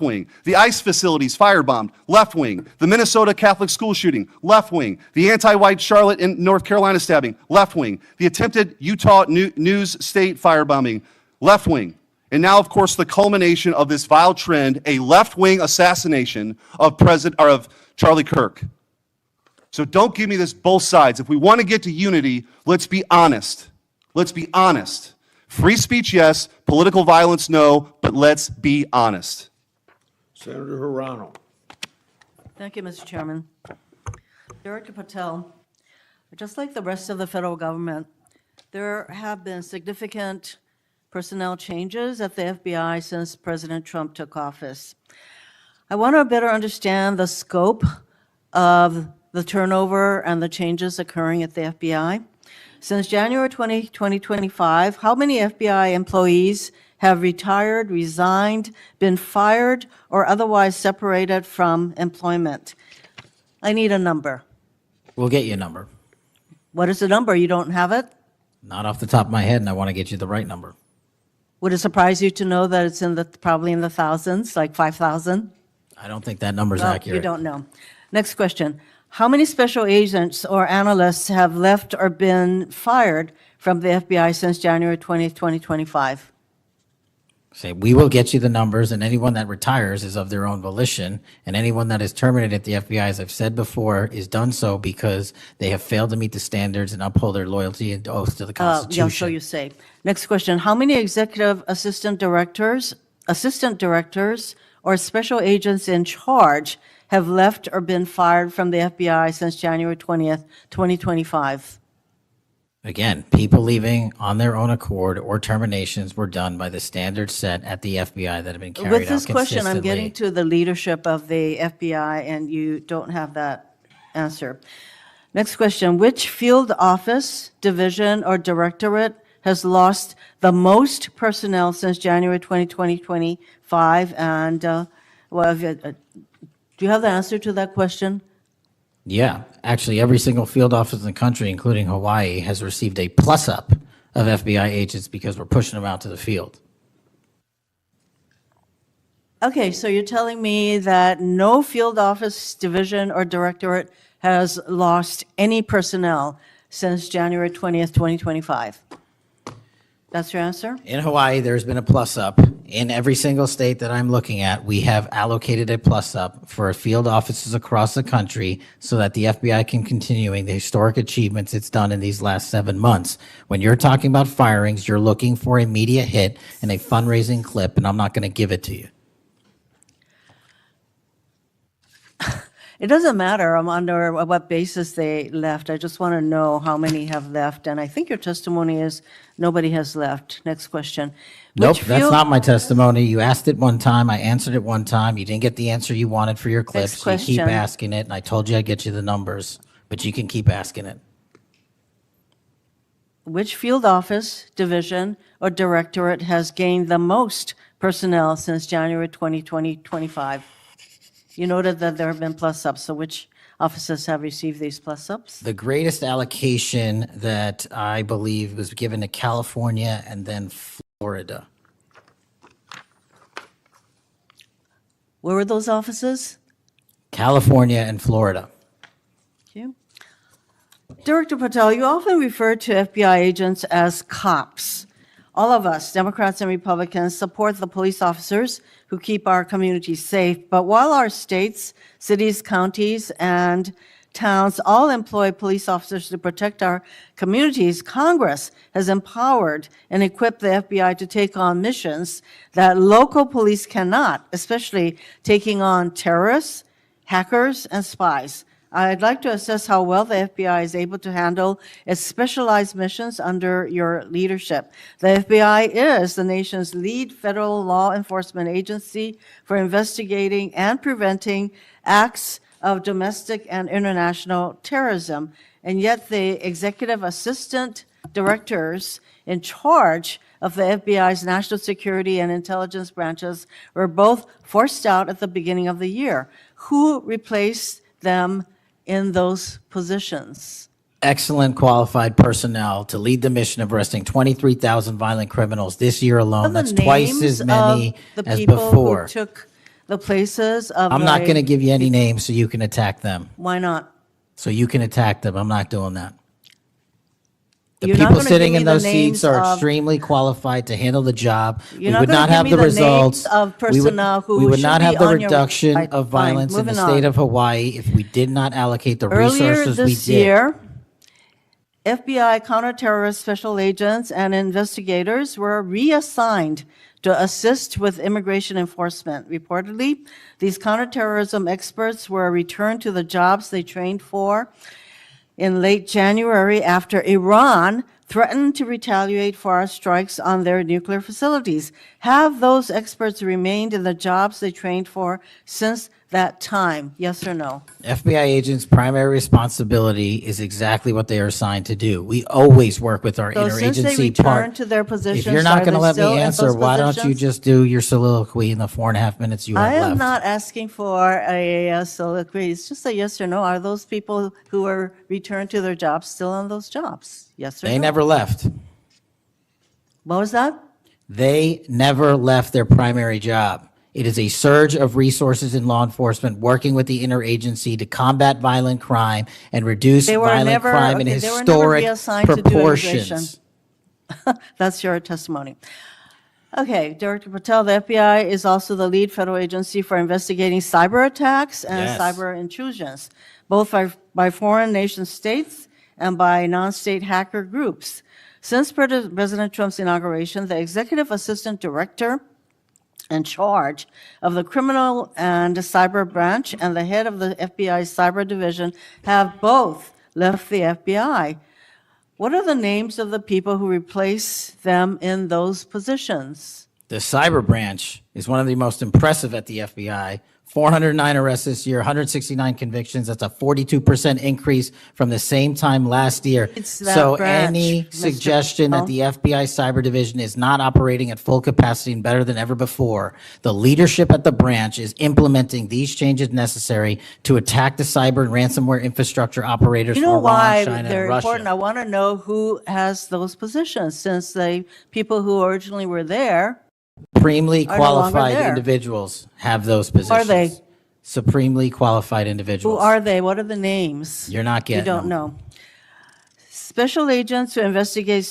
wing. The ICE facilities firebombed, left wing. The Minnesota Catholic school shooting, left wing. The anti-white Charlotte and North Carolina stabbing, left wing. The attempted Utah News State firebombing, left wing. And now, of course, the culmination of this vile trend, a left-wing assassination of Charlie Kirk. So don't give me this both sides. If we want to get to unity, let's be honest. Let's be honest. Free speech, yes. Political violence, no. But let's be honest. Senator Hirano. Thank you, Mr. Chairman. Director Patel, just like the rest of the federal government, there have been significant personnel changes at the FBI since President Trump took office. I want to better understand the scope of the turnover and the changes occurring at the FBI. Since January 2025, how many FBI employees have retired, resigned, been fired, or otherwise separated from employment? I need a number. We'll get you a number. What is the number? You don't have it? Not off the top of my head, and I want to get you the right number. Would it surprise you to know that it's probably in the thousands, like 5,000? I don't think that number's Well, accurate. you don't know. Next question. How many special agents or analysts have left or been fired from the FBI since January 20th, 2025? Say, we will get you the numbers, and anyone that retires is of their own volition, and anyone that is terminated at the FBI, as I've said before, is done so because they have failed to meet the standards and uphold their loyalty and oath to the Yeah, Constitution. so you say. Next question. How many executive assistant directors, or special agents in charge have left or been fired from the FBI since January 20th, 2025? Again, people leaving on their own accord or terminations were done by the standards set at the FBI that have been carried out With this question, I'm getting consistently. to the leadership of the FBI, and you don't have that answer. Next question. Which field office, division, or directorate has lost the most personnel since January 2025? And do you have the answer to that question? Yeah, actually, every single field office in the country, including Hawaii, has received a plus-up of FBI agents because we're pushing them out to the field. Okay, so you're telling me that no field office, division, or directorate has lost any personnel since January 20th, 2025? That's your answer? In Hawaii, there's been a plus-up. In every single state that I'm looking at, we have allocated a plus-up for field offices across the country so that the FBI can continuing the historic achievements it's done in these last 7 months. When you're talking about firings, you're looking for a media hit and a fundraising clip, and I'm not going to give it to you. It doesn't matter under what basis they left. I just want to know how many have left. And I think your testimony is nobody has left. Next question. Nope, Which that's field- not my testimony. You asked it one time, I answered it one time. You didn't get the answer you wanted for your clip, Next so you keep question. asking it, and I told you I'd get you the numbers, but you can keep asking it. Which field office, division, or directorate has gained the most personnel since January 2025? You noted that there have been plus-ups, so which offices have received these plus-ups? The greatest allocation that I believe was given to California and then Florida. Where were those offices? California and Florida. Thank you. Director Patel, you often refer to FBI agents as cops. All of us, Democrats and Republicans, support the police officers who keep our communities safe. But while our states, cities, counties, and towns all employ police officers to protect our communities, Congress has empowered and equipped the FBI to take on missions that local police cannot, especially taking on terrorists, hackers, and spies. I'd like to assess how well the FBI is able to handle its specialized missions under your leadership. The FBI is the nation's lead federal law enforcement agency for investigating and preventing acts of domestic and international terrorism. And yet the executive assistant directors in charge of the FBI's national security and intelligence branches were both forced out at the beginning of the year. Who replaced them in those positions? Excellent qualified personnel to lead the mission of arresting 23,000 violent criminals this year alone. Are the That's twice names as of many the as people before. who took the places of I'm not the- going to give you any names so you can attack them. Why not? So you can attack them. I'm not doing that. The You're not people gonna sitting give in me the those seats names are of- extremely qualified to handle the job. You're We not would gonna not give have me the the names results. of personnel who We would should not be have the on your reduction website. of Fine, violence in the moving state on. of Hawaii if we did not allocate the Earlier resources we this did. year, FBI counter-terrorist special agents and investigators were reassigned to assist with immigration enforcement. Reportedly, these counterterrorism experts were returned to the jobs they trained for in late January after Iran threatened to retaliate for our strikes on their nuclear facilities. Have those experts remained in the jobs they trained for since that time? Yes or no? FBI agents' primary responsibility is exactly what they are assigned to do. We always work with our So since they interagency returned part. to their positions, If you're not are going to they let still me in answer, those why don't you positions? just do your soliloquy in the 4.5 minutes you have I left? am not asking for a soliloquy. It's just a yes or no. Are those people who were returned to their jobs still on those jobs? Yes or no? They never left. What was that? They never left their primary job. It is a surge of resources in law enforcement working with the interagency to combat violent crime and reduce They were violent never- crime in okay, they were never historic reassigned to do proportions. That's your testimony. Okay, Director Patel, the FBI is also the lead federal agency for investigating cyber attacks and Yes. cyber intrusions, both by foreign nation states and by non-state hacker groups. Since President Trump's inauguration, the executive assistant director in charge of the criminal and cyber branch and the head of the FBI cyber division have both left the FBI. What are the names of the people who replace them in those positions? The cyber branch is one of the most impressive at the FBI. 409 arrests this year, 169 convictions. That's a 42% increase from the same time last year. It's that So branch, any Mr. suggestion that Patel. the FBI cyber division is not operating at full capacity and better than ever before, the leadership at the branch is implementing these changes necessary to attack the cyber and ransomware infrastructure operators You for know Iran, why China, they're and important? I Russia. want to know who has those positions, since the people who originally were there, Supremely are no longer qualified there. individuals have those positions. Are they? Supremely qualified who individuals. are they? What are the names? You're not You getting don't them. know. Special agents who investigate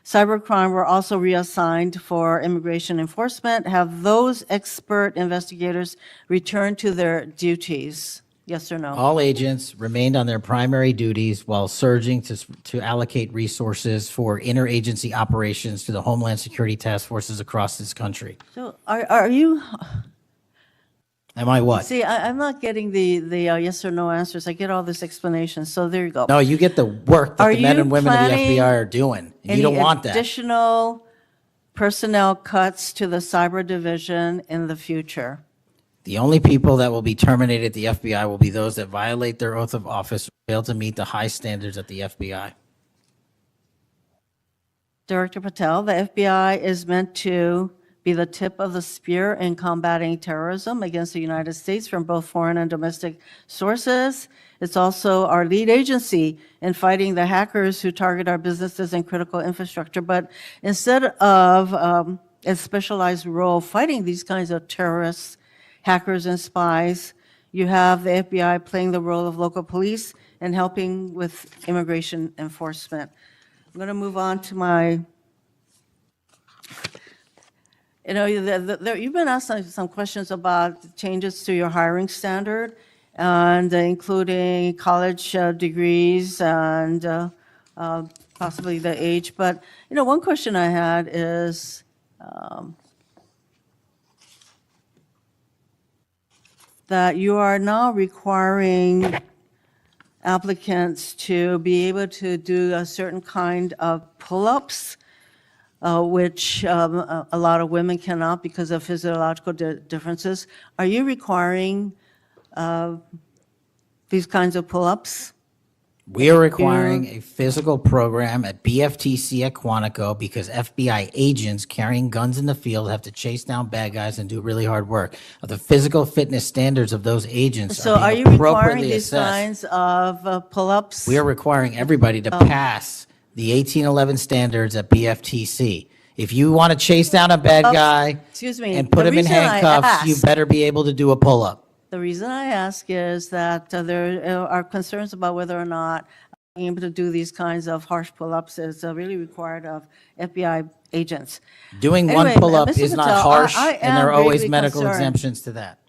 cybercrime were also reassigned for immigration enforcement. Have those expert investigators returned to their duties? Yes or no? All agents remained on their primary duties while surging to allocate resources for interagency operations to the Homeland Security task forces across this country. So are you, Am I what? see, I'm not getting the yes or no answers. I get all this explanation, so there you go. No, you get the work that Are the men you and women of the planning FBI are doing, and you don't want that. Additional personnel cuts to the cyber division in the future? The only people that will be terminated at the FBI will be those that violate their oath of office or fail to meet the high standards at the FBI. Director Patel, the FBI is meant to be the tip of the spear in combating terrorism against the United States from both foreign and domestic sources. It's also our lead agency in fighting the hackers who target our businesses and critical infrastructure. But instead of a specialized role fighting these kinds of terrorists, hackers, and spies, you have the FBI playing the role of local police and helping with immigration enforcement. I'm going to move on to my, you've been asked some questions about changes to your hiring standard, and including college degrees and possibly the age. But, one question I had is, that you are now requiring applicants to be able to do a certain kind of pull-ups, which a lot of women cannot because of physiological differences. Are you requiring these kinds of pull-ups? We are requiring a physical program at BFTC at Quantico because FBI agents carrying guns in the field have to chase down bad guys and do really hard work. The physical fitness standards of those agents So are are being you requiring appropriately these assessed. kinds of pull-ups? We are requiring everybody to pass the 1811 standards at BFTC. If you want to chase down a bad guy Excuse me, and put the him in reason I handcuffs, you asked- better be able to do a pull-up. The reason I ask is that there are concerns about whether or not being able to do these kinds of harsh pull-ups is really required of FBI agents. Doing Anyway, one pull-up Mr. is not Patel, harsh, I and there are am always gravely medical concerned. exemptions to that.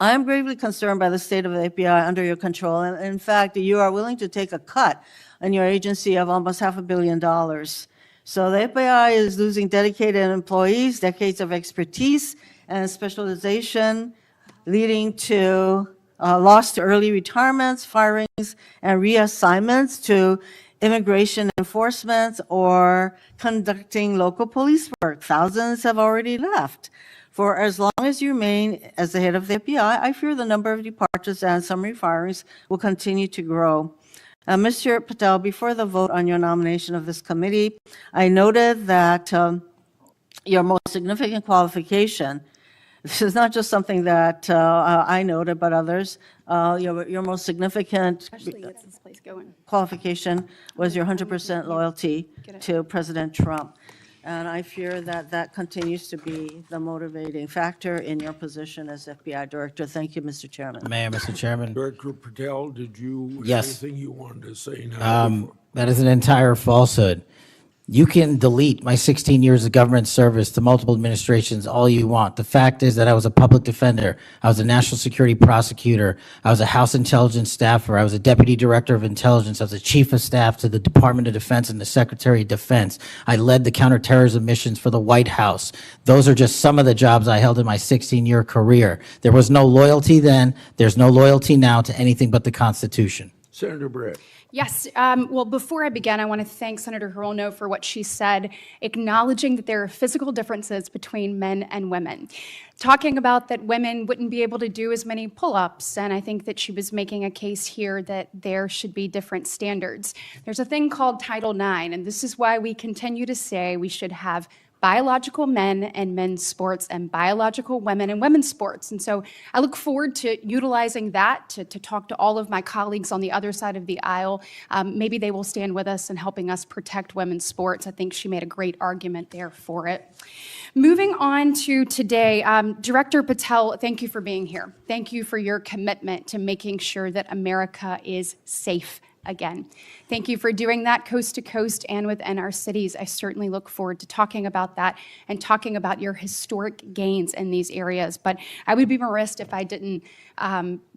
I am gravely concerned by the state of the FBI under your control. And in fact, you are willing to take a cut on your agency of almost $500 million. So the FBI is losing dedicated employees, decades of expertise and specialization, leading to loss to early retirements, firings, and reassignments to immigration enforcement or conducting local police work. Thousands have already left. For as long as you remain as the head of the FBI, I fear the number of departures and summary firings will continue to grow. Mr. Patel, before the vote on your nomination of this committee, I noted that your most significant qualification, this is not just something that I noted, but others, your most significant Actually gets this place going. qualification was your 100% loyalty to President Trump. And I fear that that continues to be the motivating factor in your position as FBI director. Thank you, Mr. Chairman. Mayor, Mr. Chairman. Director Patel, did you Yes. have anything you wanted to say now? That is an entire falsehood. You can delete my 16 years of government service to multiple administrations all you want. The fact is that I was a public defender. I was a national security prosecutor. I was a House intelligence staffer. I was a deputy director of intelligence. I was a chief of staff to the Department of Defense and the Secretary of Defense. I led the counterterrorism missions for the White House. Those are just some of the jobs I held in my 16-year career. There was no loyalty then. There's no loyalty now to anything but the Constitution. Senator Brett. Yes. Well, before I begin, I want to thank Senator Hirono for what she said, acknowledging that there are physical differences between men and women. Talking about that women wouldn't be able to do as many pull-ups, and I think that she was making a case here that there should be different standards. There's a thing called Title IX, and this is why we continue to say we should have biological men and men's sports and biological women and women's sports. And so I look forward to utilizing that to talk to all of my colleagues on the other side of the aisle. Maybe they will stand with us in helping us protect women's sports. I think she made a great argument there for it. Moving on to today, Director Patel, thank you for being here. Thank you for your commitment to making sure that America is safe again. Thank you for doing that coast to coast and within our cities. I certainly look forward to talking about that and talking about your historic gains in these areas. But I would be remiss if I didn't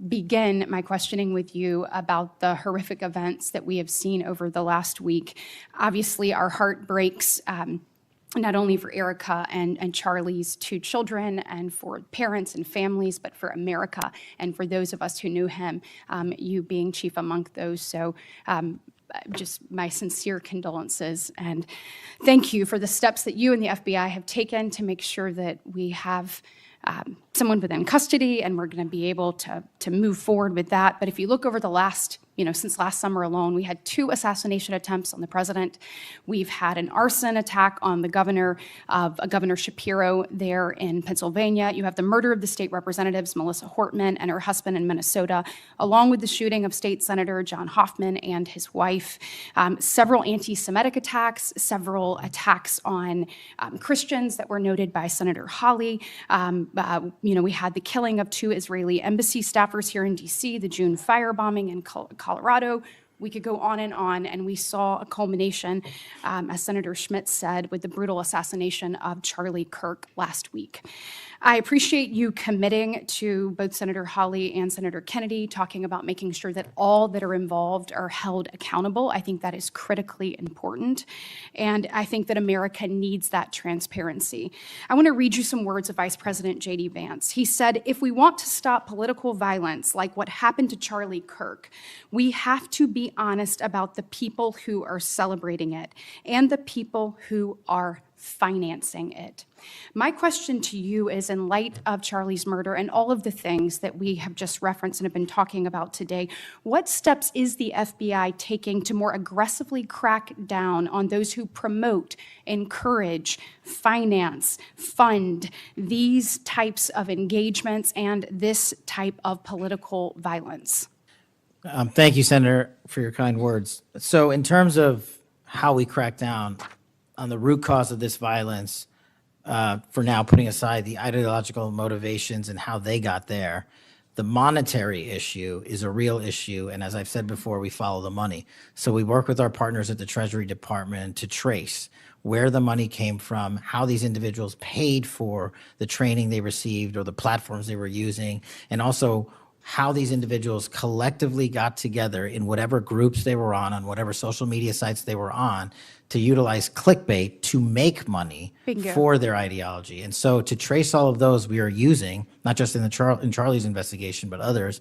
begin my questioning with you about the horrific events that we have seen over the last week. Obviously, our heart breaks. Not only for Erica and Charlie's two children and for parents and families, but for America and for those of us who knew him, you being chief among those. So just my sincere condolences and thank you for the steps that you and the FBI have taken to make sure that we have someone within custody and we're going to be able to move forward with that. But if you look over the last, since last summer alone, we had 2 assassination attempts on the president. We've had an arson attack on the governor Shapiro there in Pennsylvania. You have the murder of the state representatives, Melissa Hortman and her husband in Minnesota, along with the shooting of State Senator John Hoffman and his wife. Several anti-Semitic attacks, several attacks on Christians that were noted by Senator Hawley. We had the killing of 2 Israeli embassy staffers here in D.C., the June firebombing in Colorado. We could go on, and we saw a culmination, as Senator Schmidt said, with the brutal assassination of Charlie Kirk last week. I appreciate you committing to both Senator Hawley and Senator Kennedy, talking about making sure that all that are involved are held accountable. I think that is critically important, and I think that America needs that transparency. I want to read you some words of Vice President J.D. Vance. He said, "If we want to stop political violence like what happened to Charlie Kirk, we have to be honest about the people who are celebrating it and the people who are financing it." My question to you is, in light of Charlie's murder and all of the things that we have just referenced and have been talking about today, what steps is the FBI taking to more aggressively crack down on those who promote, encourage, finance, fund these types of engagements and this type of political violence? Thank you, Senator, for your kind words. So in terms of how we crack down, on the root cause of this violence, for now, putting aside the ideological motivations and how they got there, the monetary issue is a real issue. And as I've said before, we follow the money. So we work with our partners at the Treasury Department to trace where the money came from, how these individuals paid for the training they received or the platforms they were using, and also how these individuals collectively got together in whatever groups they were on whatever social media sites they were on, to utilize clickbait to make money Bingo. for their ideology. And so to trace all of those, we are using, not just in in Charlie's investigation, but others,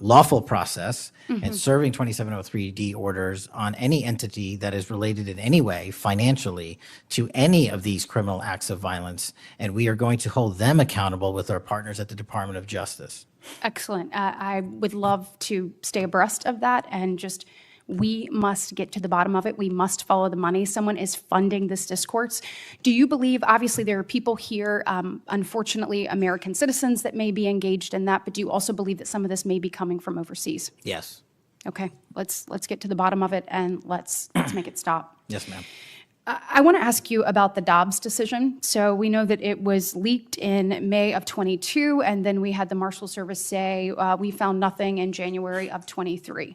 lawful process and serving 2703D orders on any entity that is related in any way financially to any of these criminal acts of violence. And we are going to hold them accountable with our partners at the Department of Justice. Excellent. I would love to stay abreast of that, and just, we must get to the bottom of it. We must follow the money. Someone is funding this discourse. Do you believe, obviously there are people here, unfortunately American citizens, that may be engaged in that, but do you also believe that some of this may be coming from overseas? Yes. Okay, let's get to the bottom of it, and let's make it stop. Yes, ma'am. I want to ask you about the Dobbs decision. So we know that it was leaked in May of 22, and then we had the Marshal Service say, we found nothing in January of 23.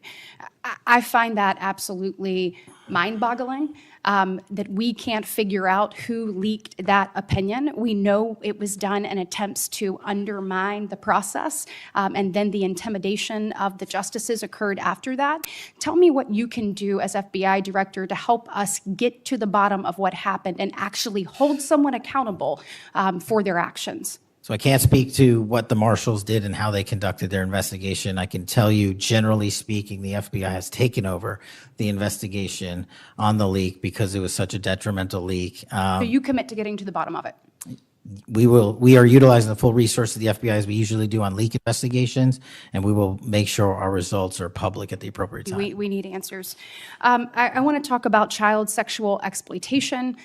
I find that absolutely mind-boggling, that we can't figure out who leaked that opinion. We know it was done in attempts to undermine the process, and then the intimidation of the justices occurred after that. Tell me what you can do as FBI director to help us get to the bottom of what happened and actually hold someone accountable for their actions. So I can't speak to what the marshals did and how they conducted their investigation. I can tell you, generally speaking, the FBI has taken over the investigation on the leak because it was such a detrimental leak. So you commit to getting to the bottom of it. We are utilizing the full resource of the FBI as we usually do on leak investigations, and we will make sure our results are public at the appropriate time. We need answers. I want to talk about child sexual exploitation.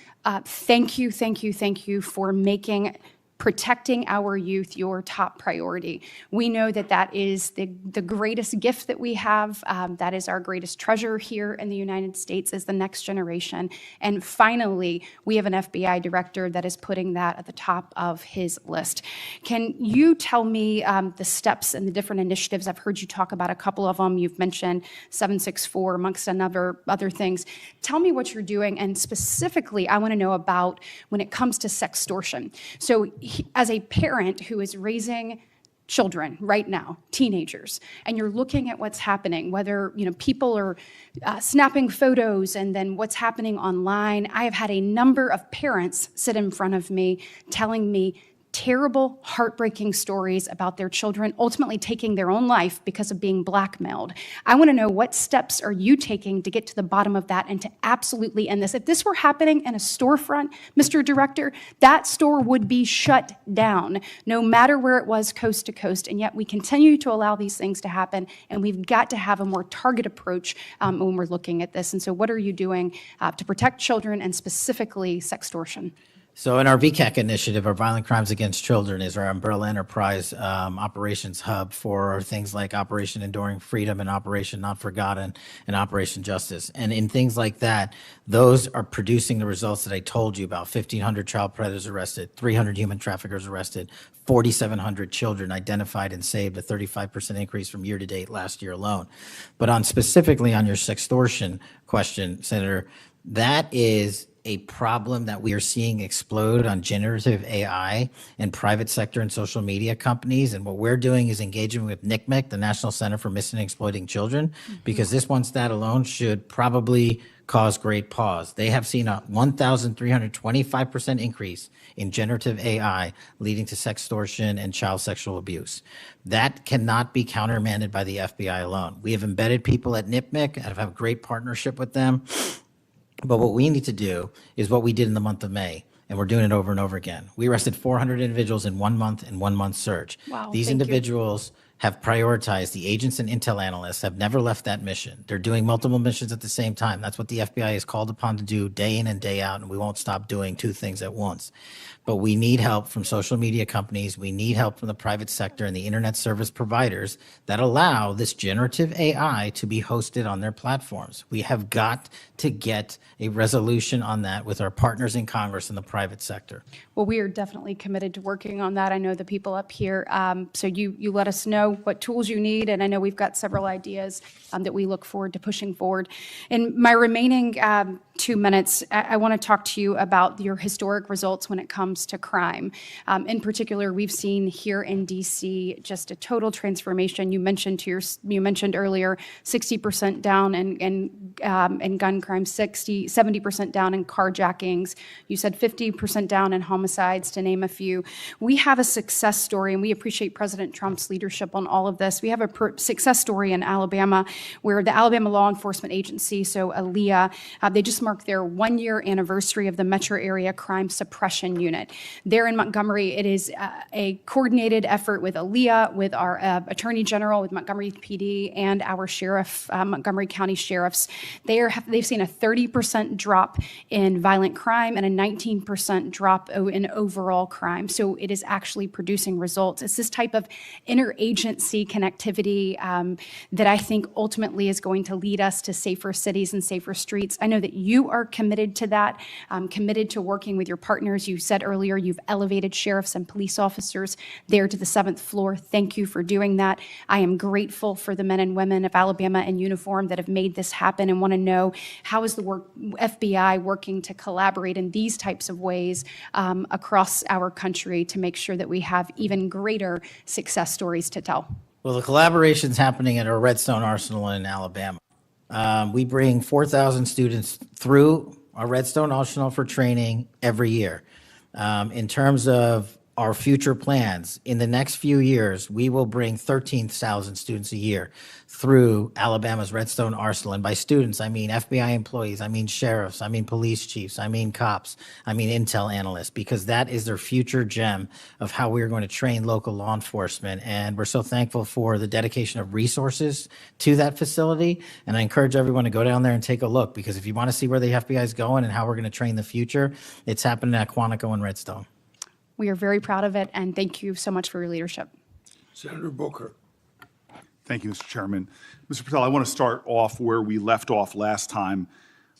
Thank you for making protecting our youth your top priority. We know that that is the greatest gift that we have. That is our greatest treasure here in the United States, is the next generation. And finally, we have an FBI director that is putting that at the top of his list. Can you tell me the steps and the different initiatives? I've heard you talk about a couple of them. You've mentioned 764 amongst other things. Tell me what you're doing, and specifically, I want to know about when it comes to sextortion. So as a parent who is raising children right now, teenagers, and you're looking at what's happening, whether people are snapping photos and then what's happening online, I have had a number of parents sit in front of me telling me terrible, heartbreaking stories about their children ultimately taking their own life because of being blackmailed. I want to know, what steps are you taking to get to the bottom of that and to absolutely end this? If this were happening in a storefront, Mr. Director, that store would be shut down, no matter where it was, coast to coast, and yet we continue to allow these things to happen, and we've got to have a more targeted approach when we're looking at this. And so what are you doing to protect children, and specifically sextortion? So in our VCAC initiative, our Violent Crimes Against Children is our umbrella enterprise operations hub for things like Operation Enduring Freedom and Operation Not Forgotten and Operation Justice. And in things like that, those are producing the results that I told you about: 1,500 child predators arrested, 300 human traffickers arrested, 4,700 children identified and saved, a 35% increase from year to date last year alone. But specifically on your sextortion question, Senator, that is a problem that we are seeing explode on generative AI in private sector and social media companies. And what we're doing is engaging with NCMEC, the National Center for Missing and Exploiting Children, because this one stat alone should probably cause great pause. They have seen a 1,325% increase in generative AI leading to sextortion and child sexual abuse. That cannot be countermanded by the FBI alone. We have embedded people at NCMEC and have a great partnership with them. But what we need to do is what we did in the month of May, and we're doing it over and over again. We arrested 400 individuals in 1 month in 1 month search. Wow, These thank you. individuals have prioritized. The agents and intel analysts have never left that mission. They're doing multiple missions at the same time. That's what the FBI is called upon to do day in and day out, and we won't stop doing two things at once. But we need help from social media companies. We need help from the private sector and the internet service providers that allow this generative AI to be hosted on their platforms. We have got to get a resolution on that with our partners in Congress and the private sector. Well, we are definitely committed to working on that. I know the people up here. So you let us know what tools you need, and I know we've got several ideas that we look forward to pushing forward. In my remaining 2 minutes, I want to talk to you about your historic results when it comes to crime. In particular, we've seen here in DC just a total transformation. You mentioned earlier 60% down in gun crime, 70% down in carjackings. You said 50% down in homicides, to name a few. We have a success story, and we appreciate President Trump's leadership on all of this. We have a success story in Alabama where the Alabama Law Enforcement Agency, so ALEA, they just marked their 1-year anniversary of the Metro Area Crime Suppression Unit. There in Montgomery, it is a coordinated effort with ALEA, with our Attorney General, with Montgomery PD, and our sheriff, Montgomery County sheriffs. They've seen a 30% drop in violent crime and a 19% drop in overall crime. So it is actually producing results. It's this type of interagency connectivity that I think ultimately is going to lead us to safer cities and safer streets. I know that you are committed to that, committed to working with your partners. You said earlier you've elevated sheriffs and police officers there to the 7th floor. Thank you for doing that. I am grateful for the men and women of Alabama in uniform that have made this happen, and want to know, how is the FBI working to collaborate in these types of ways across our country to make sure that we have even greater success stories to tell? Well, the collaboration's happening at our Redstone Arsenal in Alabama. We bring 4,000 students through our Redstone Arsenal for training every year. In terms of our future plans, in the next few years, we will bring 13,000 students a year through Alabama's Redstone Arsenal. And by students, I mean FBI employees, I mean sheriffs, I mean police chiefs, I mean cops, I mean intel analysts, because that is their future gem of how we're going to train local law enforcement. And we're so thankful for the dedication of resources to that facility. And I encourage everyone to go down there and take a look, because if you want to see where the FBI is going and how we're going to train the future, it's happening at Quantico and Redstone. We are very proud of it, and thank you so much for your leadership. Senator Booker. Thank you, Mr. Chairman. Mr. Patel, I want to start off where we left off last time.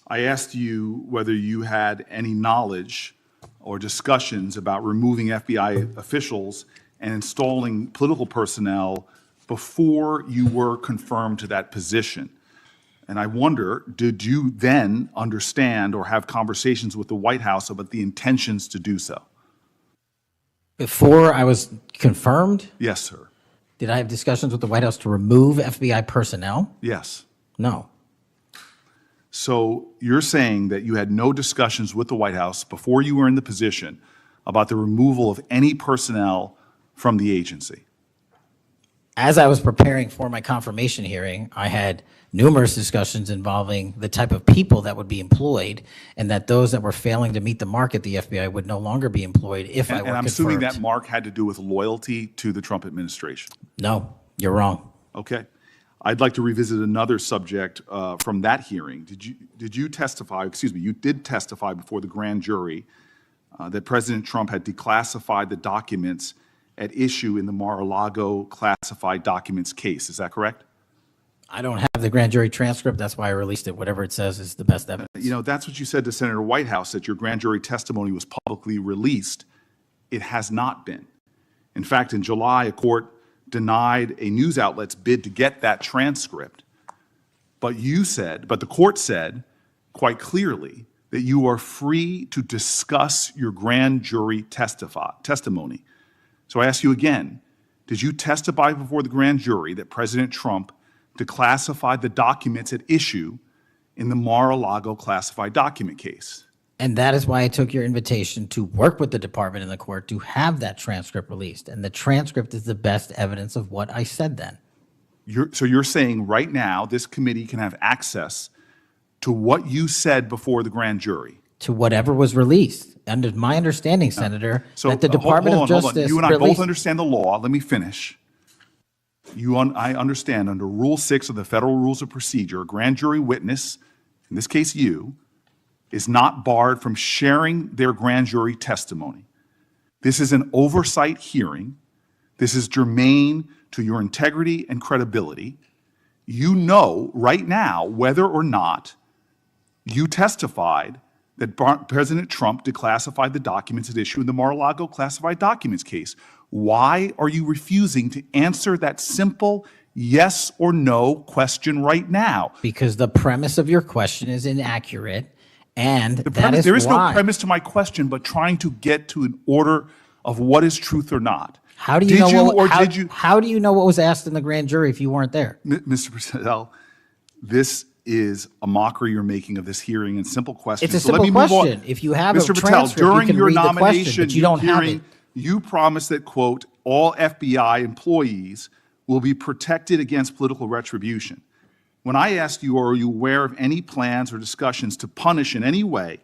I asked you whether you had any knowledge or discussions about removing FBI officials and installing political personnel before you were confirmed to that position. And I wonder, did you then understand or have conversations with the White House about the intentions to do so? Before I was confirmed, Yes, sir. did I have discussions with the White House to remove FBI personnel? Yes. No. So you're saying that you had no discussions with the White House before you were in the position about the removal of any personnel from the agency? As I was preparing for my confirmation hearing, I had numerous discussions involving the type of people that would be employed, and that those that were failing to meet the mark at the FBI would no longer be employed if I were And I'm confirmed. assuming that mark had to do with loyalty to the Trump administration. No, you're wrong. Okay. I'd like to revisit another subject from that hearing. Did you testify, excuse me, you did testify before the grand jury that President Trump had declassified the documents at issue in the Mar-a-Lago classified documents case. Is that correct? I don't have the grand jury transcript. That's why I released it. Whatever it says is the best evidence. You know, that's what you said to Senator Whitehouse, that your grand jury testimony was publicly released. It has not been. In fact, in July, a court denied a news outlet's bid to get that transcript. But the court said quite clearly that you are free to discuss your grand jury testimony. So I ask you again, did you testify before the grand jury that President Trump declassified the documents at issue in the Mar-a-Lago classified document case? And that is why I took your invitation to work with the department and the court to have that transcript released. And the transcript is the best evidence of what I said then. So you're saying right now this committee can have access to what you said before the grand jury? To whatever was released. Under my understanding, Senator, So that the Department of hold on. Justice You and I released. both understand the law. Let me finish. I understand under Rule 6 of the Federal Rules of Procedure, a grand jury witness, in this case you, is not barred from sharing their grand jury testimony. This is an oversight hearing. This is germane to your integrity and credibility. You know right now whether or not you testified that President Trump declassified the documents at issue in the Mar-a-Lago classified documents case. Why are you refusing to answer that simple yes or no question right now? Because the premise of your question is inaccurate, and There is why. no premise to my question, but trying to get to an order of what is truth or not. How do you how do you know what was asked in the grand jury if you weren't there? Mr. Patel, this is a mockery you're making of this hearing and simple questions. It's a So let simple me move on. question. If you have a Mr. Patel, transcript, you during can your read the question, nomination but you don't have hearing, it. you promised that, quote, all FBI employees will be protected against political retribution. When I asked you, are you aware of any plans or discussions to punish in any way,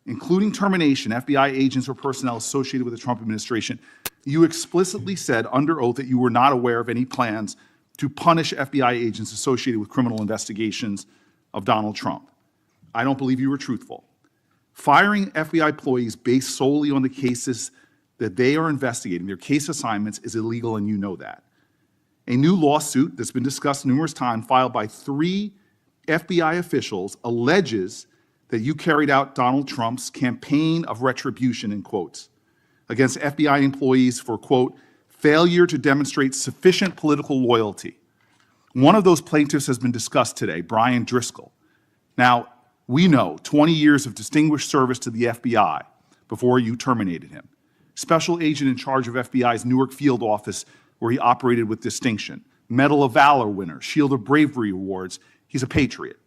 including termination, FBI agents or personnel associated with the Trump administration, you explicitly said under oath that you were not aware of any plans to punish FBI agents associated with criminal investigations of Donald Trump. I don't believe you were truthful. Firing FBI employees based solely on the cases that they are investigating, their case assignments, is illegal, and you know that. A new lawsuit that's been discussed numerous times, filed by 3 FBI officials, alleges that you carried out Donald Trump's campaign of retribution, in quotes, against FBI employees for, quote, failure to demonstrate sufficient political loyalty. One of those plaintiffs has been discussed today, Brian Driscoll. Now, we know 20 years of distinguished service to the FBI before you terminated him. Special agent in charge of FBI's Newark field office, where he operated with distinction. Medal of Valor winner, Shield of Bravery awards. He's a patriot.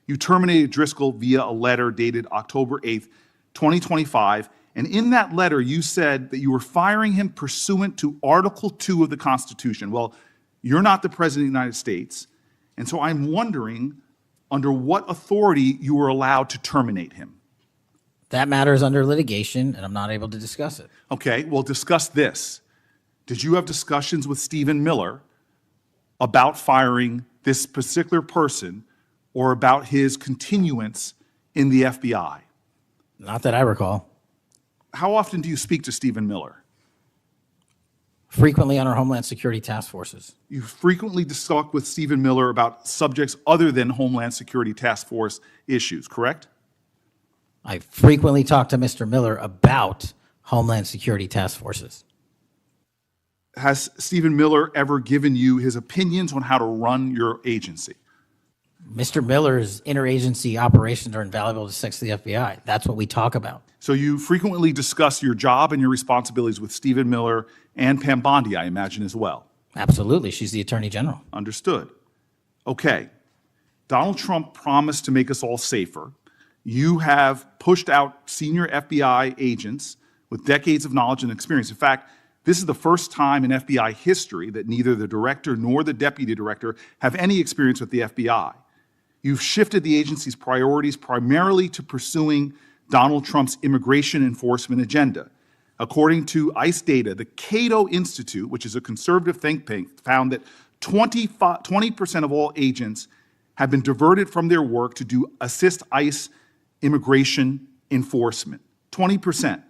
You terminated Driscoll via a letter dated October 8th, 2025, and in that letter you said that you were firing him pursuant to Article 2 of the Constitution. Well, you're not the President of the United States, and so I'm wondering under what authority you were allowed to terminate him. That matter is under litigation, and I'm not able to discuss it. Okay, well, discuss this. Did you have discussions with Stephen Miller about firing this particular person or about his continuance in the FBI? Not that I recall. How often do you speak to Stephen Miller? Frequently on our Homeland Security task forces. You frequently talk with Stephen Miller about subjects other than Homeland Security task force issues, correct? I frequently talk to Mr. Miller about Homeland Security task forces. Has Stephen Miller ever given you his opinions on how to run your agency? Mr. Miller's interagency operations are invaluable to the FBI. That's what we talk about. So you frequently discuss your job and your responsibilities with Stephen Miller and Pam Bondi, I imagine, as well. Absolutely. She's the Attorney General. Understood. Okay. Donald Trump promised to make us all safer. You have pushed out senior FBI agents with decades of knowledge and experience. In fact, this is the first time in FBI history that neither the director nor the deputy director have any experience with the FBI. You've shifted the agency's priorities primarily to pursuing Donald Trump's immigration enforcement agenda. According to ICE data, the Cato Institute, which is a conservative think tank, found that 20% of all agents have been diverted from their work to assist ICE immigration enforcement. 20%.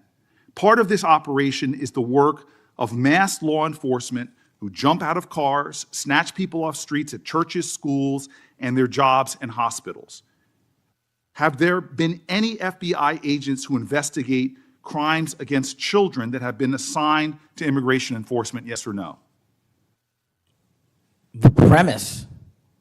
Part of this operation is the work of mass law enforcement who jump out of cars, snatch people off streets at churches, schools, and their jobs and hospitals. Have there been any FBI agents who investigate crimes against children that have been assigned to immigration enforcement, yes or no? The premise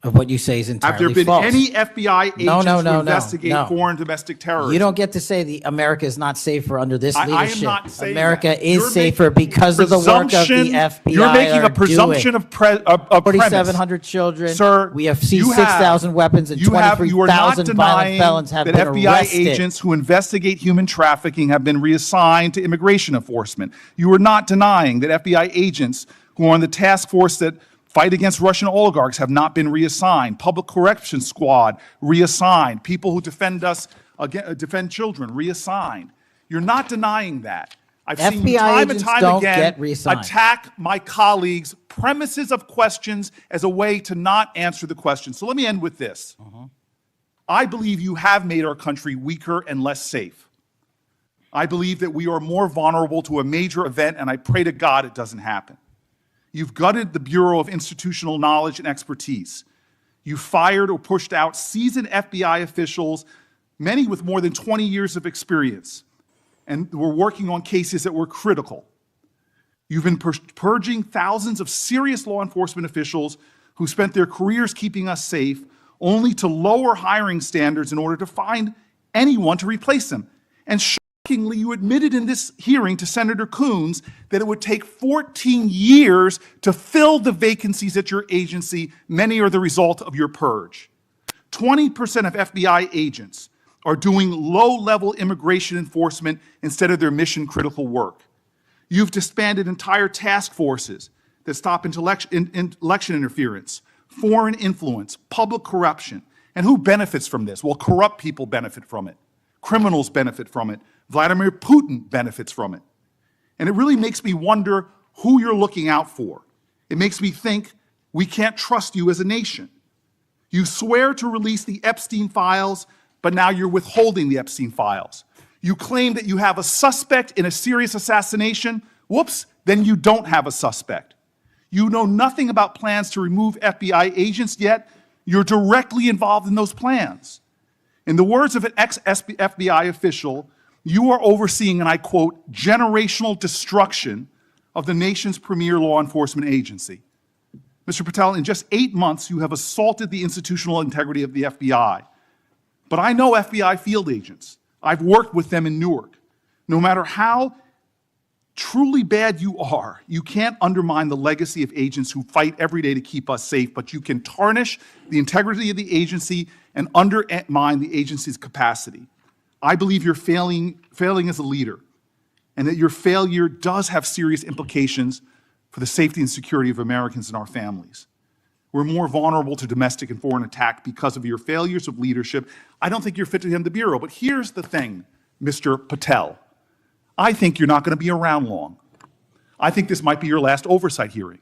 of what you say is entirely Have there been false. any FBI agents who investigate no. foreign domestic terrorism? You don't get to say America is not safer under this I am leadership. not saying America that. is You're safer making because of the work of the FBI. You're making a presumption doing. of premise. 4,700 children. Sir, we have seized 6,000 weapons and you are not 23,000 violent denying felons have that been FBI arrested. agents who investigate human trafficking have been reassigned to immigration enforcement. You are not denying that FBI agents who are on the task force that fight against Russian oligarchs have not been reassigned. Public Correction Squad reassigned. People who defend children reassigned. You're not denying that. I've seen you FBI time and agents time don't again get reassigned. attack my colleagues' premises of questions as a way to not answer the question. So let me end with this. I believe you have made our country weaker and less safe. I believe that we are more vulnerable to a major event, and I pray to God it doesn't happen. You've gutted the Bureau of Institutional Knowledge and Expertise. You fired or pushed out seasoned FBI officials, many with more than 20 years of experience, and were working on cases that were critical. You've been purging thousands of serious law enforcement officials who spent their careers keeping us safe, only to lower hiring standards in order to find anyone to replace them. And shockingly, you admitted in this hearing to Senator Coons that it would take 14 years to fill the vacancies at your agency. Many are the result of your purge. 20% of FBI agents are doing low-level immigration enforcement instead of their mission-critical work. You've disbanded entire task forces that stop election interference, foreign influence, public corruption. And who benefits from this? Well, corrupt people benefit from it. Criminals benefit from it. Vladimir Putin benefits from it. And it really makes me wonder who you're looking out for. It makes me think we can't trust you as a nation. You swear to release the Epstein files, but now you're withholding the Epstein files. You claim that you have a suspect in a serious assassination. Whoops, then you don't have a suspect. You know nothing about plans to remove FBI agents, yet you're directly involved in those plans. In the words of an ex-FBI official, you are overseeing, and I quote, generational destruction of the nation's premier law enforcement agency. Mr. Patel, in just 8 months, you have assaulted the institutional integrity of the FBI. But I know FBI field agents. I've worked with them in Newark. No matter how truly bad you are, you can't undermine the legacy of agents who fight every day to keep us safe, but you can tarnish the integrity of the agency and undermine the agency's capacity. I believe you're failing as a leader, and that your failure does have serious implications for the safety and security of Americans and our families. We're more vulnerable to domestic and foreign attack because of your failures of leadership. I don't think you're fit to hand the Bureau, but here's the thing, Mr. Patel. I think you're not going to be around long. I think this might be your last oversight hearing.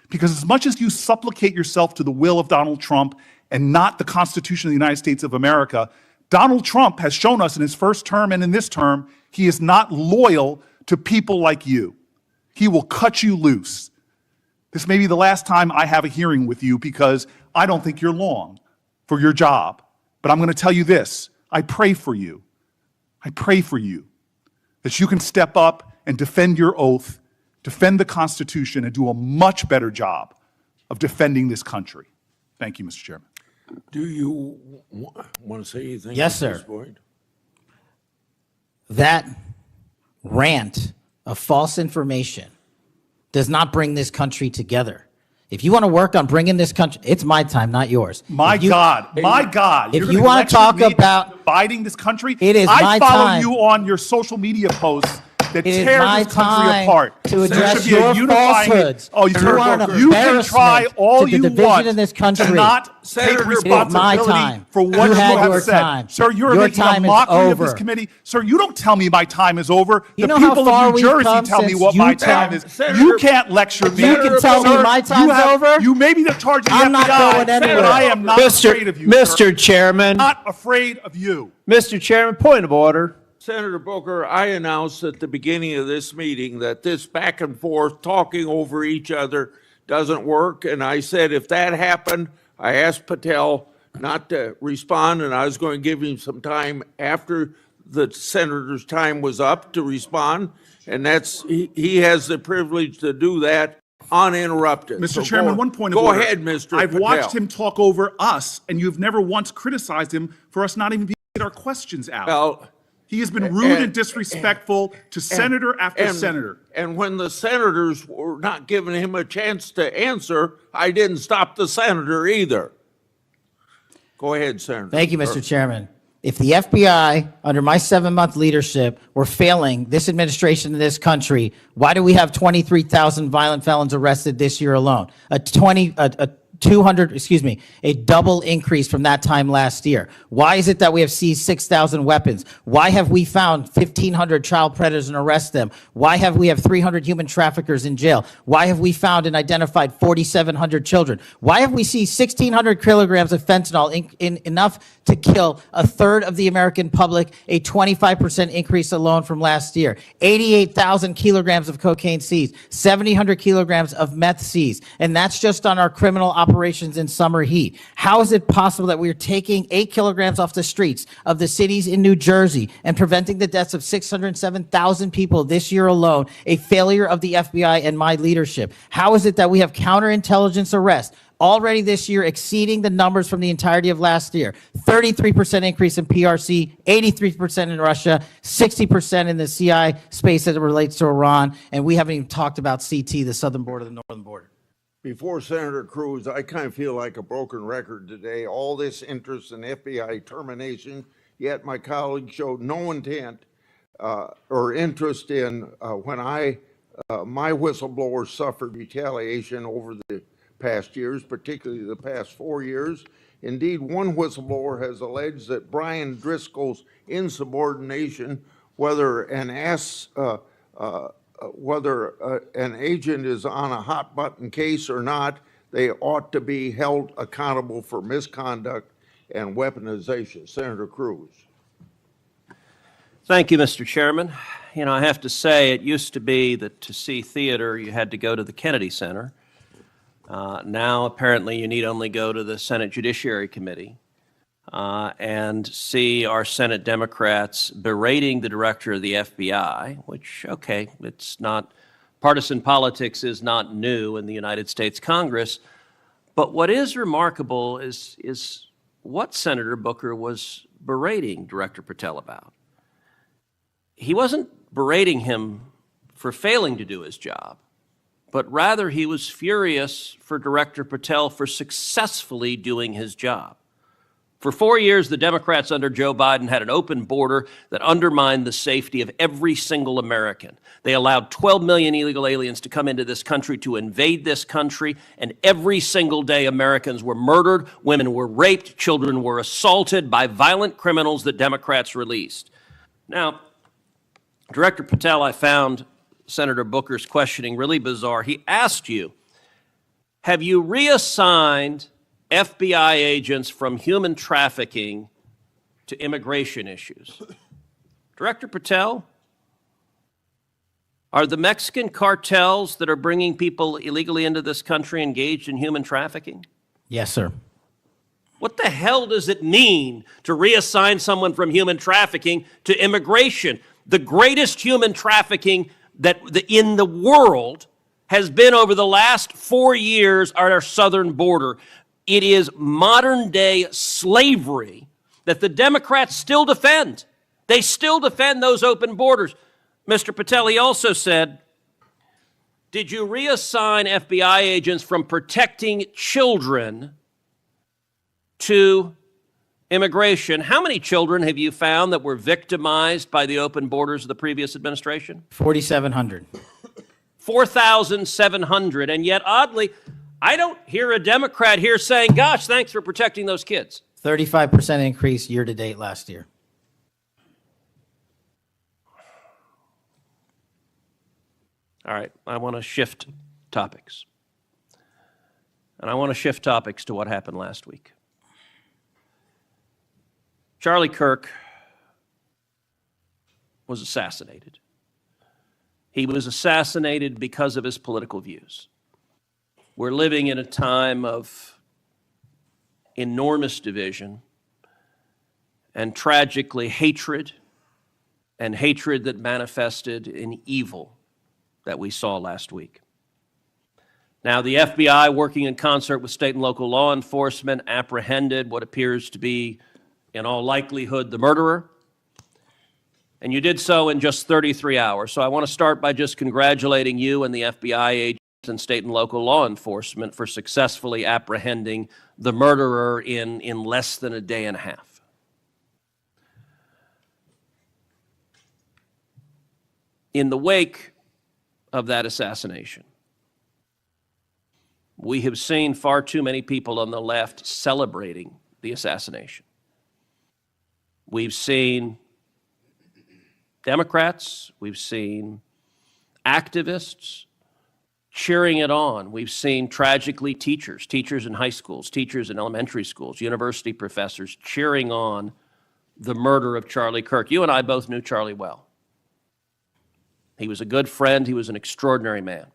Because as much as you supplicate yourself to the will of Donald Trump and not the Constitution of the United States of America, Donald Trump has shown us in his first term and in this term, he is not loyal to people like you. He will cut you loose. This may be the last time I have a hearing with you because I don't think you're long for your job. But I'm going to tell you this. I pray for you. I pray for you that you can step up and defend your oath, defend the Constitution, and do a much better job of defending this country. Thank you, Mr. Chairman. Do you want to say anything? Yes, at this sir. point? That rant of false information does not bring this country together. If you want to work on bringing this country, it's my time, not yours. My God. If You're you gonna want to lecture talk me about dividing this country, it is I my follow time. you on your social media posts that It is tear my this country time apart. to There address should be a your unifying- falsehoods. Oh, You are an you can try embarrassment all to the you division want in this country. to not Senator, take it is my responsibility time. for what You you had have your said. time. Sir, you're Your making time a is mockery of this over. committee. Sir, you don't tell me my time is over. You The know how people far of New we've Jersey come tell me since what my you time tell- is. Senator, You can't lecture me. You can tell me Sir, my you time's over? You may be the charge of the I'm not FBI, going but anywhere. I am not afraid of you, sir. Mr. Chairman, Not afraid of you. Mr. Chairman, point of order. Senator Booker, I announced at the beginning of this meeting that this back and forth, talking over each other, doesn't work. And I said if that happened, I asked Patel not to respond, and I was going to give him some time after the senator's time was up to respond. And he has the privilege to do that uninterrupted. Mr. So Chairman, go- one point of Go order. ahead, Mr. I've Patel. watched him talk over us, and you've never once criticized him for us not even being able to get our questions out. Well, He has been rude and disrespectful to senator after senator. And when the senators were not giving him a chance to answer, I didn't stop the senator either. Go ahead, Senator. Thank you, Mr. Chairman. If the FBI, under my 7-month leadership, were failing this administration in this country, why do we have 23,000 violent felons arrested this year alone? A a double increase from that time last year. Why is it that we have seized 6,000 weapons? Why have we found 1,500 child predators and arrested them? Why have we have 300 human traffickers in jail? Why have we found and identified 4,700 children? Why have we seized 1,600 kilograms of fentanyl, enough to kill a third of the American public, a 25% increase alone from last year? 88,000 kilograms of cocaine seized, 7,000 kilograms of meth seized, and that's just on our criminal operations in summer heat. How is it possible that we're taking 8 kilograms off the streets of the cities in New Jersey and preventing the deaths of 607,000 people this year alone, a failure of the FBI and my leadership? How is it that we have counterintelligence arrests already this year exceeding the numbers from the entirety of last year? 33% increase in PRC, 83% in Russia, 60% in the CI space as it relates to Iran, and we haven't even talked about CT, the southern border, the northern border. Before Senator Cruz, I kind of feel like a broken record today. All this interest in FBI termination, yet my colleague showed no intent or interest in when my whistleblowers suffered retaliation over the past years, particularly the past 4 years. Indeed, one whistleblower has alleged that Brian Driscoll's insubordination, whether an agent is on a hot button case or not, they ought to be held accountable for misconduct and weaponization. Senator Cruz. Thank you, Mr. Chairman. You know, I have to say, it used to be that to see theater, you had to go to the Kennedy Center. Now, apparently, you need only go to the Senate Judiciary Committee and see our Senate Democrats berating the director of the FBI, which, okay, it's not, partisan politics is not new in the United States Congress. But what is remarkable is what Senator Booker was berating Director Patel about. He wasn't berating him for failing to do his job, but rather he was furious for Director Patel for successfully doing his job. For 4 years, the Democrats under Joe Biden had an open border that undermined the safety of every single American. They allowed 12 million illegal aliens to come into this country to invade this country, and every single day Americans were murdered, women were raped, children were assaulted by violent criminals that Democrats released. Now, Director Patel, I found Senator Booker's questioning really bizarre. He asked you, have you reassigned FBI agents from human trafficking to immigration issues? Director Patel, are the Mexican cartels that are bringing people illegally into this country engaged in human trafficking? Yes, sir. What the hell does it mean to reassign someone from human trafficking to immigration? The greatest human trafficking in the world has been over the last 4 years at our southern border. It is modern day slavery that the Democrats still defend. They still defend those open borders. Mr. Patel, he also said, did you reassign FBI agents from protecting children to immigration? How many children have you found that were victimized by the open borders of the previous administration? 4,700. 4,700. And yet, oddly, I don't hear a Democrat here saying, gosh, thanks for protecting those kids. 35% increase year to date last year. All right, I want to shift topics. And I want to shift topics to what happened last week. Charlie Kirk was assassinated. He was assassinated because of his political views. We're living in a time of enormous division and tragically hatred, and hatred that manifested in evil that we saw last week. Now, the FBI, working in concert with state and local law enforcement, apprehended what appears to be, in all likelihood, the murderer. And you did so in just 33 hours. So I want to start by just congratulating you and the FBI agents and state and local law enforcement for successfully apprehending the murderer in less than a day and a half. In the wake of that assassination, We have seen far too many people on the left celebrating the assassination. We've seen Democrats, we've seen activists cheering it on. We've seen, tragically, teachers in high schools, teachers in elementary schools, university professors cheering on the murder of Charlie Kirk. You and I both knew Charlie well. He was a good friend. He was an extraordinary man.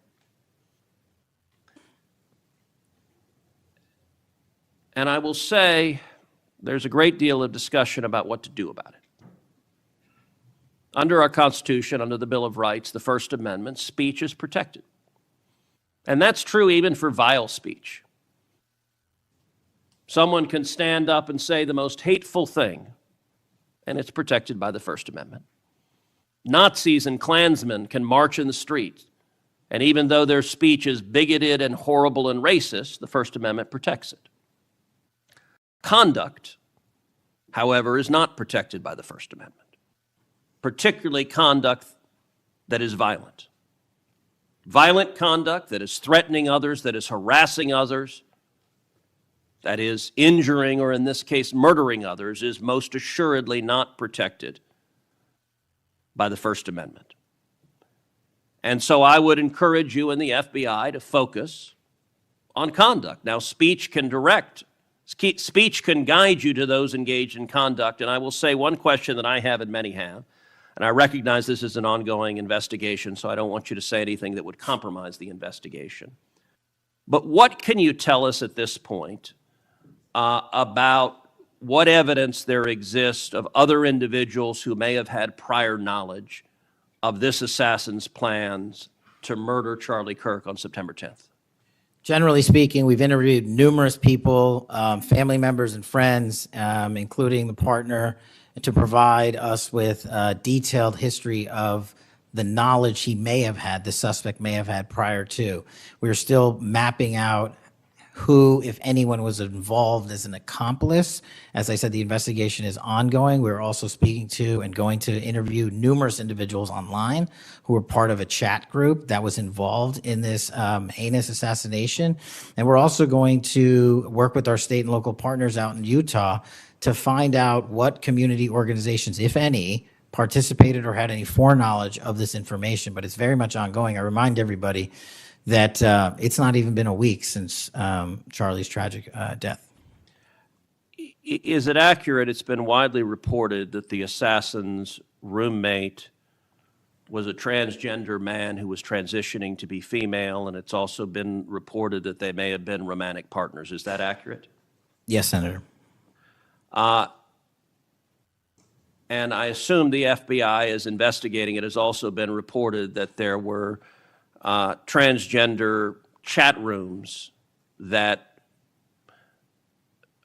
And I will say there's a great deal of discussion about what to do about it. Under our Constitution, under the Bill of Rights, the First Amendment, speech is protected. And that's true even for vile speech. Someone can stand up and say the most hateful thing, and it's protected by the First Amendment. Nazis and Klansmen can march in the streets, and even though their speech is bigoted and horrible and racist, the First Amendment protects it. Conduct, however, is not protected by the First Amendment, particularly conduct that is violent. Violent conduct that is threatening others, that is harassing others, that is injuring, or in this case, murdering others, is most assuredly not protected by the First Amendment. And so I would encourage you and the FBI to focus on conduct. Now, speech can guide you to those engaged in conduct. And I will say one question that I have and many have, and I recognize this is an ongoing investigation, so I don't want you to say anything that would compromise the investigation. But what can you tell us at this point about what evidence there exists of other individuals who may have had prior knowledge of this assassin's plans to murder Charlie Kirk on September 10th? Generally speaking, we've interviewed numerous people, family members and friends, including the partner, to provide us with a detailed history of the knowledge he may have had, the suspect may have had prior to. We're still mapping out who, if anyone, was involved as an accomplice. As I said, the investigation is ongoing. We're also speaking to and going to interview numerous individuals online who were part of a chat group that was involved in this heinous assassination. And we're also going to work with our state and local partners out in Utah to find out what community organizations, if any, participated or had any foreknowledge of this information. But it's very much ongoing. I remind everybody that it's not even been a week since Charlie's tragic death. Is it accurate? It's been widely reported that the assassin's roommate was a transgender man who was transitioning to be female, and it's also been reported that they may have been romantic partners. Is that accurate? Yes, Senator. And I assume the FBI is investigating. It has also been reported that there were transgender chat rooms that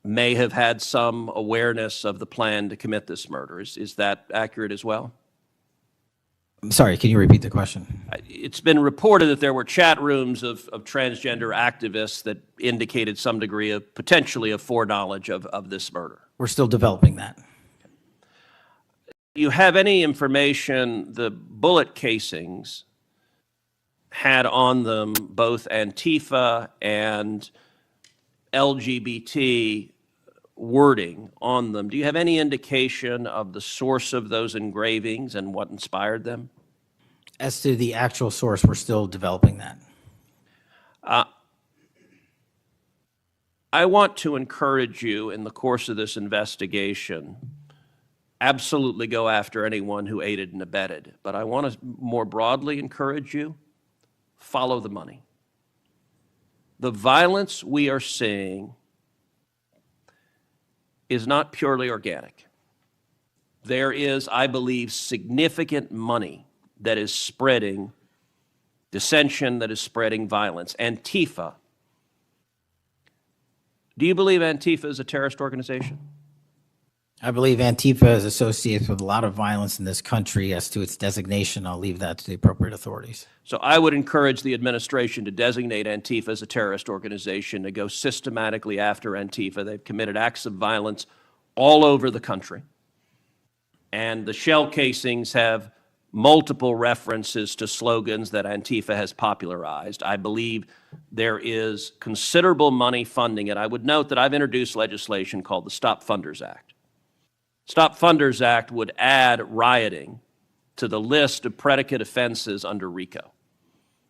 may have had some awareness of the plan to commit this murder. Is that accurate as well? I'm sorry, can you repeat the question? It's been reported that there were chat rooms of transgender activists that indicated some degree of potentially of foreknowledge of this murder. We're still developing that. Do you have any information, the bullet casings had on them both Antifa and LGBT wording on them? Do you have any indication of the source of those engravings and what inspired them? As to the actual source, we're still developing that. I want to encourage you in the course of this investigation, absolutely go after anyone who aided and abetted. But I want to more broadly encourage you, follow the money. The violence we are seeing is not purely organic. There is, I believe, significant money that is spreading dissension, that is spreading violence. Antifa. Do you believe Antifa is a terrorist organization? I believe Antifa is associated with a lot of violence in this country. As to its designation, I'll leave that to the appropriate authorities. So I would encourage the administration to designate Antifa as a terrorist organization, to go systematically after Antifa. They've committed acts of violence all over the country. And the shell casings have multiple references to slogans that Antifa has popularized. I believe there is considerable money funding it. I would note that I've introduced legislation called the Stop Funders Act. Stop Funders Act would add rioting to the list of predicate offenses under RICO.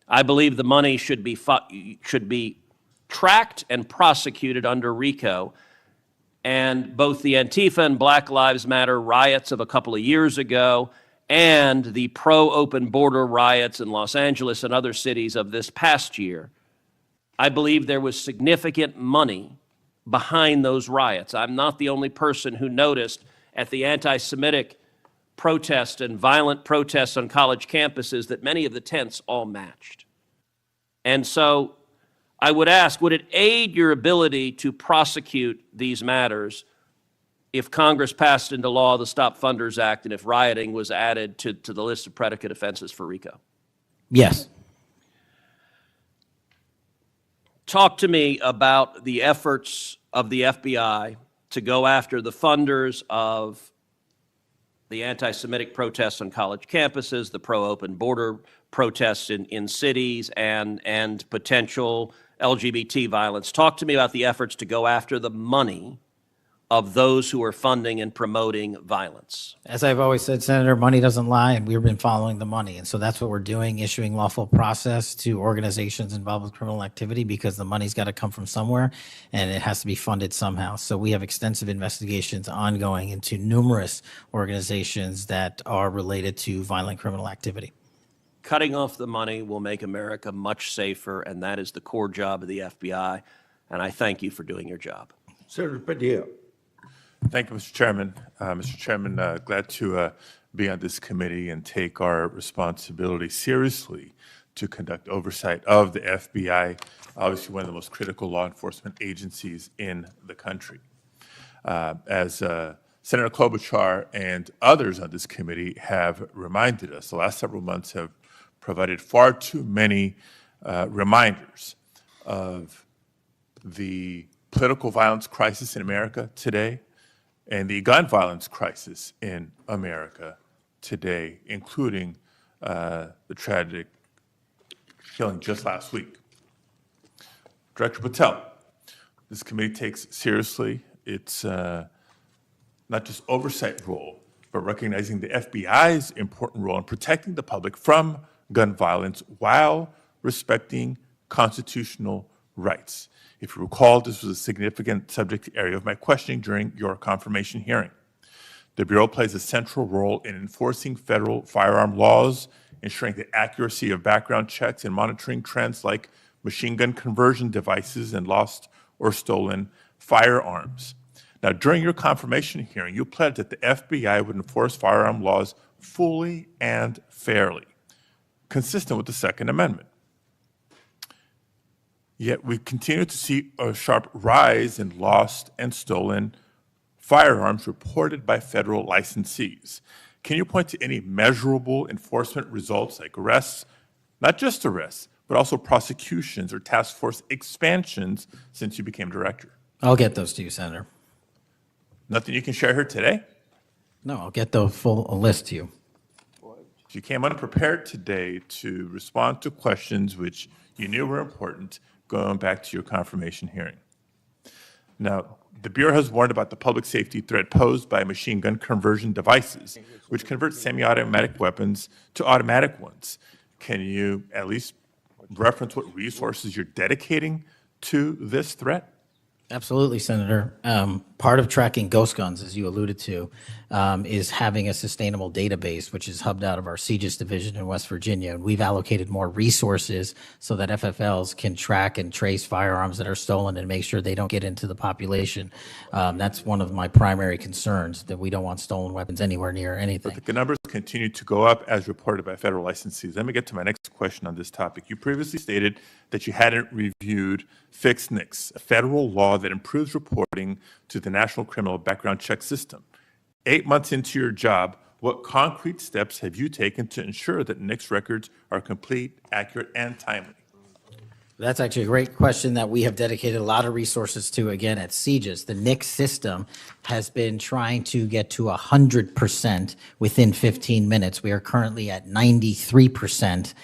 I believe the money should be tracked and prosecuted under RICO. And both the Antifa and Black Lives Matter riots of a couple of years ago and the pro-open border riots in Los Angeles and other cities of this past year, I believe there was significant money behind those riots. I'm not the only person who noticed at the anti-Semitic protests and violent protests on college campuses that many of the tents all matched. And so I would ask, would it aid your ability to prosecute these matters if Congress passed into law the Stop Funders Act and if rioting was added to the list of predicate offenses for RICO? Yes. Talk to me about the efforts of the FBI to go after the funders of the anti-Semitic protests on college campuses, the pro-open border protests in cities, and potential LGBT violence. Talk to me about the efforts to go after the money of those who are funding and promoting violence. As I've always said, Senator, money doesn't lie, and we've been following the money. And so that's what we're doing, issuing lawful process to organizations involved with criminal activity, because the money's got to come from somewhere and it has to be funded somehow. So we have extensive investigations ongoing into numerous organizations that are related to violent criminal activity. Cutting off the money will make America much safer, and that is the core job of the FBI. And I thank you for doing your job. Senator Padilla. Thank you, Mr. Chairman. Mr. Chairman, glad to be on this committee and take our responsibility seriously to conduct oversight of the FBI, obviously one of the most critical law enforcement agencies in the country. As Senator Klobuchar and others on this committee have reminded us, the last several months have provided far too many reminders of the political violence crisis in America today, and the gun violence crisis in America today, including the tragic killing just last week. Director Patel, this committee takes seriously its not just oversight role, but recognizing the FBI's important role in protecting the public from gun violence while respecting constitutional rights. If you recall, this was a significant subject area of my questioning during your confirmation hearing. The Bureau plays a central role in enforcing federal firearm laws, ensuring the accuracy of background checks, and monitoring trends like machine gun conversion devices and lost or stolen firearms. Now, during your confirmation hearing, you pledged that the FBI would enforce firearm laws fully and fairly, consistent with the Second Amendment. Yet we continue to see a sharp rise in lost and stolen firearms reported by federal licensees. Can you point to any measurable enforcement results like arrests, not just arrests, but also prosecutions or task force expansions since you became director? I'll get those to you, Senator. Nothing you can share here today? No, I'll get the full list to you. You came unprepared today to respond to questions which you knew were important, going back to your confirmation hearing. Now, the Bureau has warned about the public safety threat posed by machine gun conversion devices, which convert semi-automatic weapons to automatic ones. Can you at least reference what resources you're dedicating to this threat? Absolutely, Senator. Part of tracking ghost guns, as you alluded to, is having a sustainable database, which is hubbed out of our CJIS division in West Virginia. And we've allocated more resources so that FFLs can track and trace firearms that are stolen and make sure they don't get into the population. That's one of my primary concerns, that we don't want stolen weapons anywhere near anything. But the numbers continue to go up as reported by federal licensees. Let me get to my next question on this topic. You previously stated that you hadn't reviewed Fix NICS, a federal law that improves reporting to the National Criminal Background Check System. 8 months into your job, what concrete steps have you taken to ensure that NICS records are complete, accurate, and timely? That's actually a great question that we have dedicated a lot of resources to, again, at CJIS. The NICS system has been trying to get to 100% within 15 minutes. We are currently at 93%,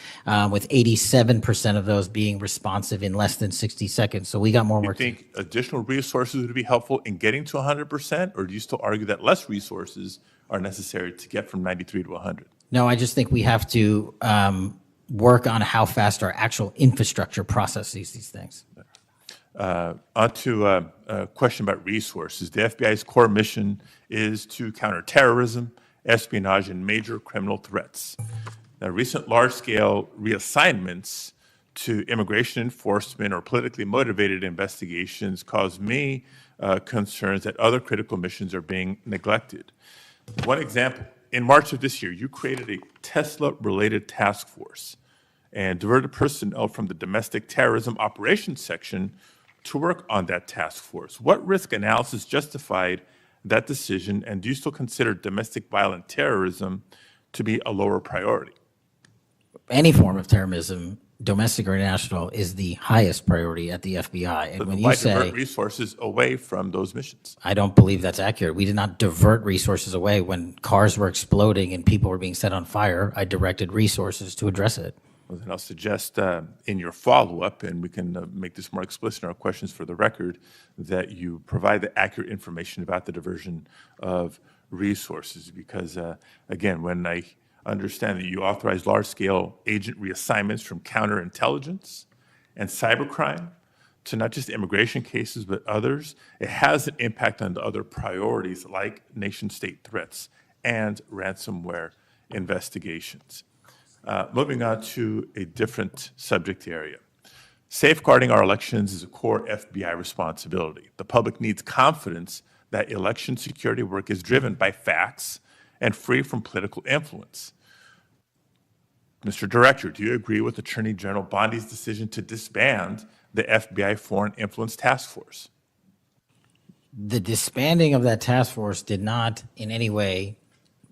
with 87% of those being responsive in less than 60 seconds. So we got more Do you work to do. think additional resources would be helpful in getting to 100%, or do you still argue that less resources are necessary to get from 93 to 100? No, I just think we have to work on how fast our actual infrastructure processes these things. On to a question about resources. The FBI's core mission is to counter terrorism, espionage, and major criminal threats. Now, recent large-scale reassignments to immigration enforcement or politically motivated investigations cause me concerns that other critical missions are being neglected. One example, in March of this year, you created a Tesla-related task force and diverted personnel from the domestic terrorism operations section to work on that task force. What risk analysis justified that decision, and do you still consider domestic violent terrorism to be a lower priority? Any form of terrorism, domestic or international, is the highest priority at the FBI. And when Why you say, divert resources away from those missions? I don't believe that's accurate. We did not divert resources away. When cars were exploding and people were being set on fire, I directed resources to address it. Well, then I'll suggest in your follow-up, and we can make this more explicit in our questions for the record, that you provide the accurate information about the diversion of resources. Because, again, when I understand that you authorize large-scale agent reassignments from counterintelligence and cybercrime to not just immigration cases, but others, it has an impact on the other priorities like nation-state threats and ransomware investigations. Moving on to a different subject area. Safeguarding our elections is a core FBI responsibility. The public needs confidence that election security work is driven by facts and free from political influence. Mr. Director, do you agree with Attorney General Bondi's decision to disband the FBI Foreign Influence Task Force? The disbanding of that task force did not in any way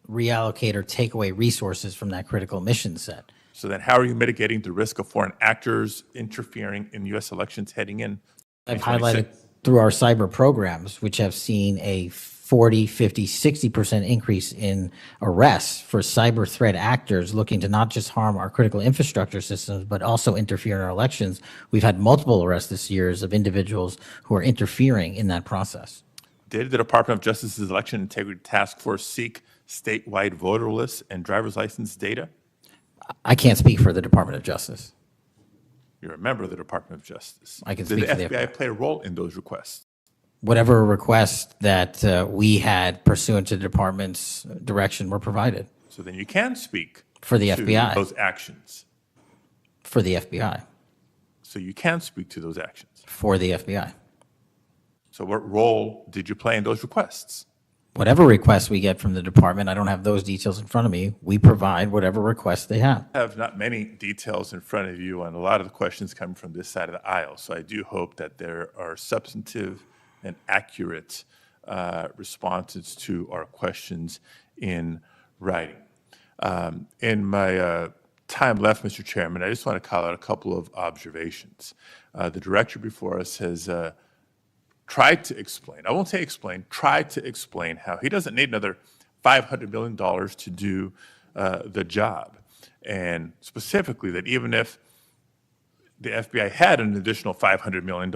reallocate or take away resources from that critical mission set. So then how are you mitigating the risk of foreign actors interfering in U.S. elections heading in? I've highlighted through our cyber programs, which have seen a 40, 50, 60% increase in arrests for cyber threat actors looking to not just harm our critical infrastructure systems, but also interfere in our elections. We've had multiple arrests this year of individuals who are interfering in that process. Did the Department of Justice's Election Integrity Task Force seek statewide voter lists and driver's license data? I can't speak for the Department of Justice. You're a member of the Department of Justice. I can Did speak the for the FBI play a role in those requests? Whatever request that we had pursuant to the department's direction were provided. So then you can speak For the to FBI. those actions. For the FBI. So you can speak to those actions. For the FBI. So what role did you play in those requests? Whatever requests we get from the department, I don't have those details in front of me. We provide whatever requests they have. I have not many details in front of you on a lot of the questions coming from this side of the aisle. So I do hope that there are substantive and accurate responses to our questions in writing. In my time left, Mr. Chairman, I just want to call out a couple of observations. The director before us has tried to explain, I won't say explain, tried to explain how he doesn't need another $500 million to do the job. And specifically that even if the FBI had an additional $500 million,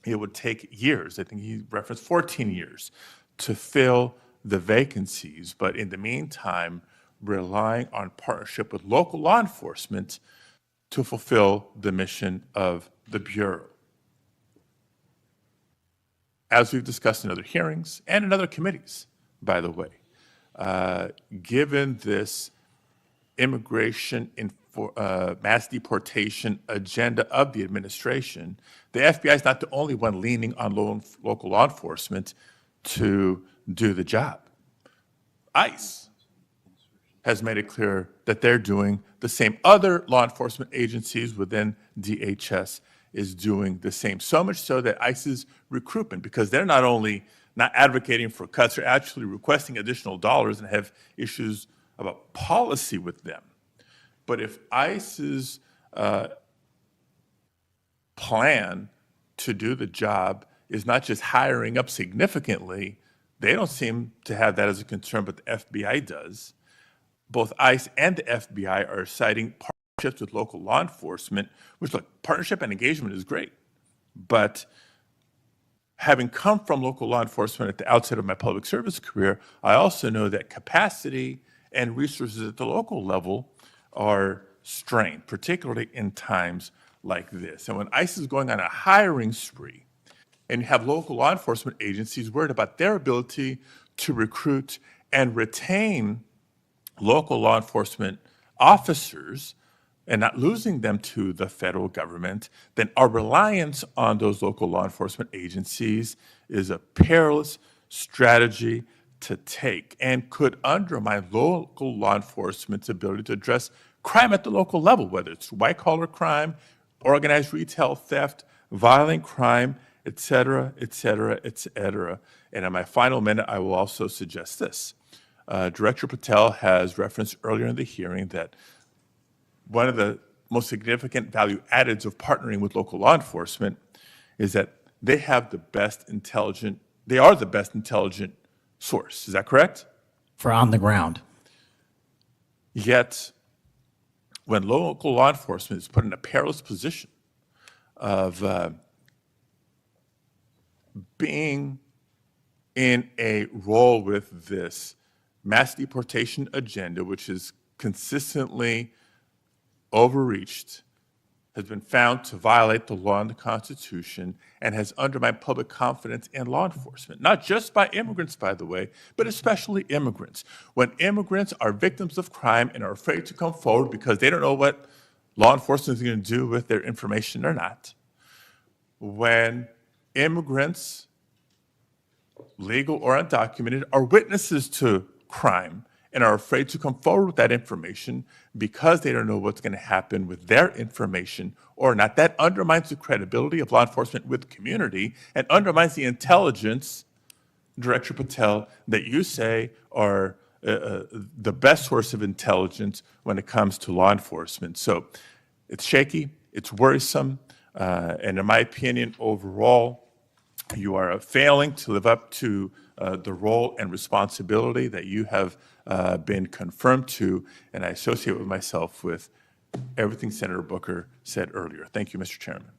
it would take years. I think he referenced 14 years to fill the vacancies. But in the meantime, relying on partnership with local law enforcement to fulfill the mission of the Bureau. As we've discussed in other hearings and in other committees, by the way, given this immigration mass deportation agenda of the administration, the FBI is not the only one leaning on local law enforcement to do the job. ICE has made it clear that they're doing the same. Other law enforcement agencies within DHS is doing the same. So much so that ICE's recruitment, because they're not only not advocating for cuts, they're actually requesting additional dollars and have issues about policy with them. But if ICE's plan to do the job is not just hiring up significantly. They don't seem to have that as a concern, but the FBI does. Both ICE and the FBI are citing partnerships with local law enforcement, which, look, partnership and engagement is great. But having come from local law enforcement at the outset of my public service career, I also know that capacity and resources at the local level are strained, particularly in times like this. And when ICE is going on a hiring spree, and you have local law enforcement agencies worried about their ability to recruit and retain local law enforcement officers and not losing them to the federal government, then our reliance on those local law enforcement agencies is a perilous strategy to take and could undermine local law enforcement's ability to address crime at the local level, whether it's white-collar crime, organized retail theft, violent crime, et cetera, et cetera, et cetera. And in my final minute, I will also suggest this. Director Patel has referenced earlier in the hearing that one of the most significant value addeds of partnering with local law enforcement is that they are the best intelligent source. Is that correct? For on the ground. Yet, when local law enforcement is put in a perilous position of being in a role with this mass deportation agenda, which is consistently overreached, has been found to violate the law and the Constitution, and has undermined public confidence in law enforcement, not just by immigrants, by the way, but especially immigrants. When immigrants are victims of crime and are afraid to come forward because they don't know what law enforcement is going to do with their information or not, when immigrants, legal or undocumented, are witnesses to crime and are afraid to come forward with that information because they don't know what's going to happen with their information or not. That undermines the credibility of law enforcement with the community and undermines the intelligence, Director Patel, that you say are the best source of intelligence when it comes to law enforcement. So it's shaky, it's worrisome, and in my opinion, overall, you are failing to live up to the role and responsibility that you have been confirmed to, and I associate with myself with everything Senator Booker said earlier. Thank you, Mr. Chairman.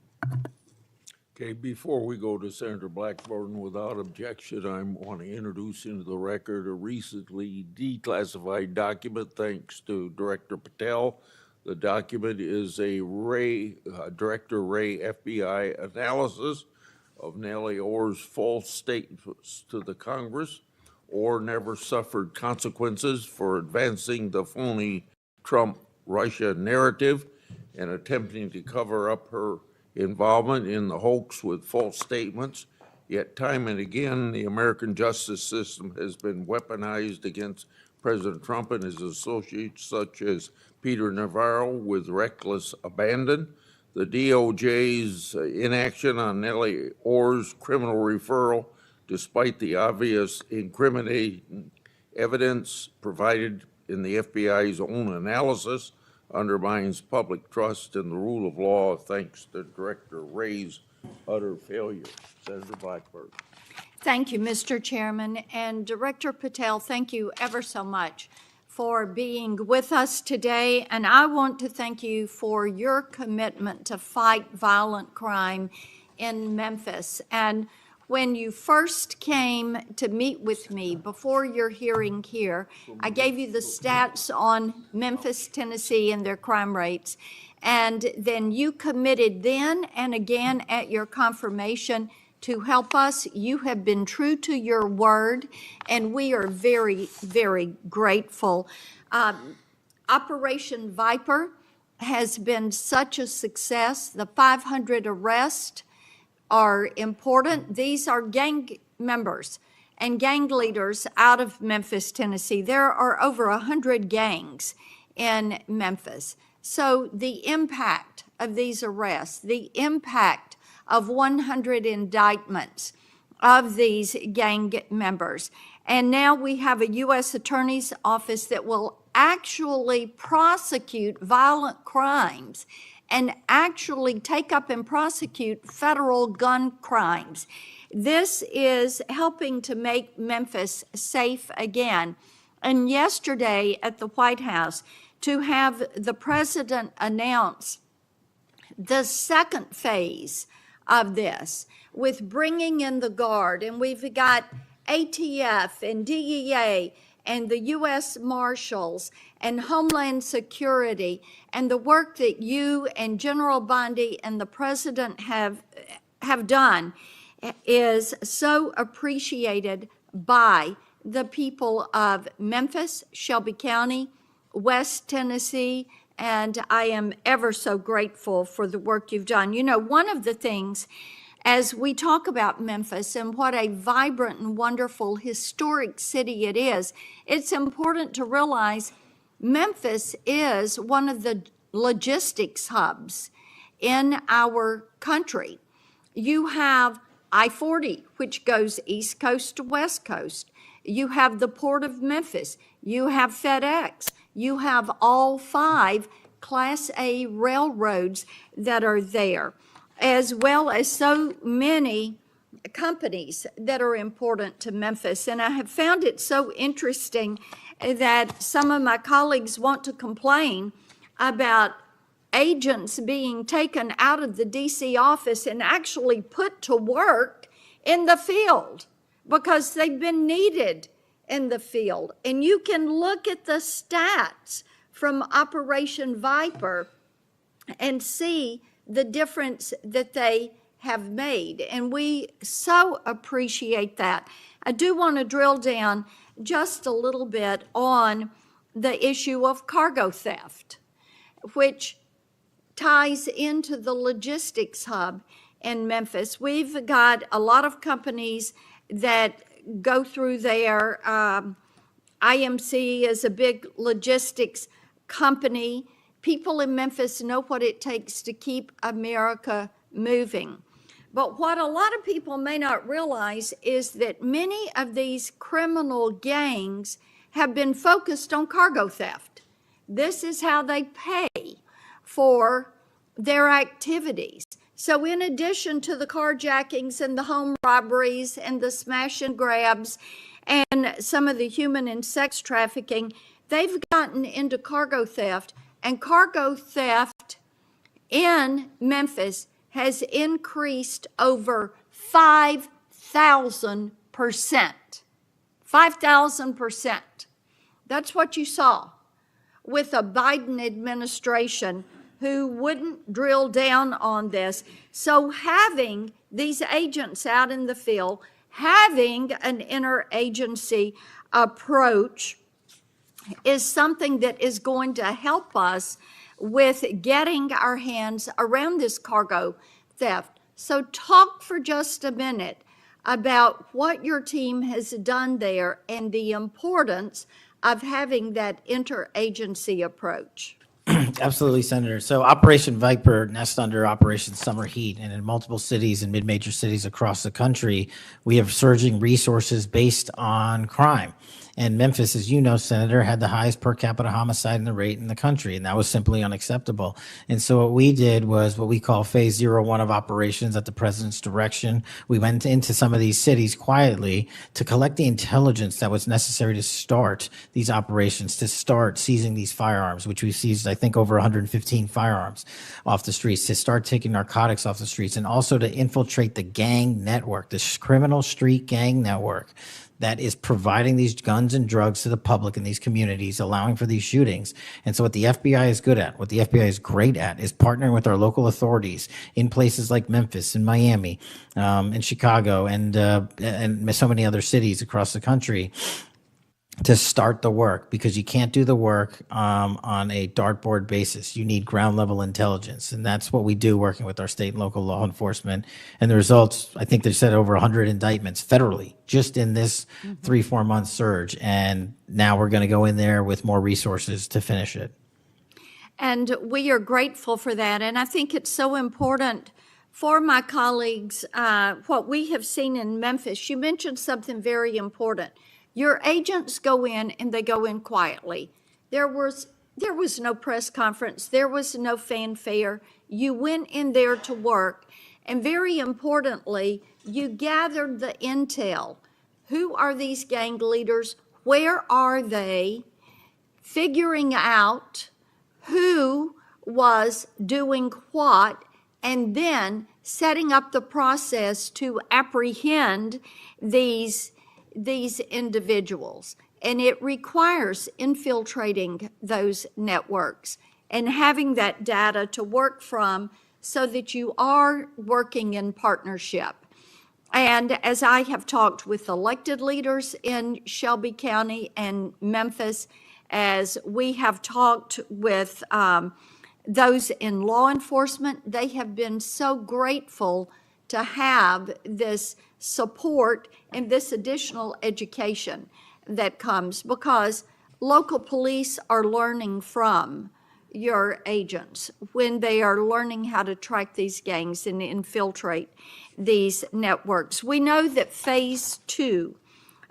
Okay, before we go to Senator Blackburn, without objection, I want to introduce into the record a recently declassified document, thanks to Director Patel. The document is a Director Wray FBI analysis of Nellie Ohr's false statements to the Congress. Ohr never suffered consequences for advancing the phony Trump-Russia narrative and attempting to cover up her involvement in the hoax with false statements. Yet time and again, the American justice system has been weaponized against President Trump and his associates, such as Peter Navarro, with reckless abandon. The DOJ's inaction on Nellie Ohr's criminal referral, despite the obvious incriminating evidence provided in the FBI's own analysis, undermines public trust in the rule of law thanks to Director Wray's utter failure. Senator Blackburn. Thank you, Mr. Chairman. And Director Patel, thank you ever so much for being with us today. And I want to thank you for your commitment to fight violent crime in Memphis. And when you first came to meet with me before your hearing here, I gave you the stats on Memphis, Tennessee, and their crime rates. And then you committed then and again at your confirmation to help us. You have been true to your word, and we are very, very grateful. Operation Viper has been such a success. The 500 arrests are important. These are gang members and gang leaders out of Memphis, Tennessee. There are over 100 gangs in Memphis. So the impact of these arrests, the impact of 100 indictments of these gang members. And now we have a U.S. Attorney's Office that will actually prosecute violent crimes and actually take up and prosecute federal gun crimes. This is helping to make Memphis safe again. And yesterday at the White House, to have the president announce the second phase of this with bringing in the Guard, and we've got ATF and DEA and the U.S. Marshals and Homeland Security, and the work that you and General Bondi and the president have done is so appreciated by the people of Memphis, Shelby County, West Tennessee, and I am ever so grateful for the work you've done. You know, one of the things as we talk about Memphis and what a vibrant and wonderful historic city it is, it's important to realize Memphis is one of the logistics hubs in our country. You have I-40, which goes East Coast to West Coast. You have the Port of Memphis. You have FedEx. You have all 5 Class A railroads that are there, as well as so many companies that are important to Memphis. And I have found it so interesting that some of my colleagues want to complain about agents being taken out of the DC office and actually put to work in the field because they've been needed in the field. And you can look at the stats from Operation Viper and see the difference that they have made. And we so appreciate that. I do want to drill down just a little bit on the issue of cargo theft, which ties into the logistics hub in Memphis. We've got a lot of companies that go through there. IMC is a big logistics company. People in Memphis know what it takes to keep America moving. But what a lot of people may not realize is that many of these criminal gangs have been focused on cargo theft. This is how they pay for their activities. So in addition to the carjackings and the home robberies and the smash and grabs and some of the human and sex trafficking, they've gotten into cargo theft. And cargo theft in Memphis has increased over 5,000%. 5,000%. That's what you saw with a Biden administration who wouldn't drill down on this. So having these agents out in the field, having an interagency approach is something that is going to help us with getting our hands around this cargo theft. So talk for just a minute about what your team has done there and the importance of having that interagency approach. Absolutely, Senator. So Operation Viper nests under Operation Summer Heat, and in multiple cities and mid-major cities across the country, we have surging resources based on crime. And Memphis, as you know, Senator, had the highest per capita homicide rate in the country, and that was simply unacceptable. And so what we did was what we call Phase 01 of operations at the president's direction. We went into some of these cities quietly to collect the intelligence that was necessary to start these operations, to start seizing these firearms, which we've seized, I think, over 115 firearms off the streets, to start taking narcotics off the streets, and also to infiltrate the gang network, this criminal street gang network that is providing these guns and drugs to the public in these communities, allowing for these shootings. And so what the FBI is good at, what the FBI is great at, is partnering with our local authorities in places like Memphis and Miami, and Chicago, and so many other cities across the country to start the work, because you can't do the work on a dartboard basis. You need ground level intelligence. And that's what we do working with our state and local law enforcement. And the results, I think they said over 100 indictments federally just in this 3-4 month surge. And now we're going to go in there with more resources to finish it. And we are grateful for that. And I think it's so important for my colleagues, what we have seen in Memphis. You mentioned something very important. Your agents go in and they go in quietly. There was There was no press conference. There was no fanfare. You went in there to work. And very importantly, you gathered the intel. Who are these gang leaders? Where are they? Figuring out who was doing what, and then setting up the process to apprehend these individuals. And it requires infiltrating those networks and having that data to work from so that you are working in partnership. And as I have talked with elected leaders in Shelby County and Memphis, as we have talked with those in law enforcement, they have been so grateful to have this support and this additional education that comes, because local police are learning from your agents when they are learning how to track these gangs and infiltrate these networks. We know that phase 2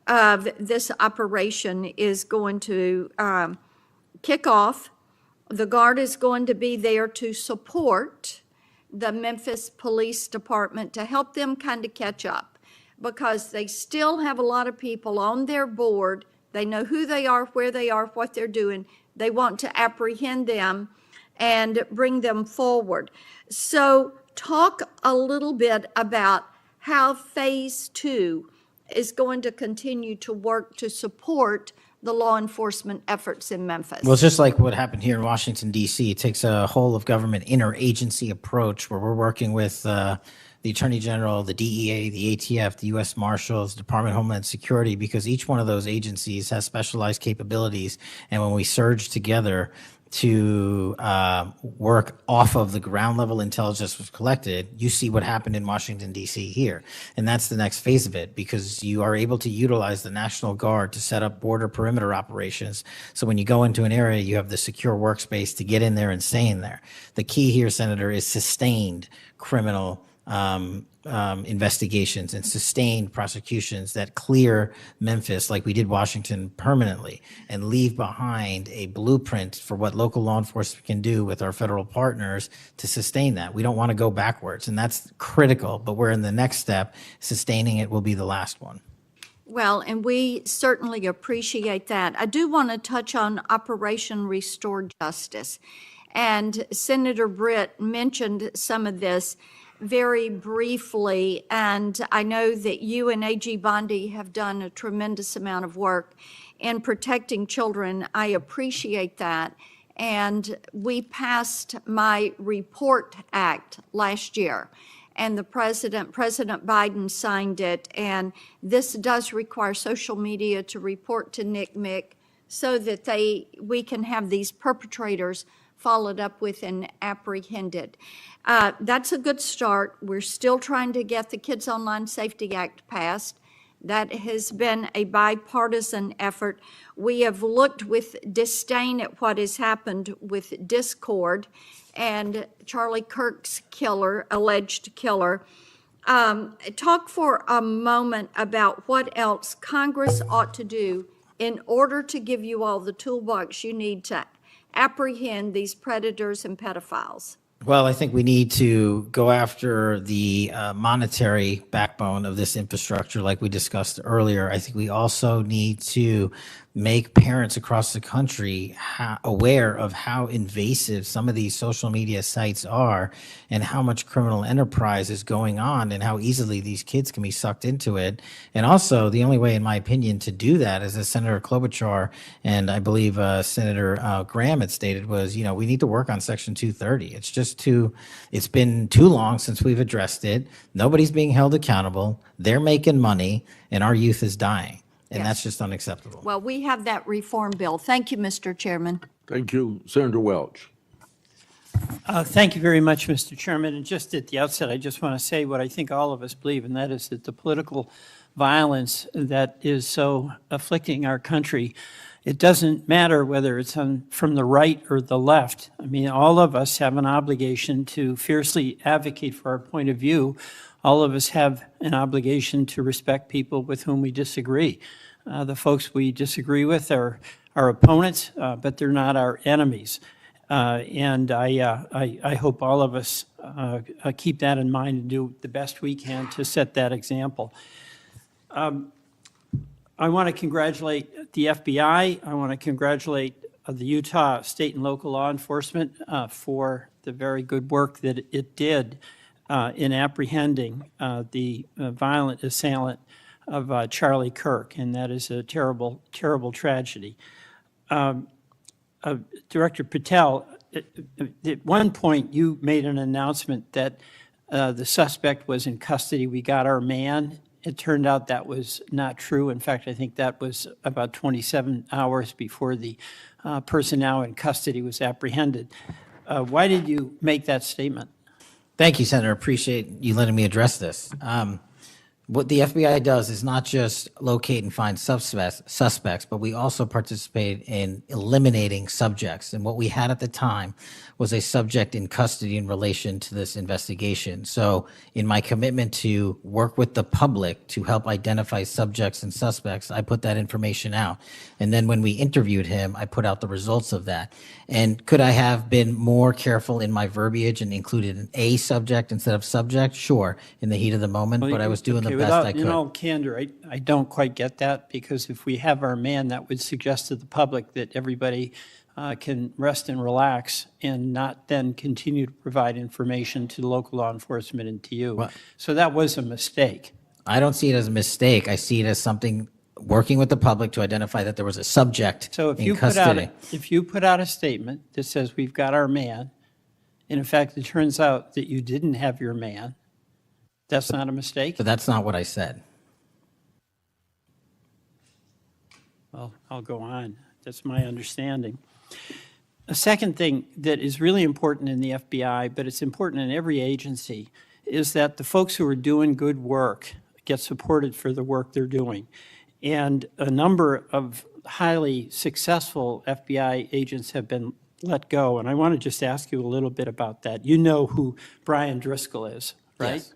of this operation is going to kick off. The Guard is going to be there to support the Memphis Police Department to help them kind of catch up, because they still have a lot of people on their board. They know who they are, where they are, what they're doing. They want to apprehend them and bring them forward. So talk a little bit about how phase 2 is going to continue to work to support the law enforcement efforts in Memphis. Well, it's just like what happened here in Washington, D.C. It takes a whole of government interagency approach where we're working with the Attorney General, the DEA, the ATF, the U.S. Marshals, Department of Homeland Security, because each one of those agencies has specialized capabilities. And when we surge together to work off of the ground level intelligence was collected, you see what happened in Washington, D.C. here. And that's the next phase of it, because you are able to utilize the National Guard to set up border perimeter operations. So when you go into an area, you have the secure workspace to get in there and stay in there. The key here, Senator, is sustained criminal investigations and sustained prosecutions that clear Memphis, like we did Washington, permanently, and leave behind a blueprint for what local law enforcement can do with our federal partners to sustain that. We don't want to go backwards, and that's critical, but we're in the next step. Sustaining it will be the last one. Well, and we certainly appreciate that. I do want to touch on Operation Restore Justice. And Senator Britt mentioned some of this very briefly, and I know that you and A.G. Bondi have done a tremendous amount of work in protecting children. I appreciate that. And we passed my Report Act last year, and President Biden signed it, and this does require social media to report to NCMEC so that we can have these perpetrators followed up with and apprehended. That's a good start. We're still trying to get the Kids Online Safety Act passed. That has been a bipartisan effort. We have looked with disdain at what has happened with Discord and Charlie Kirk's alleged killer. Talk for a moment about what else Congress ought to do in order to give you all the toolbox you need to apprehend these predators and pedophiles. Well, I think we need to go after the monetary backbone of this infrastructure like we discussed earlier. I think we also need to make parents across the country aware of how invasive some of these social media sites are and how much criminal enterprise is going on and how easily these kids can be sucked into it. And also, the only way, in my opinion, to do that, as Senator Klobuchar and I believe Senator Graham had stated, was, we need to work on Section 230. It's been too long since we've addressed it. Nobody's being held accountable. They're making money, and our youth is dying. And Yes. that's just unacceptable. Well, we have that reform bill. Thank you, Mr. Chairman. Thank you. Senator Welch. Thank you very much, Mr. Chairman. And just at the outset, I just want to say what I think all of us believe, and that is that the political violence that is so afflicting our country, it doesn't matter whether it's from the right or the left. I mean, all of us have an obligation to fiercely advocate for our point of view. All of us have an obligation to respect people with whom we disagree. The folks we disagree with are our opponents, but they're not our enemies. And I hope all of us keep that in mind and do the best we can to set that example. I want to congratulate the FBI. I want to congratulate the Utah state and local law enforcement for the very good work that it did in apprehending the violent assailant of Charlie Kirk, and that is a terrible, terrible tragedy. Director Patel, at one point you made an announcement that the suspect was in custody. We got our man. It turned out that was not true. In fact, I think that was about 27 hours before the person now in custody was apprehended. Why did you make that statement? Thank you, Senator. Appreciate you letting me address this. What the FBI does is not just locate and find suspects, but we also participate in eliminating subjects. And what we had at the time was a subject in custody in relation to this investigation. So in my commitment to work with the public to help identify subjects and suspects, I put that information out. And then when we interviewed him, I put out the results of that. And could I have been more careful in my verbiage and included an A subject instead of subject? Sure, in the heat of the moment, but I was doing the best I could. In all candor, I don't quite get that, because if we have our man, that would suggest to the public that everybody can rest and relax and not then continue to provide information to local law enforcement and to you. Well, So that was a mistake. I don't see it as a mistake. I see it as something working with the public to identify that there was a subject So if in you custody. put out a statement that says we've got our man, and in fact it turns out that you didn't have your man, that's not a mistake? But that's not what I said. Well, I'll go on. That's my understanding. A second thing that is really important in the FBI, but it's important in every agency, is that the folks who are doing good work get supported for the work they're doing. And a number of highly successful FBI agents have been let go, and I want to just ask you a little bit about that. You know who Brian Driscoll is, right?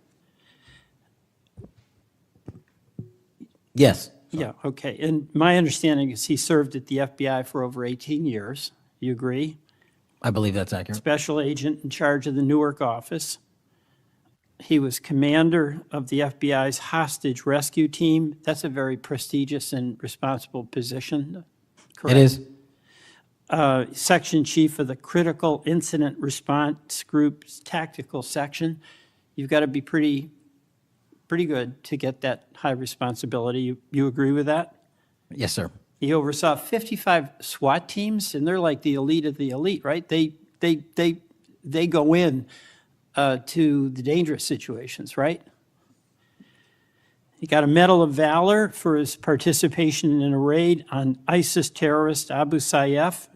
Yes. Yeah, okay. And my understanding is he served at the FBI for over 18 years. You agree? I believe that's accurate. Special agent in charge of the Newark office. He was commander of the FBI's hostage rescue team. That's a very prestigious and responsible position, correct? It is. Section chief of the Critical Incident Response Group's tactical section. You've got to be pretty good to get that high responsibility. You agree with that? Yes, sir. He oversaw 55 SWAT teams, and they're like the elite of the elite, right? They go in to the dangerous situations, right? He got a Medal of Valor for his participation in a raid on ISIS terrorist Abu Sayyaf,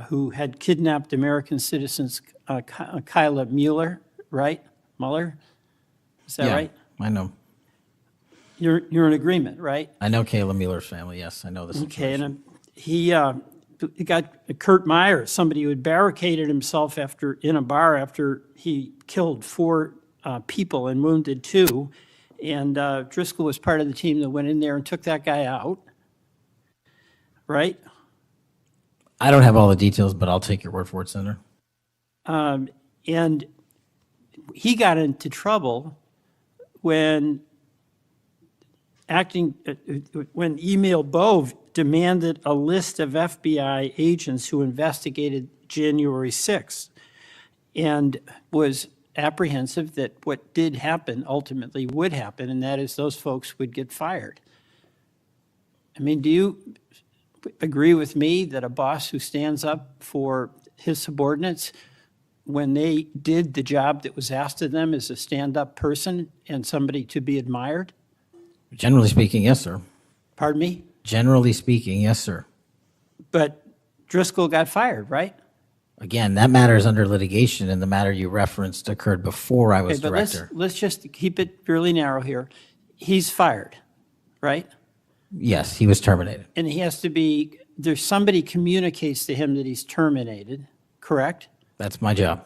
who had kidnapped American citizens Kyla Mueller, right? Mueller? Is that Yeah, right? I know. You're in agreement, right? I know Kayla Mueller's family. Yes, I know this. Okay, and he got Kurt Meyer, somebody who had barricaded himself in a bar after he killed 4 people and wounded 2. And Driscoll was part of the team that went in there and took that guy out, right? I don't have all the details, but I'll take your word for it, Senator. And he got into trouble when Emil Bove demanded a list of FBI agents who investigated January 6th and was apprehensive that what did happen ultimately would happen, and that is those folks would get fired. I mean, do you agree with me that a boss who stands up for his subordinates when they did the job that was asked of them is a stand-up person and somebody to be admired? Generally speaking, yes, sir. Pardon me? Generally speaking, yes, sir. But Driscoll got fired, right? Again, that matter is under litigation, and the matter you referenced occurred before I was Okay, but director. let's just keep it fairly narrow here. He's fired, right? Yes, he was terminated. And he has to be, there's somebody communicates to him that he's terminated, correct? That's my job.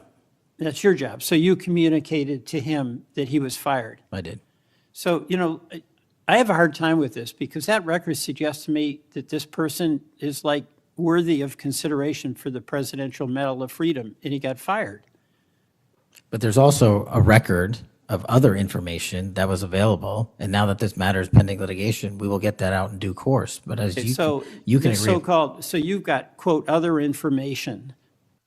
That's your job. So you communicated to him that he was fired. I did. So, I have a hard time with this because that record suggests to me that this person is like worthy of consideration for the Presidential Medal of Freedom, and he got fired. But there's also a record of other information that was available, and now that this matter is pending litigation, we will get that out in due course. But as So you can the agree. so-called, so you've got, quote, other information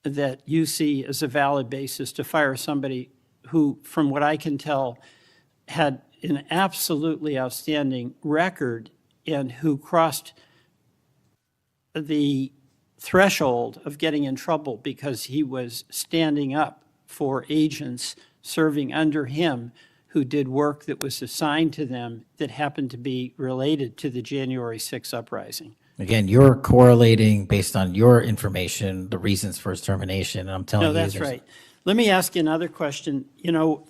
that you see as a valid basis to fire somebody who, from what I can tell, had an absolutely outstanding record and who crossed the threshold of getting in trouble because he was standing up for agents serving under him who did work that was assigned to them that happened to be related to the January 6th uprising. Again, you're correlating based on your information, the reasons for his termination, and I'm telling you. No, that's there's- right. Let me ask you another question. You know,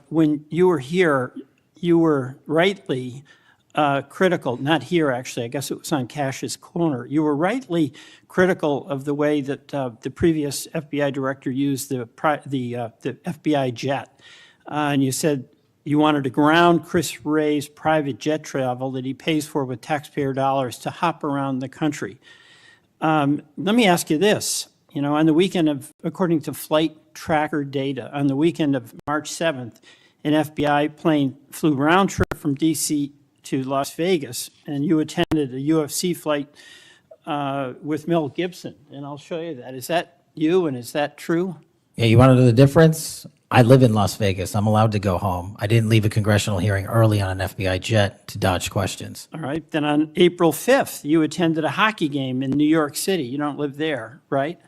when you were here, you were rightly critical, not here actually, I guess it was on Cash's corner. You were rightly critical of the way that the previous FBI director used the FBI jet. And you said you wanted to ground Chris Wray's private jet travel that he pays for with taxpayer dollars to hop around the country. Let me ask you this. You know, on the weekend of, according to flight tracker data, on the weekend of March 7th, an FBI plane flew round trip from D.C. to Las Vegas, and you attended a UFC fight with Mel Gibson, and I'll show you that. Is that you, and is that true? Yeah, you want to know the difference? I live in Las Vegas. I'm allowed to go home. I didn't leave a congressional hearing early on an FBI jet to dodge questions. All right. Then on April 5th, you attended a hockey game in New York City. You don't live there, right?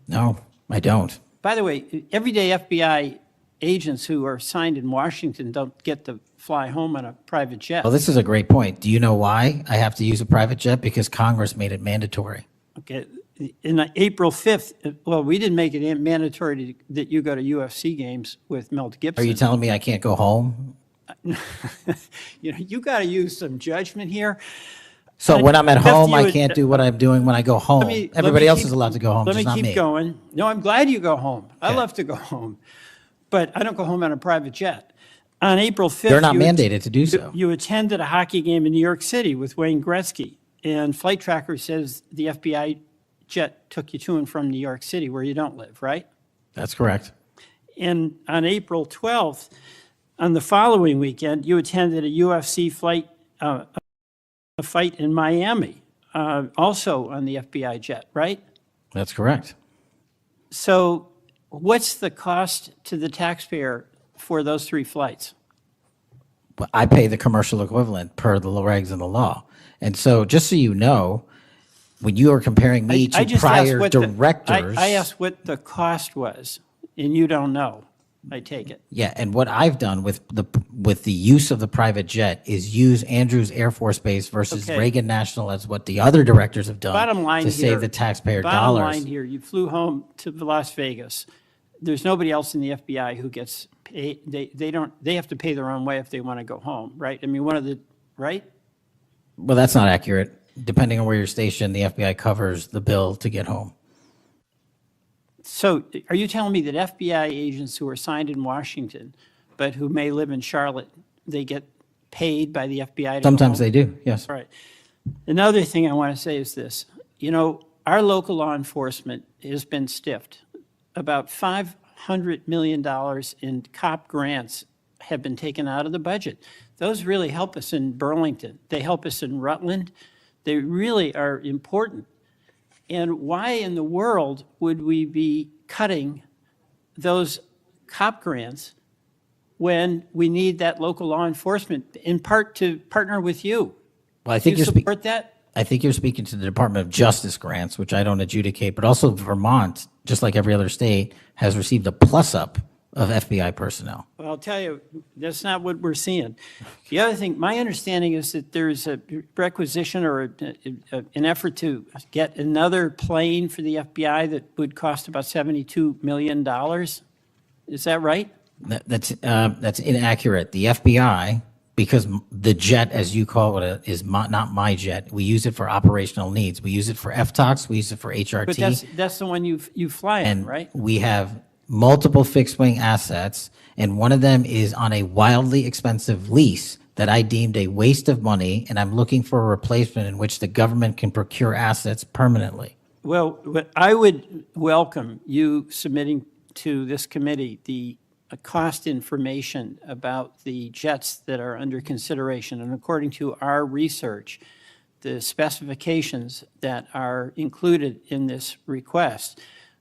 No, I don't. By the way, everyday FBI agents who are assigned in Washington don't get to fly home on a private jet. Well, this is a great point. Do you know why I have to use a private jet? Because Congress made it mandatory. Okay. In April 5th, well, we didn't make it mandatory that you go to UFC games with Mel Gibson. Are you telling me I can't go home? You know, you got to use some judgment here. So when I'm at Beth, home, you I would- can't do what I'm doing when I go home. Everybody else is allowed to go home, Let just me not keep me. going. No, I'm glad you go home. I Okay. love to go home, but I don't go home on a private jet. On April 5th, They're not you mandated to do so. You attended a hockey game in New York City with Wayne Gretzky, and Flight Tracker says the FBI jet took you to and from New York City, where you don't live, right? That's correct. And on April 12th, on the following weekend, you attended a UFC fight, a fight in Miami, also on the FBI jet, right? That's correct. So what's the cost to the taxpayer for those 3 flights? But I pay the commercial equivalent per the regs and the law. And so just so you know, when you are comparing me I to just asked prior what directors. I asked what the cost was, and you don't know, I take it. Yeah, and what I've done with the use of the private jet is use Andrews Air Force Base versus Okay. Reagan National as what the other directors have done Bottom line to here. save the taxpayer Bottom dollars. line here, you flew home to Las Vegas. There's nobody else in the FBI who gets paid. They have to pay their own way if they want to go home, right? I mean, right? Well, that's not accurate. Depending on where you're stationed, the FBI covers the bill to get home. So are you telling me that FBI agents who are assigned in Washington, but who may live in Charlotte, they get paid by the FBI to go Sometimes home? they do, yes. All right. Another thing I want to say is this. You know, our local law enforcement has been stiffed. About $500 million in cop grants have been taken out of the budget. Those really help us in Burlington. They help us in Rutland. They really are important. And why in the world would we be cutting those cop grants when we need that local law enforcement, in part to partner with you? Well, I Do think you you're speaking. support that? I think you're speaking to the Department of Justice grants, which I don't adjudicate, but also Vermont, just like every other state, has received a plus-up of FBI personnel. Well, I'll tell you, that's not what we're seeing. The other thing, my understanding is that there's a requisition or an effort to get another plane for the FBI that would cost about $72 million. Is that right? That's inaccurate. The FBI, because the jet, as you call it, is not my jet. We use it for operational needs. We use it for FTOX. We use it for HRT. But that's the one you fly in, And right? we have multiple fixed-wing assets, and one of them is on a wildly expensive lease that I deemed a waste of money, and I'm looking for a replacement in which the government can procure assets permanently. Well, I would welcome you submitting to this committee the cost information about the jets that are under consideration. And according to our research, the specifications that are included in this request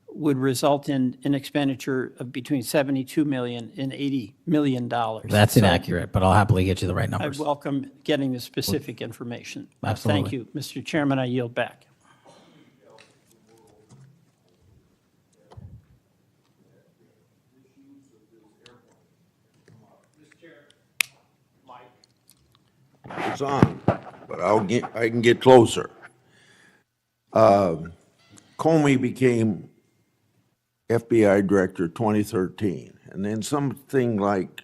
would result in an expenditure of between $72 million and $80 million. That's inaccurate, but I'll happily get you the right I numbers. welcome getting the specific information. Absolutely. Thank you. Mr. Chairman, I yield back. It's on, but I can get closer. Comey became FBI director 2013, and then something like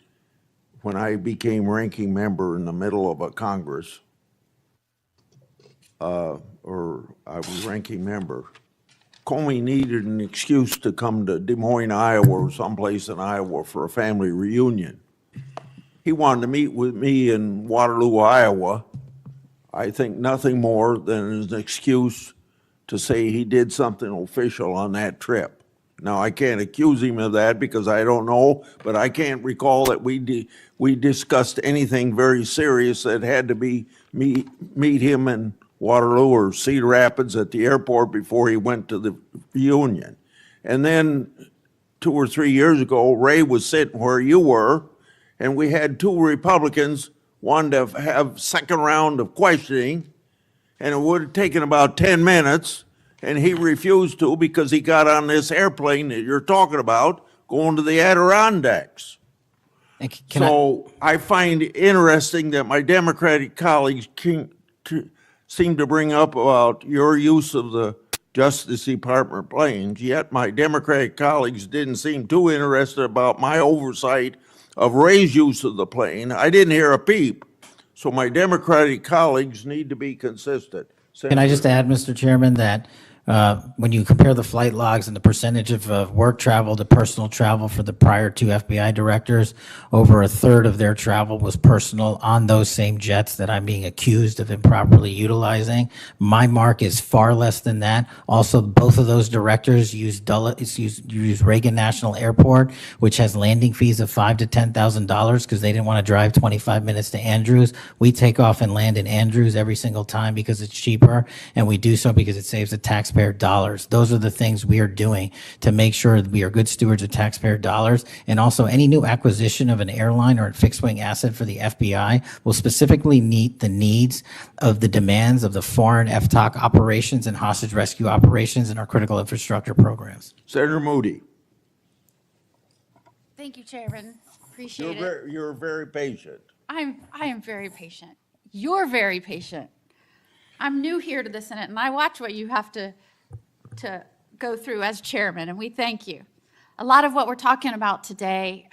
when I became ranking member in the middle of a Congress, or I was ranking member, Comey needed an excuse to come to Des Moines, Iowa, or someplace in Iowa for a family reunion. He wanted to meet with me in Waterloo, Iowa. I think nothing more than an excuse to say he did something official on that trip. Now, I can't accuse him of that because I don't know, but I can't recall that we discussed anything very serious that had to be meet him in Waterloo or Cedar Rapids at the airport before he went to the reunion. And then 2 or 3 years ago, Ray was sitting where you were, and we had 2 Republicans wanted to have second round of questioning, and it would have taken about 10 minutes, and he refused to because he got on this airplane that you're talking about going to the Adirondacks. So I find interesting that my Democratic colleagues seem to bring up about your use of the Justice Department planes, yet my Democratic colleagues didn't seem too interested about my oversight of Ray's use of the plane. I didn't hear a peep. So my Democratic colleagues need to be consistent. Can I just add, Mr. Chairman, that when you compare the flight logs and the percentage of work travel to personal travel for the prior 2 FBI directors, over a third of their travel was personal on those same jets that I'm being accused of improperly utilizing. My mark is far less than that. Also, both of those directors use Reagan National Airport, which has landing fees of $5,000 to $10,000 because they didn't want to drive 25 minutes to Andrews. We take off and land in Andrews every single time because it's cheaper, and we do so because it saves the taxpayer dollars. Those are the things we are doing to make sure that we are good stewards of taxpayer dollars. And also, any new acquisition of an airline or a fixed-wing asset for the FBI will specifically meet the needs of the demands of the foreign FTOC operations and hostage rescue operations in our critical infrastructure programs. Senator Moody. Thank you, Chairman. Appreciate it. You're very patient. I am very patient. You're very patient. I'm new here to the Senate, and I watch what you have to go through as chairman, and we thank you. A lot of what we're talking about today,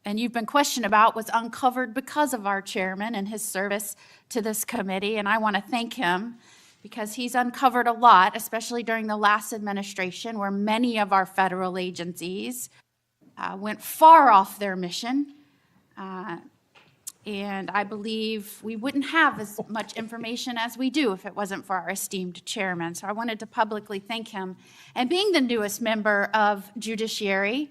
and you've been questioned about, was uncovered because of our chairman and his service to this committee, and I want to thank him because he's uncovered a lot, especially during the last administration, where many of our federal agencies went far off their mission. And I believe we wouldn't have as much information as we do if it wasn't for our esteemed chairman. So I wanted to publicly thank him. And being the newest member of Judiciary,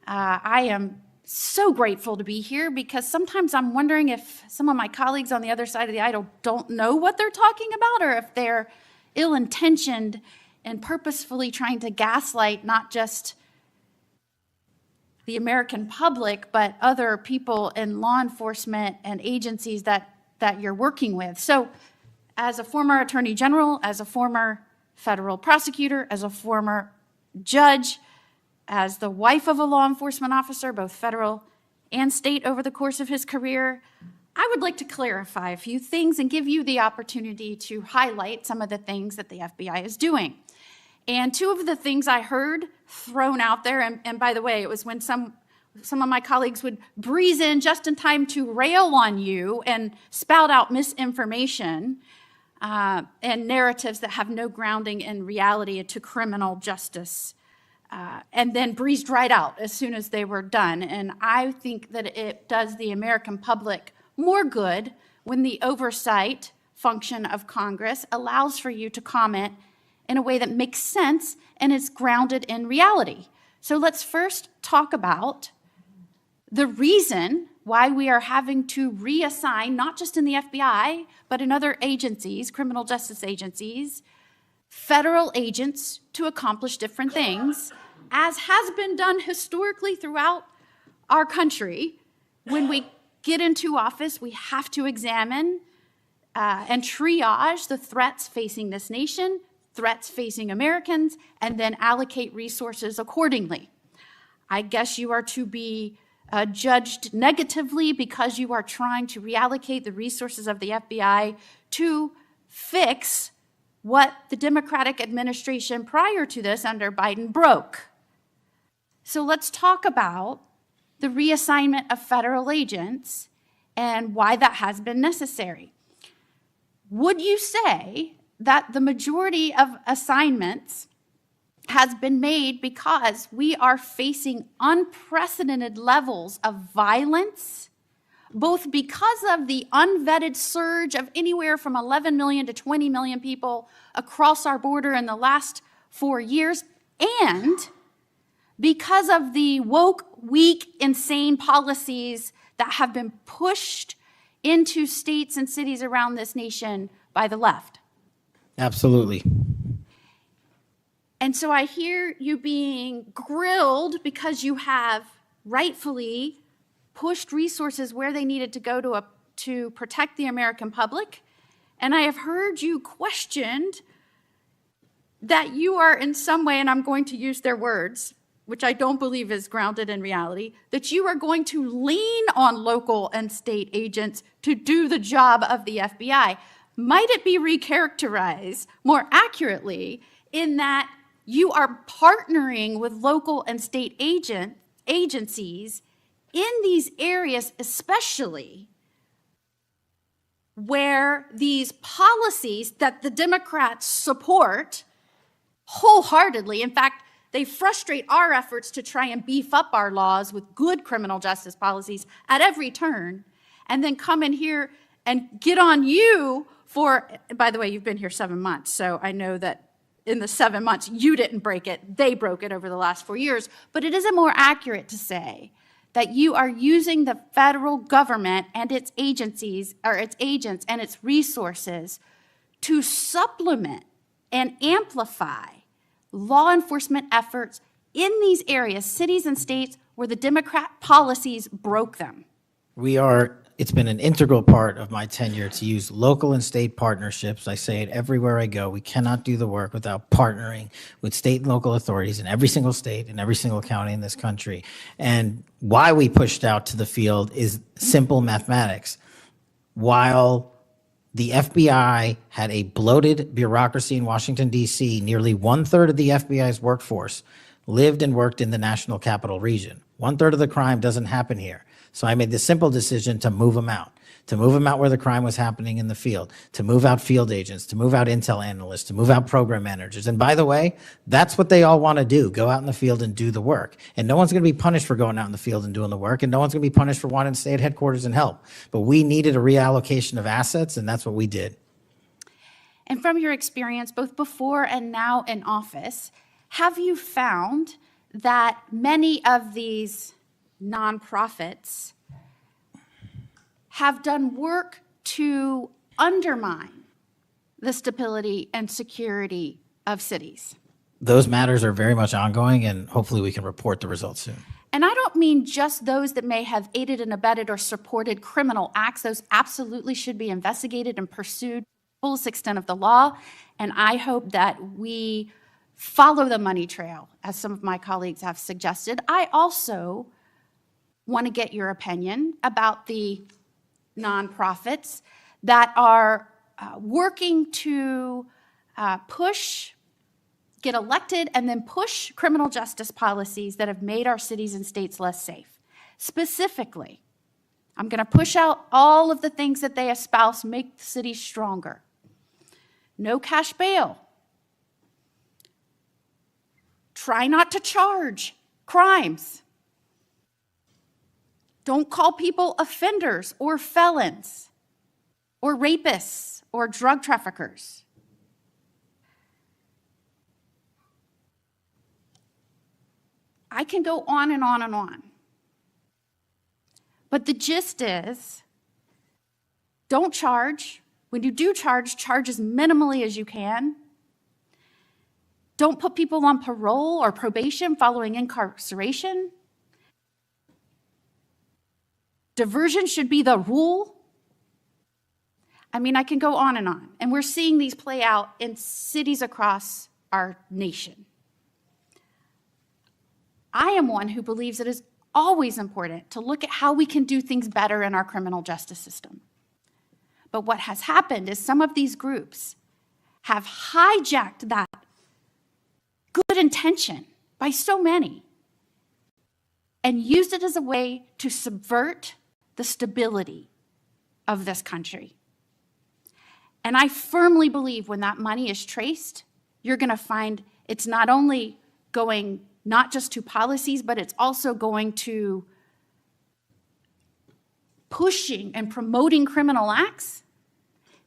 I am so grateful to be here because sometimes I'm wondering if some of my colleagues on the other side of the aisle don't know what they're talking about, or if they're ill-intentioned and purposefully trying to gaslight not just the American public, but other people in law enforcement and agencies that you're working with. So as a former attorney general, as a former federal prosecutor, as a former judge, as the wife of a law enforcement officer, both federal and state over the course of his career, I would like to clarify a few things and give you the opportunity to highlight some of the things that the FBI is doing. And 2 of the things I heard thrown out there, and by the way, it was when some of my colleagues would breeze in just in time to rail on you and spout out misinformation and narratives that have no grounding in reality to criminal justice, and then breezed right out as soon as they were done. And I think that it does the American public more good when the oversight function of Congress allows for you to comment in a way that makes sense and is grounded in reality. So let's first talk about the reason why we are having to reassign, not just in the FBI, but in other agencies, criminal justice agencies, federal agents to accomplish different things, as has been done historically throughout our country. When we get into office, we have to examine and triage the threats facing this nation, threats facing Americans, and then allocate resources accordingly. I guess you are to be judged negatively because you are trying to reallocate the resources of the FBI to fix what the Democratic administration prior to this under Biden broke. So let's talk about the reassignment of federal agents and why that has been necessary. Would you say that the majority of assignments has been made because we are facing unprecedented levels of violence, both because of the unvetted surge of anywhere from 11 million to 20 million people across our border in the last 4 years, and because of the woke, weak, insane policies that have been pushed into states and cities around this nation by the left? Absolutely. And so I hear you being grilled because you have rightfully pushed resources where they needed to go to protect the American public. And I have heard you questioned that you are in some way, and I'm going to use their words, which I don't believe is grounded in reality, that you are going to lean on local and state agents to do the job of the FBI. Might it be recharacterized more accurately in that you are partnering with local and state agencies in these areas, especially where these policies that the Democrats support wholeheartedly, in fact, they frustrate our efforts to try and beef up our laws with good criminal justice policies at every turn, and then come in here and get on you for, by the way, you've been here 7 months, so I know that in the 7 months, you didn't break it, they broke it over the last 4 years. But it isn't more accurate to say that you are using the federal government and its agencies, or its agents and its resources to supplement and amplify law enforcement efforts in these areas, cities and states where the Democrat policies broke them. It's been an integral part of my tenure to use local and state partnerships. I say it everywhere I go. We cannot do the work without partnering with state and local authorities in every single state and every single county in this country. And why we pushed out to the field is simple mathematics. While the FBI had a bloated bureaucracy in Washington, D.C., nearly 1/3 of the FBI's workforce lived and worked in the national capital region. 1/3 of the crime doesn't happen here. So I made the simple decision to move them out where the crime was happening in the field, to move out field agents, to move out intel analysts, to move out program managers. And by the way, that's what they all want to do, go out in the field and do the work. And no one's going to be punished for going out in the field and doing the work, and no one's going to be punished for wanting to stay at headquarters and help. But we needed a reallocation of assets, and that's what we did. And from your experience, both before and now in office, have you found that many of these nonprofits have done work to undermine the stability and security of cities? Those matters are very much ongoing, and hopefully we can report the results soon. And I don't mean just those that may have aided and abetted or supported criminal acts. Those absolutely should be investigated and pursued to the fullest extent of the law. And I hope that we follow the money trail, as some of my colleagues have suggested. I also want to get your opinion about the nonprofits that are working to get elected and then push criminal justice policies that have made our cities and states less safe. Specifically, I'm going to push out all of the things that they espouse make the cities stronger. No cash bail. Try not to charge crimes. Don't call people offenders or felons or rapists or drug traffickers. I can go on and on and on. But the gist is, don't charge. When you do charge, charge as minimally as you can. Don't put people on parole or probation following incarceration. Diversion should be the rule. I mean, I can go on. And we're seeing these play out in cities across our nation. I am one who believes it is always important to look at how we can do things better in our criminal justice system. But what has happened is some of these groups have hijacked that good intention by so many and used it as a way to subvert the stability of this country. And I firmly believe when that money is traced, you're going to find it's not only going not just to policies, but it's also going to pushing and promoting criminal acts.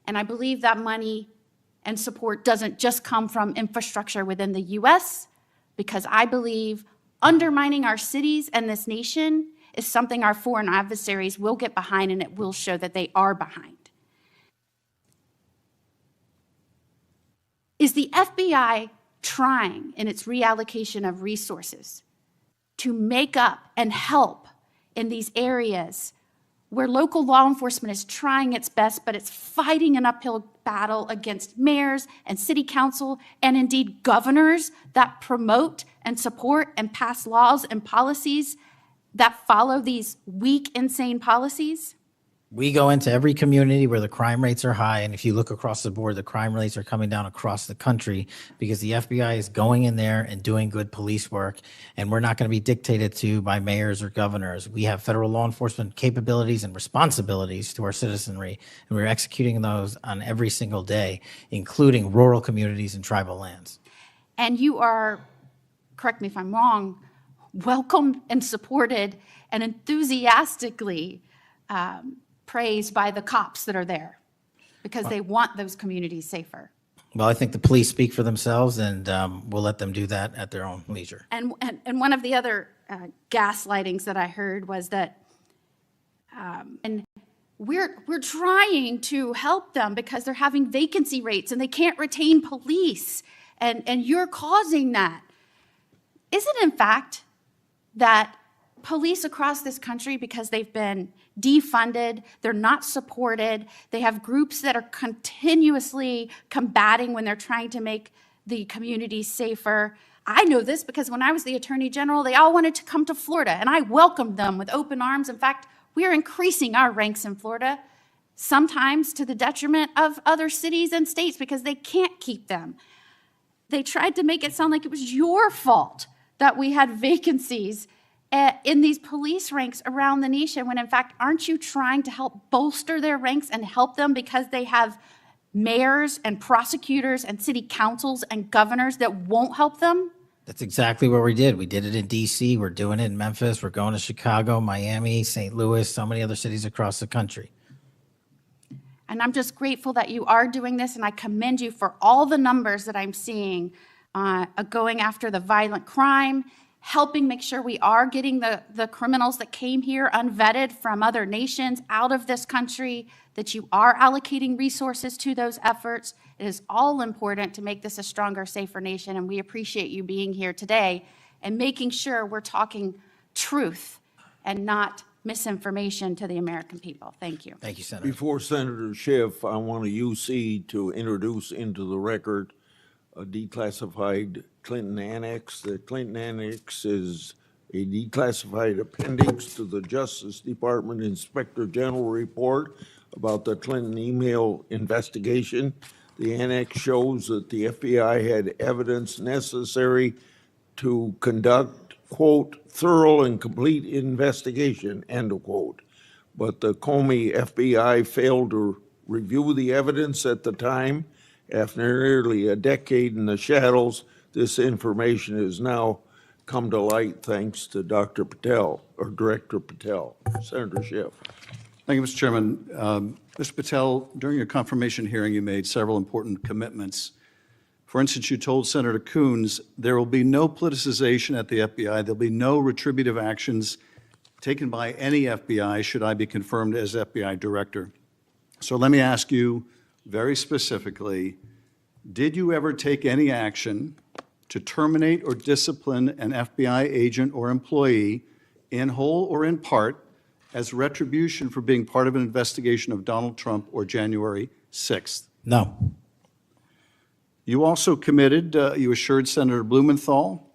And I believe that money and support doesn't just come from infrastructure within the US, because I believe undermining our cities and this nation is something our foreign adversaries will get behind, and it will show that they are behind. Is the FBI trying in its reallocation of resources to make up and help in these areas where local law enforcement is trying its best, but it's fighting an uphill battle against mayors and city council and indeed governors that promote and support and pass laws and policies that follow these weak, insane policies? We go into every community where the crime rates are high, and if you look across the board, the crime rates are coming down across the country because the FBI is going in there and doing good police work, and we're not going to be dictated to by mayors or governors. We have federal law enforcement capabilities and responsibilities to our citizenry, and we're executing those on every single day, including rural communities and tribal lands. And you are, correct me if I'm wrong, welcomed and supported and enthusiastically praised by the cops that are there because they want those communities safer. Well, I think the police speak for themselves, and we'll let them do that at their own leisure. And one of the other gaslightings that I heard was that and we're trying to help them because they're having vacancy rates and they can't retain police, and you're causing that. Is it in fact that police across this country, because they've been defunded, they're not supported, they have groups that are continuously combating when they're trying to make the communities safer? I know this because when I was the Attorney General, they all wanted to come to Florida, and I welcomed them with open arms. In fact, we are increasing our ranks in Florida, sometimes to the detriment of other cities and states because they can't keep them. They tried to make it sound like it was your fault that we had vacancies in these police ranks around the nation, when in fact, aren't you trying to help bolster their ranks and help them because they have mayors and prosecutors and city councils and governors that won't help them? That's exactly what we did. We did it in DC, we're doing it in Memphis, we're going to Chicago, Miami, St. Louis, so many other cities across the country. And I'm just grateful that you are doing this, and I commend you for all the numbers that I'm seeing going after the violent crime, helping make sure we are getting the criminals that came here unvetted from other nations out of this country, that you are allocating resources to those efforts. It is all important to make this a stronger, safer nation, and we appreciate you being here today and making sure we're talking truth and not misinformation to the American people. Thank you. Thank you, Senator. Before Senator Schiff, I want a UC to introduce into the record a declassified Clinton Annex. The Clinton Annex is a declassified appendix to the Justice Department Inspector General report about the Clinton email investigation. The annex shows that the FBI had evidence necessary to conduct, quote, thorough and complete investigation, end of quote. But the Comey FBI failed to review the evidence at the time. After nearly a decade in the shadows, this information has now come to light thanks to Dr. Patel, or Director Patel. Senator Schiff. Thank you, Mr. Chairman. Mr. Patel, during your confirmation hearing, you made several important commitments For instance, you told Senator Coons, there will be no politicization at the FBI. There'll be no retributive actions taken by any FBI should I be confirmed as FBI director. So let me ask you very specifically, did you ever take any action to terminate or discipline an FBI agent or employee in whole or in part as retribution for being part of an investigation of Donald Trump or January 6th? No. You also committed, you assured Senator Blumenthal,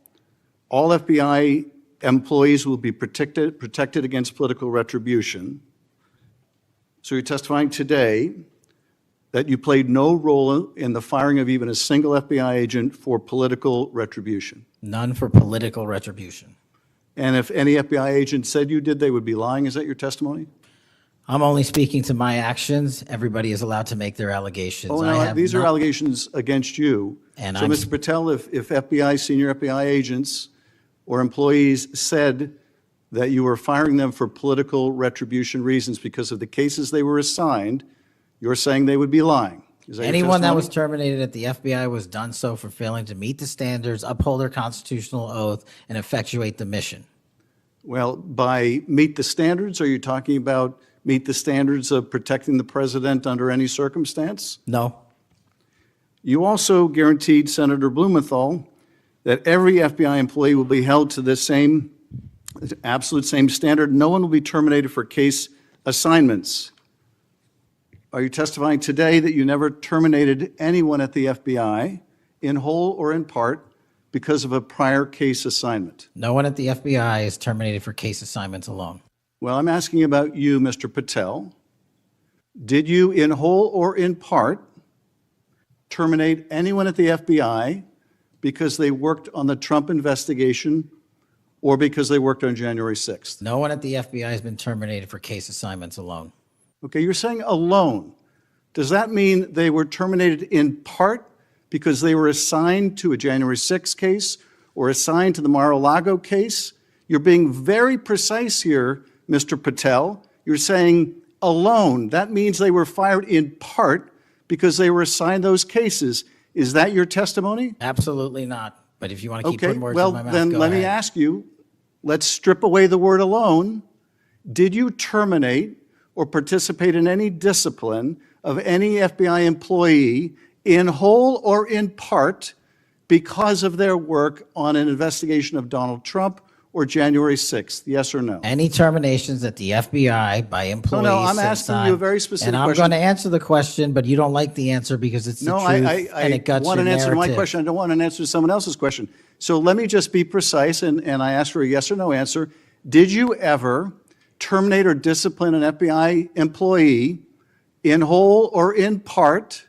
all FBI employees will be protected against political retribution. So you're testifying today that you played no role in the firing of even a single FBI agent for political retribution. None for political retribution. And if any FBI agent said you did, they would be lying. Is that your testimony? I'm only speaking to my actions. Everybody is allowed to make their allegations. Oh, I no, have these are not- allegations against you. And So, I'm- Mr. Patel, if FBI, senior FBI agents or employees said that you were firing them for political retribution reasons because of the cases they were assigned, you're saying they would be lying. Is that your Anyone that testimony? was terminated at the FBI was done so for failing to meet the standards, uphold their constitutional oath, and effectuate the mission. Well, by meet the standards, are you talking about meet the standards of protecting the president under any circumstance? No. You also guaranteed Senator Blumenthal that every FBI employee will be held to the same, absolute same standard. No one will be terminated for case assignments. Are you testifying today that you never terminated anyone at the FBI in whole or in part because of a prior case assignment? No one at the FBI is terminated for case assignments alone. Well, I'm asking about you, Mr. Patel. Did you, in whole or in part, terminate anyone at the FBI because they worked on the Trump investigation or because they worked on January 6th? No one at the FBI has been terminated for case assignments alone. Okay, you're saying alone. Does that mean they were terminated in part because they were assigned to a January 6th case or assigned to the Mar-a-Lago case? You're being very precise here, Mr. Patel. You're saying alone. That means they were fired in part because they were assigned those cases. Is that your testimony? Absolutely not. But if you want to keep Okay, putting words well, in my mouth, then go let me ahead. ask you, let's strip away the word alone. Did you terminate or participate in any discipline of any FBI employee in whole or in part because of their work on an investigation of Donald Trump or January 6th? Yes or no? Any terminations at the FBI by employees. No, I'm since asking you a very specific And I'm question. going to answer the question, but you don't like the answer because it's the No, truth I and it guts want your an answer to my narrative. question. I don't want an answer to someone else's question. So let me just be precise, and I ask for a yes or no answer. Did you ever terminate or discipline an FBI employee in whole or in part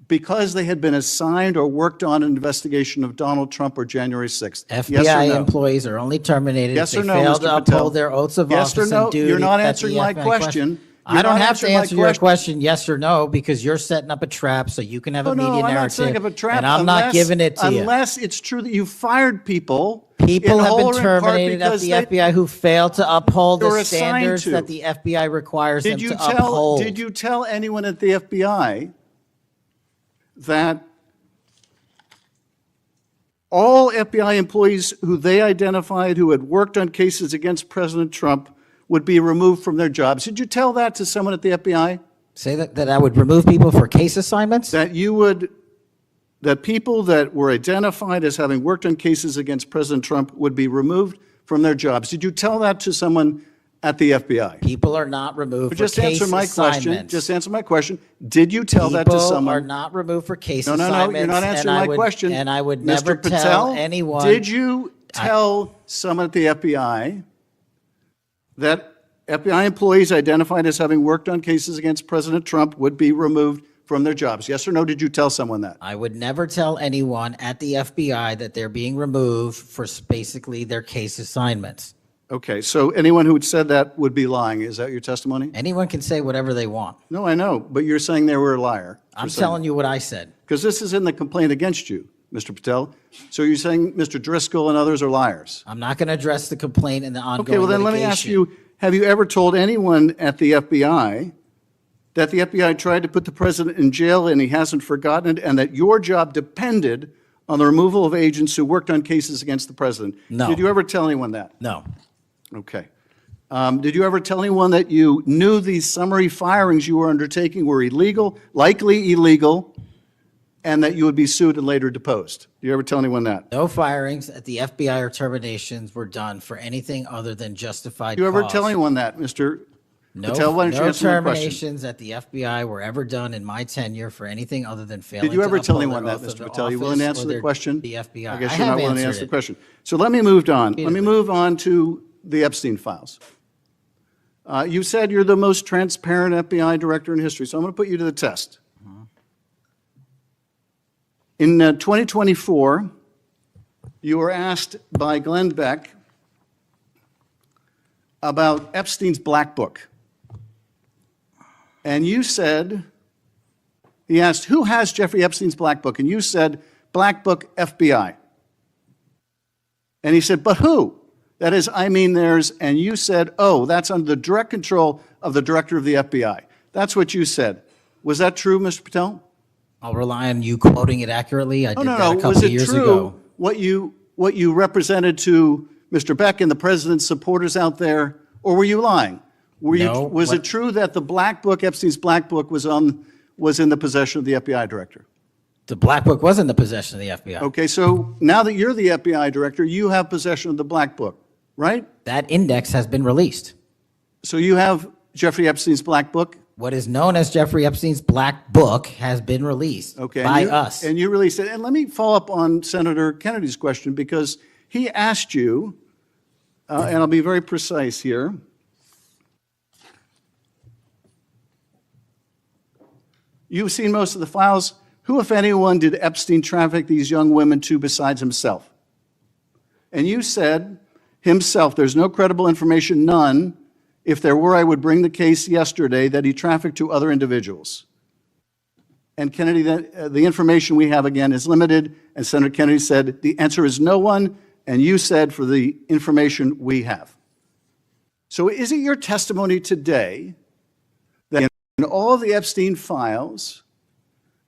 because they had been assigned or worked on an investigation of Donald Trump or January 6th? FBI Yes or no? employees are only terminated Yes if or they no, fail Mr. to Patel? uphold their oaths of Yes or office no? and duty. You're not at the answering my FBI question. I You're don't not have to answering my answer your question yes or no because you're setting up a trap so you can have a Oh, media no, I'm narrative. not setting up a trap. And I'm not giving it to you. Unless it's true that you fired people. People in have whole been or in part terminated at because the they- FBI who fail to uphold They were the assigned standards to. that the FBI requires them Did you to tell? uphold. Did you tell anyone at the FBI that all FBI employees who they identified who had worked on cases against President Trump would be removed from their jobs? Did you tell that to someone at the FBI? Say that I would remove people for case assignments? That you would, that people that were identified as having worked on cases against President Trump would be removed from their jobs? Did you tell that to someone at the FBI? People are not removed But for just case answer my question. assignments. Just answer my question. Did you tell that to People someone? are not removed for case No, assignments. you're not and answering I my would- question. And I would Mr. never Patel, tell anyone. Did you tell someone at the FBI that FBI employees identified as having worked on cases against President Trump would be removed from their jobs? Yes or no? Did you tell someone that? I would never tell anyone at the FBI that they're being removed for basically their case assignments. Okay, so anyone who had said that would be lying. Is that your testimony? Anyone can say whatever they want. No, I know, but you're saying they were a liar. I'm telling you what I said. Because this is in the complaint against you, Mr. Patel. So you're saying Mr. Driscoll and others are liars? I'm not going to address the complaint and the ongoing Okay, well then let me ask litigation. you, have you ever told anyone at the FBI that the FBI tried to put the president in jail and he hasn't forgotten it, and that your job depended on the removal of agents who worked on cases against the president? No. Did you ever tell anyone that? No. Okay. Did you ever tell anyone that you knew these summary firings you were undertaking were illegal, likely illegal, and that you would be sued and later deposed? Did you ever tell anyone that? No firings at the FBI or terminations were done for anything other than justified Did you ever cause. tell anyone that, Mr. No, Patel? Why don't you no answer my question? terminations at the FBI were ever done in my tenure for anything other than failing Did you to ever tell uphold anyone their that, oath of Mr. Patel? You willing to office answer or the question? The FBI. I guess I you're not have willing to answered answer the it. question. So let me move on. Let me Repeatedly. move on to the Epstein files. You said you're the most transparent FBI director in history, so I'm going to put you to the test. In 2024, you were asked by Glenn Beck about Epstein's Black Book. And you said, he asked, who has Jeffrey Epstein's Black Book? And you said, Black Book, FBI. And he said, but who? That is, I mean theirs. And you said, oh, that's under the direct control of the director of the FBI. That's what you said. Was that true, Mr. Patel? I'll rely on you quoting it accurately. I did that a Was couple it years true ago. what you represented to Mr. Beck and the president's supporters out there, or were you lying? No, Was it true that the Black Book, Epstein's Black Book, was in the possession of the FBI director? The Black Book was in the possession of the FBI. Okay, so now that you're the FBI director, you have possession of the Black Book, right? That index has been released. So you have Jeffrey Epstein's Black Book? What is known as Jeffrey Epstein's Black Book has been released Okay, by us. And you released it. And let me follow up on Senator Kennedy's question, because he asked you, and I'll be very precise here. You've seen most of the files. Who, if anyone, did Epstein traffic these young women to besides himself? And you said, himself. There's no credible information, none. If there were, I would bring the case yesterday that he trafficked to other individuals. And Kennedy, the information we have, again, is limited. And Senator Kennedy said, the answer is no one. And you said, for the information we have. So is it your testimony today that in all the Epstein files,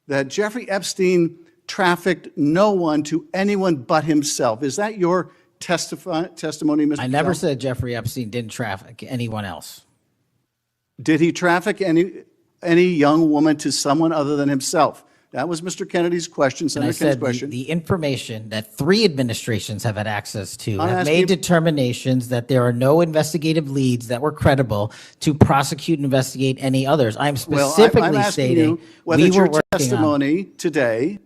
that Jeffrey Epstein trafficked no one to anyone but himself? Is that your testimony, Mr. I never Patel? said Jeffrey Epstein didn't traffic anyone else. Did he traffic any young woman to someone other than himself? That was Mr. Kennedy's question, And I Senator Kennedy's said question. the information that 3 administrations have had access to I'm have asking made you- determinations that there are no investigative leads that were credible to prosecute and investigate any others. I'm Well, specifically I'm asking stating you whether we it's were your working on. testimony today.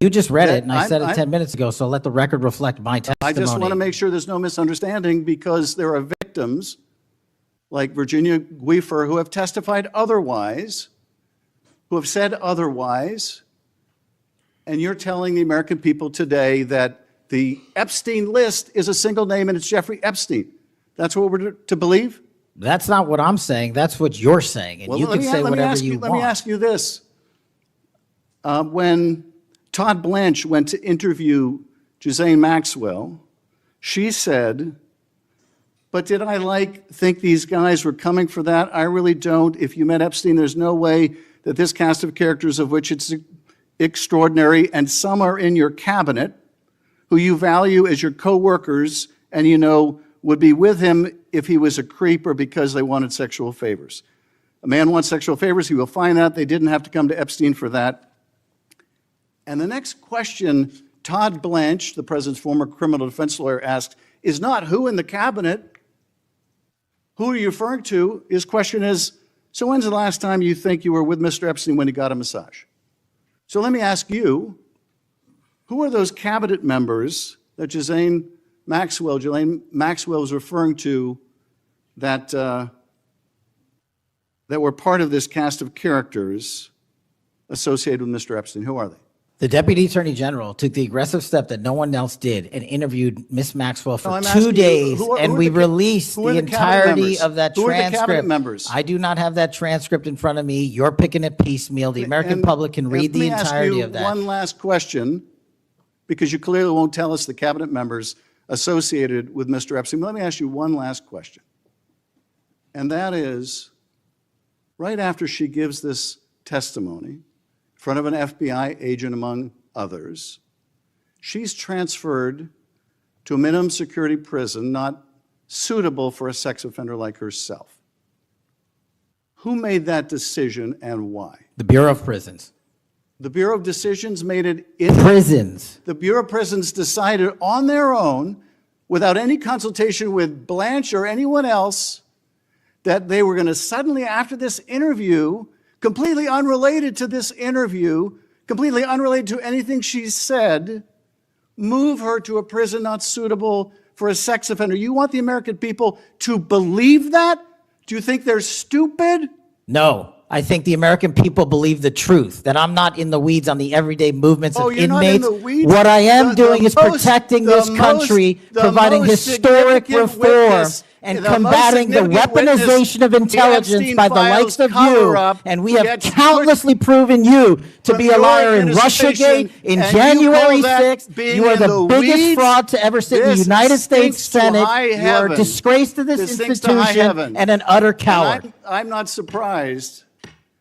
You just read that it, and I said it I'm- 10 minutes ago, so let the record reflect my testimony. I just want to make sure there's no misunderstanding, because there are victims like Virginia Guifer who have testified otherwise, who have said otherwise, and you're telling the American people today that the Epstein list is a single name and it's Jeffrey Epstein. That's what we're to believe? That's not what I'm saying. That's what you're saying, and Well, you can say whatever you Let me want. ask you this. When Todd Blanche went to interview Ghislaine Maxwell, she said, but did I think these guys were coming for that? I really don't. If you met Epstein, there's no way that this cast of characters, of which it's extraordinary, and some are in your cabinet, who you value as your co-workers, and you know would be with him if he was a creep or because they wanted sexual favors. A man wants sexual favors, he will find that. They didn't have to come to Epstein for that. And the next question Todd Blanche, the president's former criminal defense lawyer, asked is not who in the cabinet, who are you referring to? His question is, so when's the last time you think you were with Mr. Epstein when he got a massage? So let me ask you, who are those cabinet members that Ghislaine Maxwell was referring to that, that were part of this cast of characters associated with Mr. Epstein? Who are they? The Deputy Attorney General took the aggressive step that no one else did and interviewed Ms. Maxwell for I'm 2 asking you, days, who are and we released who are the the cabinet entirety members? of that Who are the cabinet transcript. members? I do not have that transcript in front of me. You're picking it piecemeal. The American public can read the entirety of Let me ask you that. one last question, because you clearly won't tell us the cabinet members associated with Mr. Epstein. Let me ask you one last question. And that is, right after she gives this testimony in front of an FBI agent, among others, she's transferred to a minimum security prison not suitable for a sex offender like herself. Who made that decision and why? The Bureau of Prisons. The Bureau of Decisions made it in Prisons. The Bureau of Prisons decided on their own, without any consultation with Blanche or anyone else, that they were going to suddenly, after this interview, completely unrelated to this interview, completely unrelated to anything she said, move her to a prison not suitable for a sex offender. You want the American people to believe that? Do you think they're stupid? No, I think the American people believe the truth, that I'm not in the weeds on the everyday movements of you're not in inmates. the weeds? What I am doing is most- protecting the this most- country, the providing most historic significant reform, witness- and the most combating the significant witness, weaponization of the intelligence Epstein by the files likes of you. cover-up And we have gets countlessly proven you to from be a your liar in administration, Russiagate, in and you January call that 6th. being You are in the the biggest weeds? fraud to ever sit in the This United States stinks to Senate. high You are a heaven. disgrace to this This stinks to high institution heaven. and an utter coward. And I'm not surprised.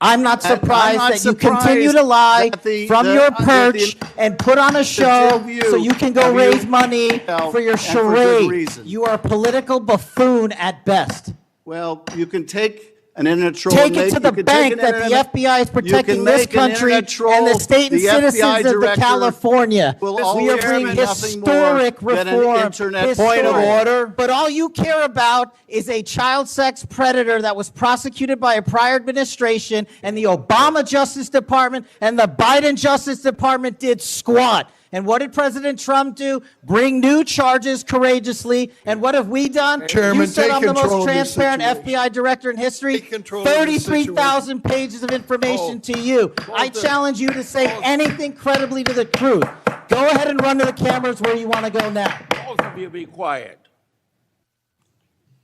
I'm not surprised not that you continue to lie surprised from that your the- perch and put on a show two of you so you can go have raise you- money Well, for your and for good charade. reason. You are a political buffoon at best. Well, you can take an internet troll. Take and it make- to the you can bank take an that the internet- FBI is you protecting can this make an country internet troll, and the state and the FBI citizens of the director California. will We are always bringing be nothing more historic than an reform. internet Point of troll. order. But all you care about is a child sex predator that was prosecuted by a prior administration, and the Obama Justice Department and the Biden Justice Department did squat. And what did President Trump do? Bring new charges courageously. And what have we done? Chairman, You said take I'm the control most of this transparent situation. FBI director in history. Take control of this 33,000 pages of information to you. I challenge you to say anything credibly to the truth. Go ahead and run to the cameras where you want to go now. Both of you be quiet.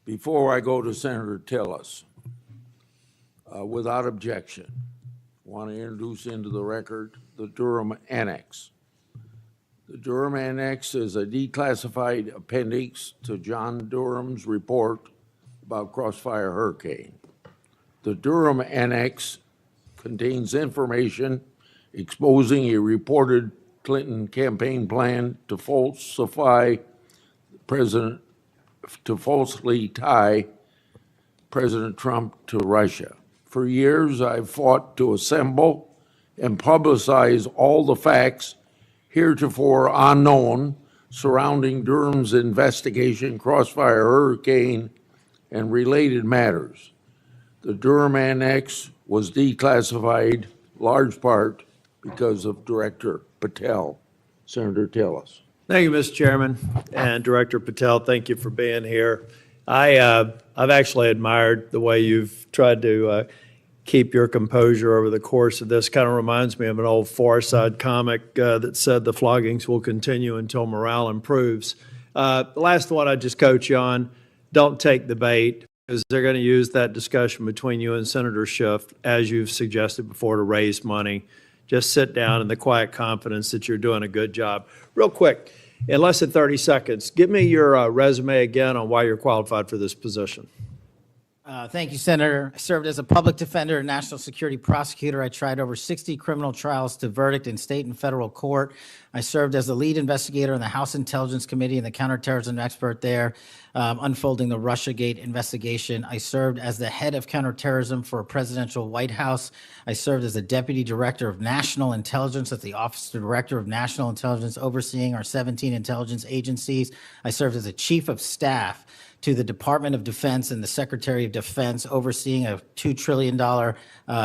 Before I go to Senator Tillis, without objection, want to introduce into the record the Durham Annex. The Durham Annex is a declassified appendix to John Durham's report about Crossfire Hurricane. The Durham Annex contains information exposing a reported Clinton campaign plan to falsely tie President Trump to Russia. For years, I've fought to assemble and publicize all the facts heretofore unknown surrounding Durham's investigation, Crossfire Hurricane, and related matters. The Durham Annex was declassified large part because of Director Patel. Senator Tillis. Thank you, Mr. Chairman. And Director Patel, thank you for being here. I've actually admired the way you've tried to keep your composure over the course of this. Kind of reminds me of an old Far Side comic that said the floggings will continue until morale improves. The last one I just coach you on, don't take the bait, because they're going to use that discussion between you and Senator Schiff, as you've suggested before, to raise money. Just sit down in the quiet confidence that you're doing a good job. Real quick, in less than 30 seconds, give me your resume again on why you're qualified for this position. Thank you, Senator. I served as a public defender and national security prosecutor. I tried over 60 criminal trials to verdict in state and federal court. I served as the lead investigator in the House Intelligence Committee and the counterterrorism expert there, unfolding the Russiagate investigation. I served as the head of counterterrorism for a presidential White House. I served as the deputy director of national intelligence at the Office of the Director of National Intelligence, overseeing our 17 intelligence agencies. I served as a chief of staff to the Department of Defense and the Secretary of Defense, overseeing a $2 trillion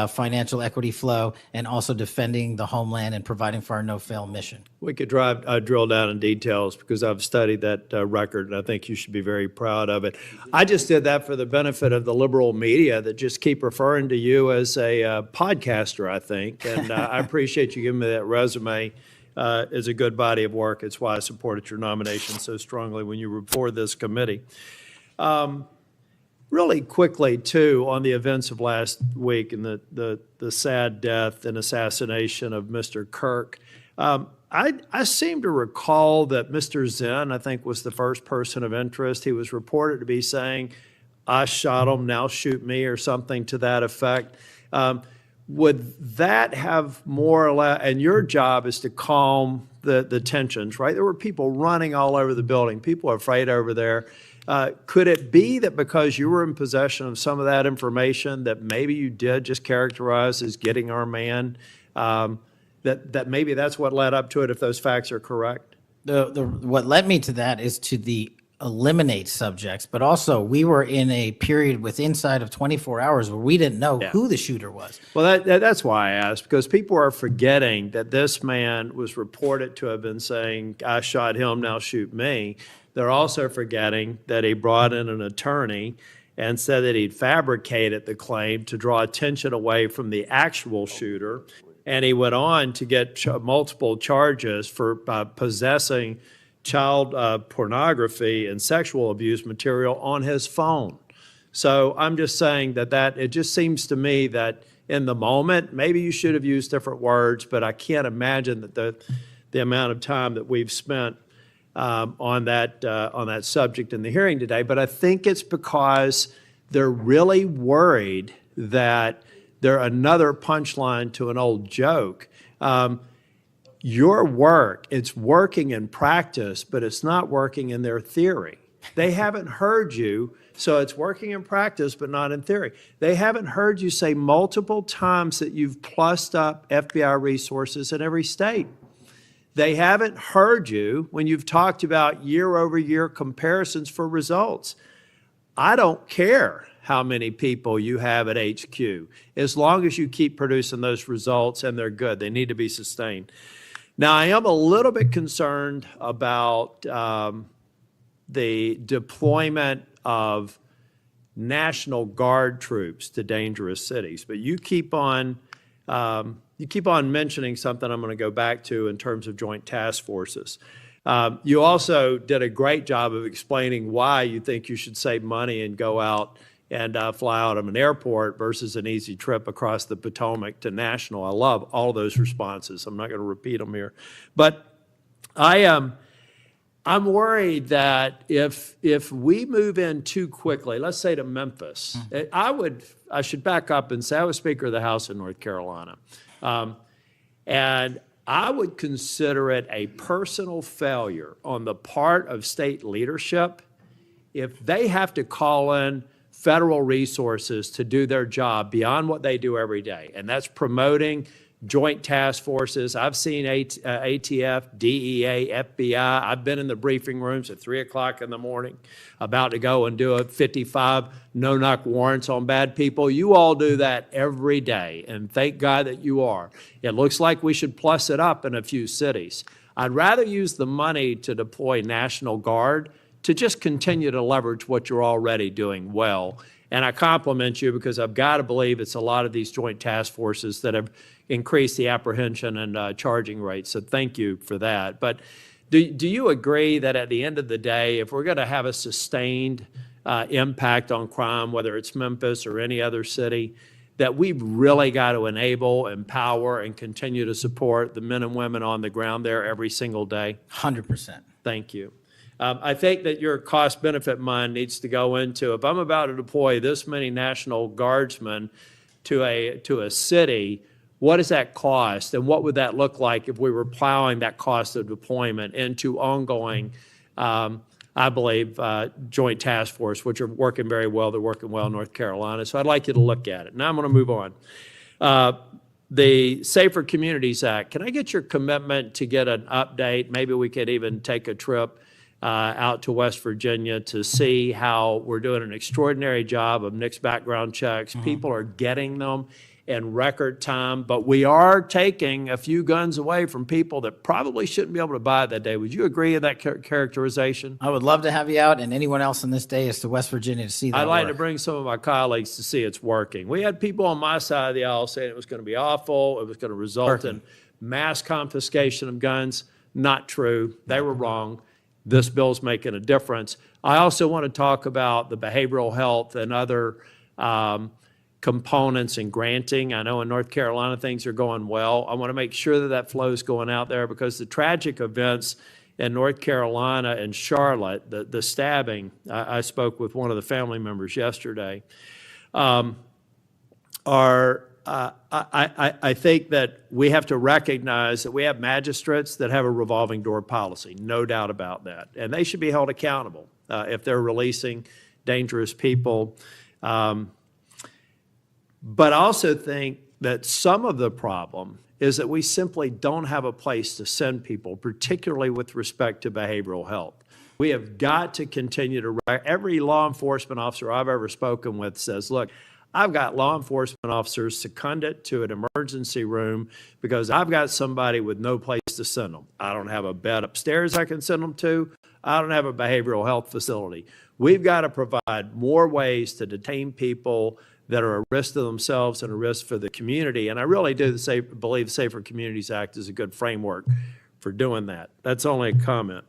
financial equity flow, and also defending the homeland and providing for our no-fail mission. We could drill down in details, because I've studied that record, and I think you should be very proud of it. I just did that for the benefit of the liberal media that just keep referring to you as a podcaster, I think, and I appreciate you giving me that resume. It's a good body of work. It's why I supported your nomination so strongly when you were before this committee. Really quickly, too, on the events of last week and the sad death and assassination of Mr. Kirk, I seem to recall that Mr. Zinn, I think, was the first person of interest. He was reported to be saying, I shot him, now shoot me, or something to that effect. Would that have more or less, and your job is to calm the tensions, right? There were people running all over the building. People are afraid over there. Could it be that because you were in possession of some of that information that maybe you did just characterize as getting our man, that maybe that's what led up to it, if those facts are correct? What led me to that is to the eliminate subjects, but also we were in a period with inside of 24 hours where we didn't know who the shooter was. Well, that's why I asked, because people are forgetting that this man was reported to have been saying, I shot him, now shoot me. They're also forgetting that he brought in an attorney and said that he'd fabricated the claim to draw attention away from the actual shooter. And he went on to get multiple charges for possessing child pornography and sexual abuse material on his phone. So I'm just saying that it just seems to me that in the moment, maybe you should have used different words, but I can't imagine that the amount of time that we've spent on that subject in the hearing today. But I think it's because they're really worried that they're another punchline to an old joke. Your work, it's working in practice, but it's not working in their theory. They haven't heard you, so it's working in practice, but not in theory. They haven't heard you say multiple times that you've plussed up FBI resources in every state. They haven't heard you when you've talked about year-over-year comparisons for results. I don't care how many people you have at HQ, as long as you keep producing those results and they're good. They need to be sustained. Now, I am a little bit concerned about the deployment of National Guard troops to dangerous cities, but you keep on mentioning something I'm going to go back to in terms of joint task forces. You also did a great job of explaining why you think you should save money and go out and fly out of an airport versus an easy trip across the Potomac to National. I love all those responses. I'm not going to repeat them here. But I'm worried that if we move in too quickly, let's say to Memphis, I should back up and say I was Speaker of the House in North Carolina. And I would consider it a personal failure on the part of state leadership if they have to call in federal resources to do their job beyond what they do every day. And that's promoting joint task forces. I've seen ATF, DEA, FBI. I've been in the briefing rooms at 3 o'clock in the morning about to go and do a 55 no-knock warrants on bad people. You all do that every day, and thank God that you are. It looks like we should plus it up in a few cities. I'd rather use the money to deploy National Guard to just continue to leverage what you're already doing well. And I compliment you because I've got to believe it's a lot of these joint task forces that have increased the apprehension and charging rates. So thank you for that. But do you agree that at the end of the day, if we're going to have a sustained impact on crime, whether it's Memphis or any other city, that we've really got to enable, empower, and continue to support the men and women on the ground there every single day? 100%. Thank you. I think that your cost-benefit mind needs to go into, if I'm about to deploy this many National Guardsmen to a city, what does that cost? And what would that look like if we were plowing that cost of deployment into ongoing, I believe, joint task force, which are working very well. They're working well in North Carolina. So I'd like you to look at it. Now I'm going to move on. The Safer Communities Act, can I get your commitment to get an update? Maybe we could even take a trip out to West Virginia to see how we're doing an extraordinary job of NICS background checks. People are getting them in record time, but we are taking a few guns away from people that probably shouldn't be able to buy it that day. Would you agree with that characterization? I would love to have you out and anyone else on this day is to West Virginia to see that I'd like work. to bring some of my colleagues to see it's working. We had people on my side of the aisle saying it was going to be awful, it was going to result in mass confiscation of guns. Not true. They were wrong. This bill's making a difference. I also want to talk about the behavioral health and other components in granting. I know in North Carolina things are going well. I want to make sure that that flow is going out there because the tragic events in North Carolina and Charlotte, the stabbing, I spoke with one of the family members yesterday, I think that we have to recognize that we have magistrates that have a revolving door policy, no doubt about that. And they should be held accountable if they're releasing dangerous people. But I also think that some of the problem is that we simply don't have a place to send people, particularly with respect to behavioral health. We have got to continue to, every law enforcement officer I've ever spoken with says, look, I've got law enforcement officers seconded to an emergency room because I've got somebody with no place to send them. I don't have a bed upstairs I can send them to. I don't have a behavioral health facility. We've got to provide more ways to detain people that are a risk to themselves and a risk for the community. And I really do believe the Safer Communities Act is a good framework for doing that. That's only a comment.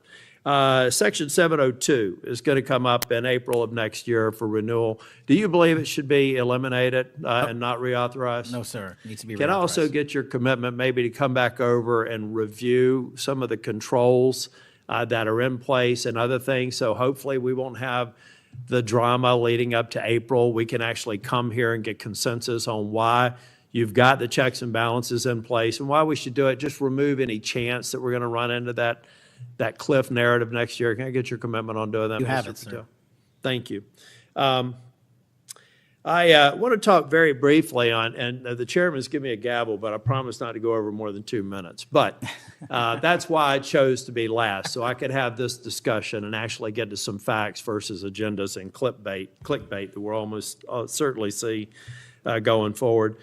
Section 702 is going to come up in April of next year for renewal. Do you believe it should be eliminated and not reauthorized? No, sir. It needs to be Can I also reauthorized. get your commitment maybe to come back over and review some of the controls that are in place and other things? So hopefully we won't have the drama leading up to April. We can actually come here and get consensus on why you've got the checks and balances in place and why we should do it. Just remove any chance that we're going to run into that cliff narrative next year. Can I get your commitment on doing that? You have Mr. it, sir. Patel? Thank you. I want to talk very briefly on, and the chairman's given me a gavel, but I promise not to go over more than 2 minutes. But that's why I chose to be last, so I could have this discussion and actually get to some facts versus agendas and clickbait that we'll almost certainly see going forward.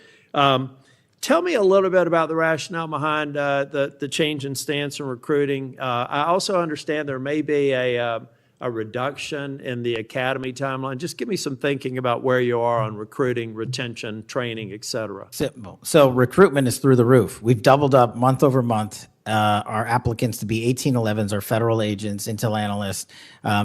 Tell me a little bit about the rationale behind the change in stance in recruiting. I also understand there may be a reduction in the academy timeline. Just give me some thinking about where you are on recruiting, retention, training, et cetera. Simple. So recruitment is through the roof. We've doubled up month over month our applicants to be 1811s, our federal agents, intel analysts.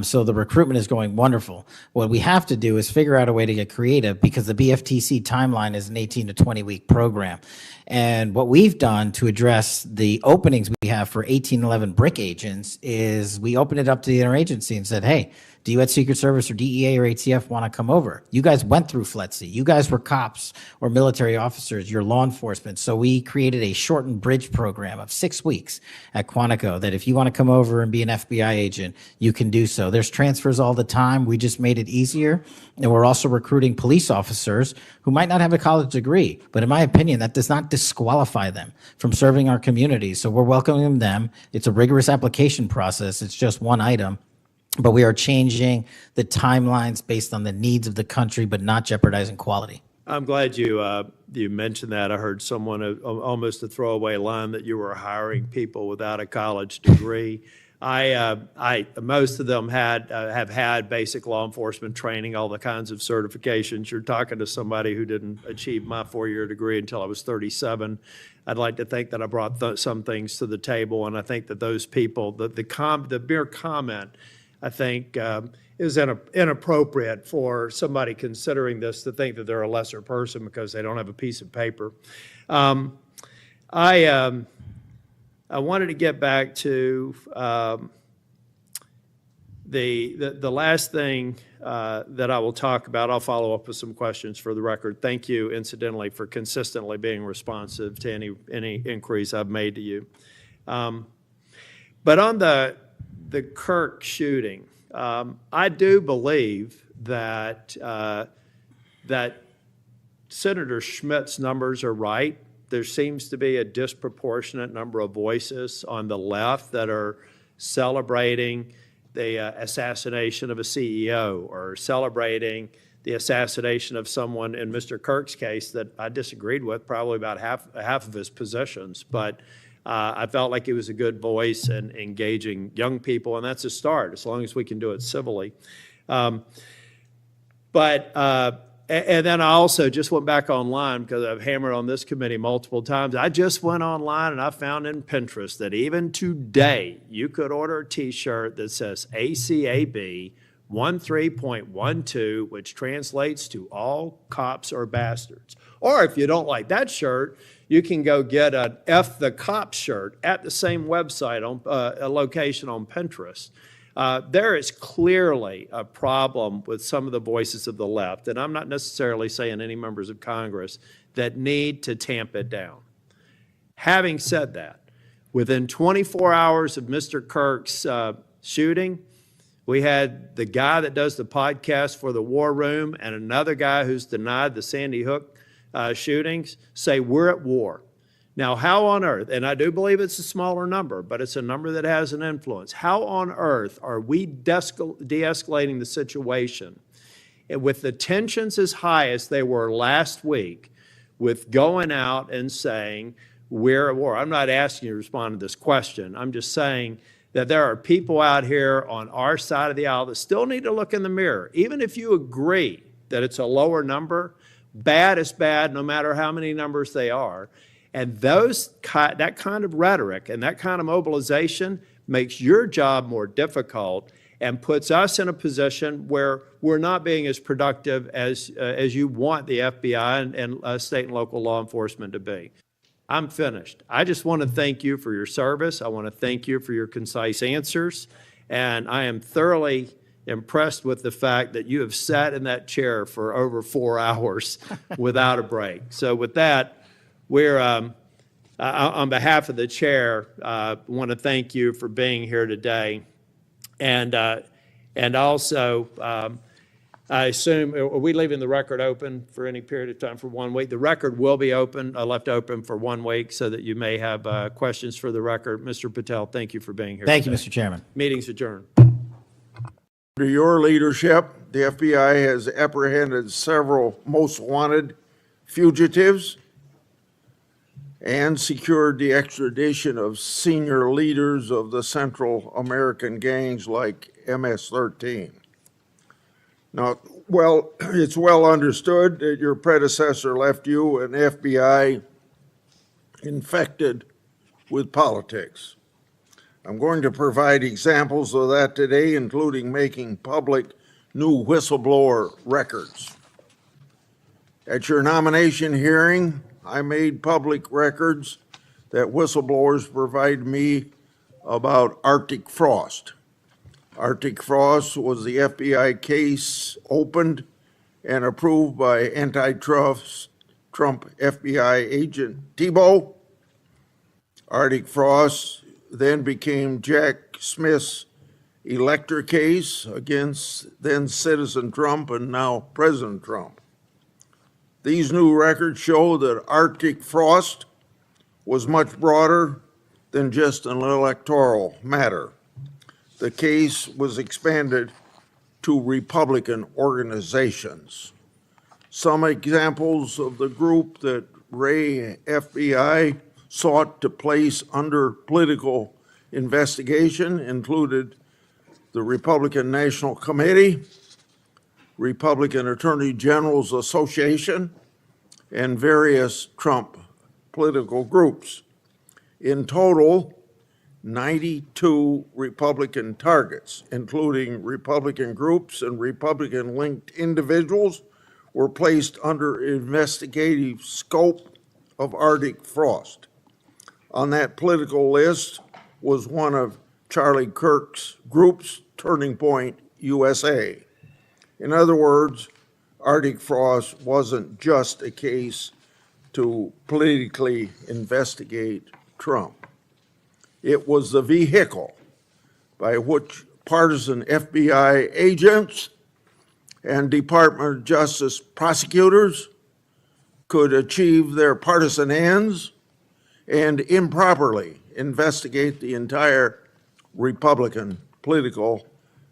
So the recruitment is going wonderful. What we have to do is figure out a way to get creative because the BFTC timeline is an 18 to 20 week program. And what we've done to address the openings we have for 1811 BRIC agents is we opened it up to the interagency and said, hey, do you at Secret Service or DEA or ATF want to come over? You guys went through FLETC. You guys were cops or military officers. You're law enforcement. So we created a shortened bridge program of 6 weeks at Quantico that if you want to come over and be an FBI agent, you can do so. There's transfers all the time. We just made it easier. And we're also recruiting police officers who might not have a college degree. But in my opinion, that does not disqualify them from serving our community. So we're welcoming them. It's a rigorous application process. It's just one item. But we are changing the timelines based on the needs of the country, but not jeopardizing quality. I'm glad you mentioned that. I heard someone almost a throwaway line that you were hiring people without a college degree. Most of them have had basic law enforcement training, all the kinds of certifications. You're talking to somebody who didn't achieve my 4-year degree until I was 37. I'd like to think that I brought some things to the table, and I think that those people, the mere comment, I think is inappropriate for somebody considering this to think that they're a lesser person because they don't have a piece of paper. I wanted to get back to the last thing that I will talk about. I'll follow up with some questions for the record. Thank you, incidentally, for consistently being responsive to any inquiries I've made to you. But on the Kirk shooting, I do believe that that Senator Schmitt's numbers are right. There seems to be a disproportionate number of voices on the left that are celebrating the assassination of a CEO or celebrating the assassination of someone in Mr. Kirk's case that I disagreed with probably about half of his positions. But I felt like he was a good voice in engaging young people, and that's a start, as long as we can do it civilly. And then I also just went back online because I've hammered on this committee multiple times. I just went online and I found in Pinterest that even today you could order a T-shirt that says ACAB 13.12, which translates to all cops are bastards. Or if you don't like that shirt, you can go get an F the Cops shirt at the same website, on a location on Pinterest. There is clearly a problem with some of the voices of the left, and I'm not necessarily saying any members of Congress, that need to tamp it down. Having said that, within 24 hours of Mr. Kirk's shooting, we had the guy that does the podcast for the War Room and another guy who's denied the Sandy Hook shootings say we're at war. Now, how on earth, and I do believe it's a smaller number, but it's a number that has an influence. How on earth are we de-escalating the situation with the tensions as high as they were last week, with going out and saying we're at war? I'm not asking you to respond to this question. I'm just saying that there are people out here on our side of the aisle that still need to look in the mirror. Even if you agree that it's a lower number, bad is bad no matter how many numbers they are. And that kind of rhetoric and that kind of mobilization makes your job more difficult and puts us in a position where we're not being as productive as you want the FBI and state and local law enforcement to be. I'm finished. I just want to thank you for your service. I want to thank you for your concise answers. And I am thoroughly impressed with the fact that you have sat in that chair for over 4 hours without a break. So with that, we're, on behalf of the chair, want to thank you for being here today. And also, I assume, are we leaving the record open for any period of time for 1 week? The record will be open, left open for 1 week so that you may have questions for the record. Mr. Patel, thank you for being here Thank today. you, Mr. Chairman. Meeting's adjourned. Under your leadership, the FBI has apprehended several most wanted fugitives and secured the extradition of senior leaders of the Central American gangs like MS-13. Now, it's well understood that your predecessor left you an FBI infected with politics. I'm going to provide examples of that today, including making public new whistleblower records. At your nomination hearing, I made public records that whistleblowers provide me about Arctic Frost. Arctic Frost was the FBI case opened and approved by antitrust Trump FBI agent Thibault. Arctic Frost then became Jack Smith's elector case against then Citizen Trump and now President Trump. These new records show that Arctic Frost was much broader than just an electoral matter. The case was expanded to Republican organizations. Some examples of the group that Ray FBI sought to place under political investigation included the Republican National Committee, Republican Attorney Generals Association, and various Trump political groups. In total, 92 Republican targets, including Republican groups and Republican-linked individuals, were placed under investigative scope of Arctic Frost. On that political list was one of Charlie Kirk's groups, Turning Point USA. In other words, Arctic Frost wasn't just a case to politically investigate Trump. It was the vehicle by which partisan FBI agents and Department of Justice prosecutors could achieve their partisan ends and improperly investigate the entire Republican political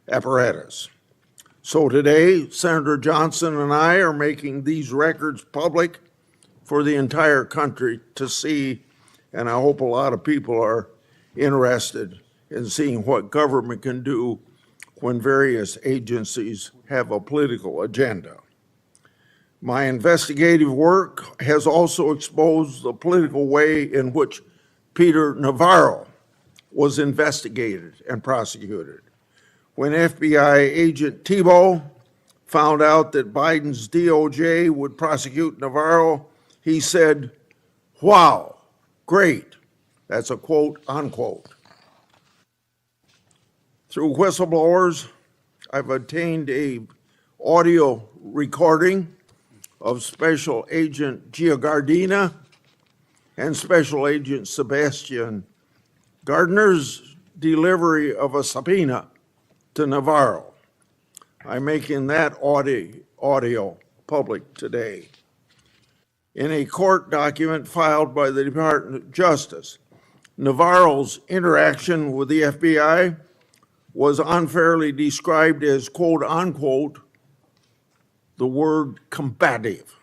apparatus. So today, Senator Johnson and I are making these records public for the entire country to see, and I hope a lot of people are interested in seeing what government can do when various agencies have a political agenda. My investigative work has also exposed the political way in which Peter Navarro was investigated and prosecuted. When FBI agent Tebow found out that Biden's DOJ would prosecute Navarro, he said, "Wow, great." That's a quote, unquote. Through whistleblowers, I've obtained a audio recording of Special Agent Giagardina and Special Agent Sebastian Gardner's delivery of a subpoena to Navarro. I'm making that audio public today. In a court document filed by the Department of Justice, Navarro's interaction with the FBI was unfairly described as, quote, unquote, the word combative.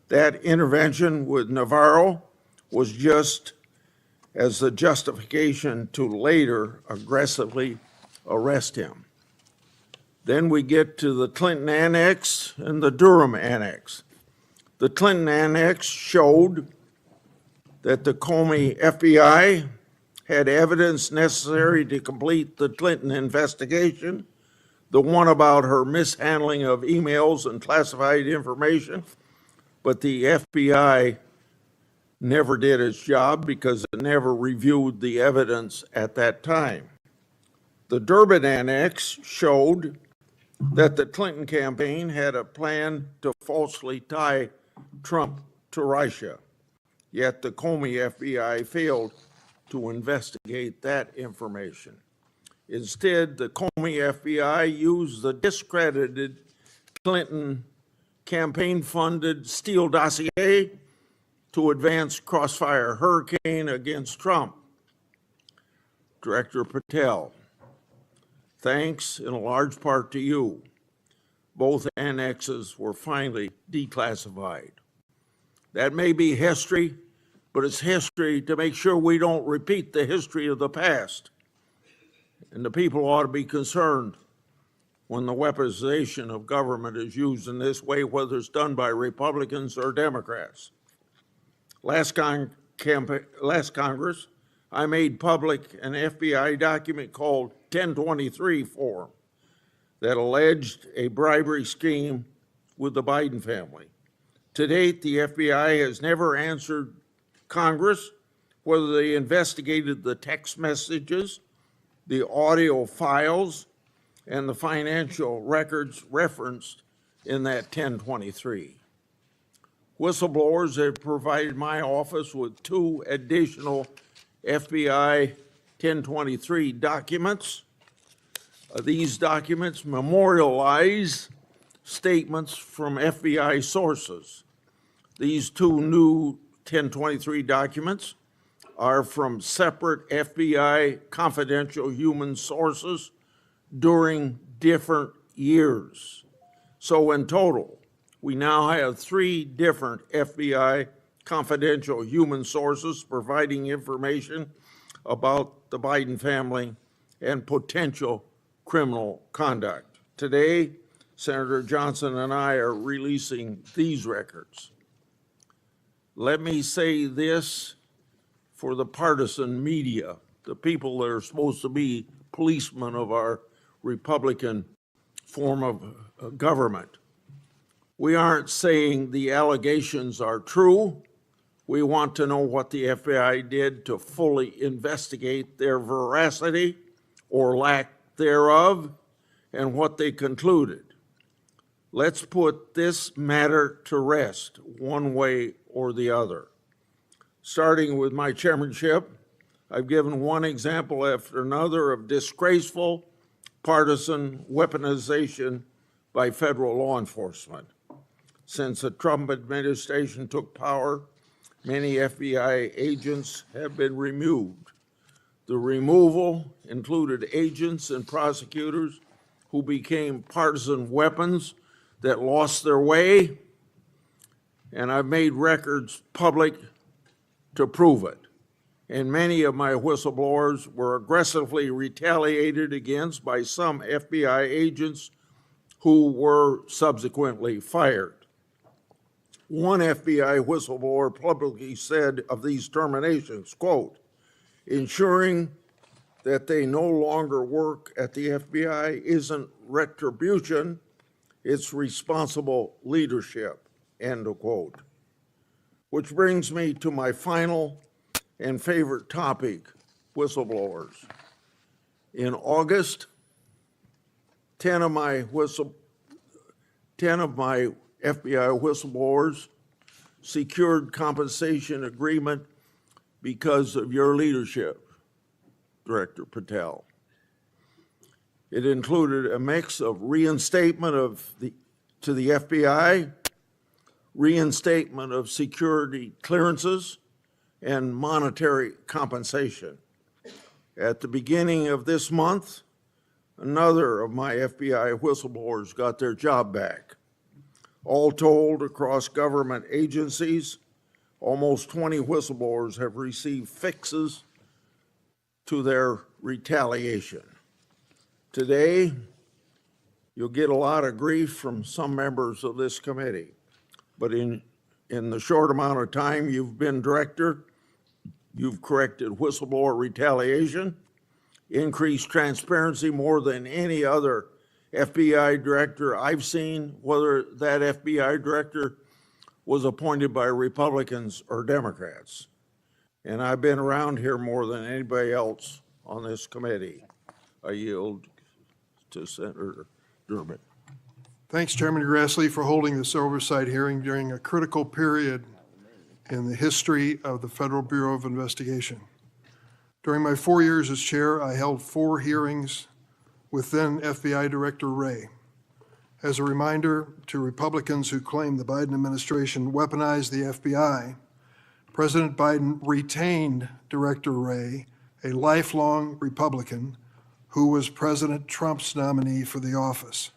That intervention with Navarro was just as the justification to later aggressively arrest him. Then we get to the Clinton Annex and the Durham Annex. The Clinton Annex showed that the Comey FBI had evidence necessary to complete the Clinton investigation, the one about her mishandling of emails and classified information, but the FBI never did its job because it never reviewed the evidence at that time. The Durbin Annex showed that the Clinton campaign had a plan to falsely tie Trump to Russia, yet the Comey FBI failed to investigate that information. Instead, the Comey FBI used the discredited Clinton campaign-funded Steele dossier to advance Crossfire Hurricane against Trump. Director Patel, thanks in a large part to you, both annexes were finally declassified. That may be history, but it's history to make sure we don't repeat the history of the past. And the people ought to be concerned when the weaponization of government is used in this way, whether it's done by Republicans or Democrats. Last Congress, I made public an FBI document called 1023 form that alleged a bribery scheme with the Biden family. To date, the FBI has never answered Congress whether they investigated the text messages, the audio files, and the financial records referenced in that 1023. Whistleblowers have provided my office with 2 additional FBI 1023 documents. These documents memorialize statements from FBI sources. These 2 new 1023 documents are from separate FBI confidential human sources during different years. So in total, we now have 3 different FBI confidential human sources providing information about the Biden family and potential criminal conduct. Today, Senator Johnson and I are releasing these records. Let me say this for the partisan media, the people that are supposed to be policemen of our Republican form of government. We aren't saying the allegations are true. We want to know what the FBI did to fully investigate their veracity or lack thereof and what they concluded. Let's put this matter to rest one way or the other. Starting with my chairmanship, I've given one example after another of disgraceful partisan weaponization by federal law enforcement. Since the Trump administration took power, many FBI agents have been removed. The removal included agents and prosecutors who became partisan weapons that lost their way, and I've made records public to prove it. And many of my whistleblowers were aggressively retaliated against by some FBI agents who were subsequently fired. One FBI whistleblower publicly said of these terminations, quote, ensuring that they no longer work at the FBI isn't retribution, it's responsible leadership, end of quote. Which brings me to my final and favorite topic, whistleblowers. In August, 10 of my FBI whistleblowers secured compensation agreement because of your leadership, Director Patel. It included a mix of reinstatement to the FBI, reinstatement of security clearances, and monetary compensation. At the beginning of this month, another of my FBI whistleblowers got their job back. All told, across government agencies, almost 20 whistleblowers have received fixes to their retaliation. Today, you'll get a lot of grief from some members of this committee, but in the short amount of time you've been director, you've corrected whistleblower retaliation, increased transparency more than any other FBI director I've seen, whether that FBI director was appointed by Republicans or Democrats. And I've been around here more than anybody else on this committee. I yield to Senator Durbin. Thanks, Chairman Grassley, for holding this oversight hearing during a critical period in the history of the Federal Bureau of Investigation. During my 4 years as chair, I held 4 hearings with then FBI Director Wray. As a reminder to Republicans who claim the Biden administration weaponized the FBI, President Biden retained Director Wray, a lifelong Republican who was President Trump's nominee for the office.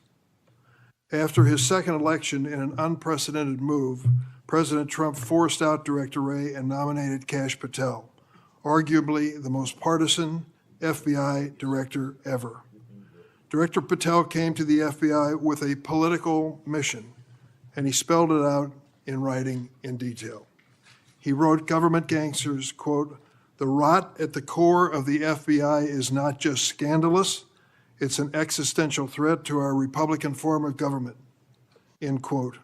After his second election, in an unprecedented move, President Trump forced out Director Wray and nominated Kash Patel, arguably the most partisan FBI director ever. Director Patel came to the FBI with a political mission, and he spelled it out in writing in detail. He wrote government gangsters, quote, "The rot at the core of the FBI is not just scandalous, it's an existential threat to our Republican form of government," end quote.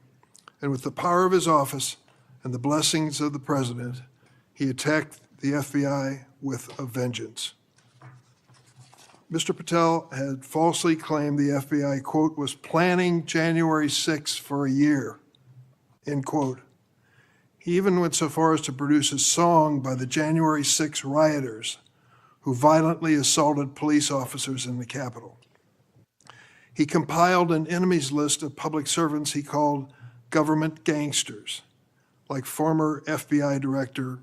And with the power of his office and the blessings of the president, he attacked the FBI with a vengeance. Mr. Patel had falsely claimed the FBI, quote, "was planning January 6th for a year," end quote. He even went so far as to produce a song by the January 6 rioters who violently assaulted police officers in the Capitol. He compiled an enemies list of public servants he called government gangsters, like former FBI Director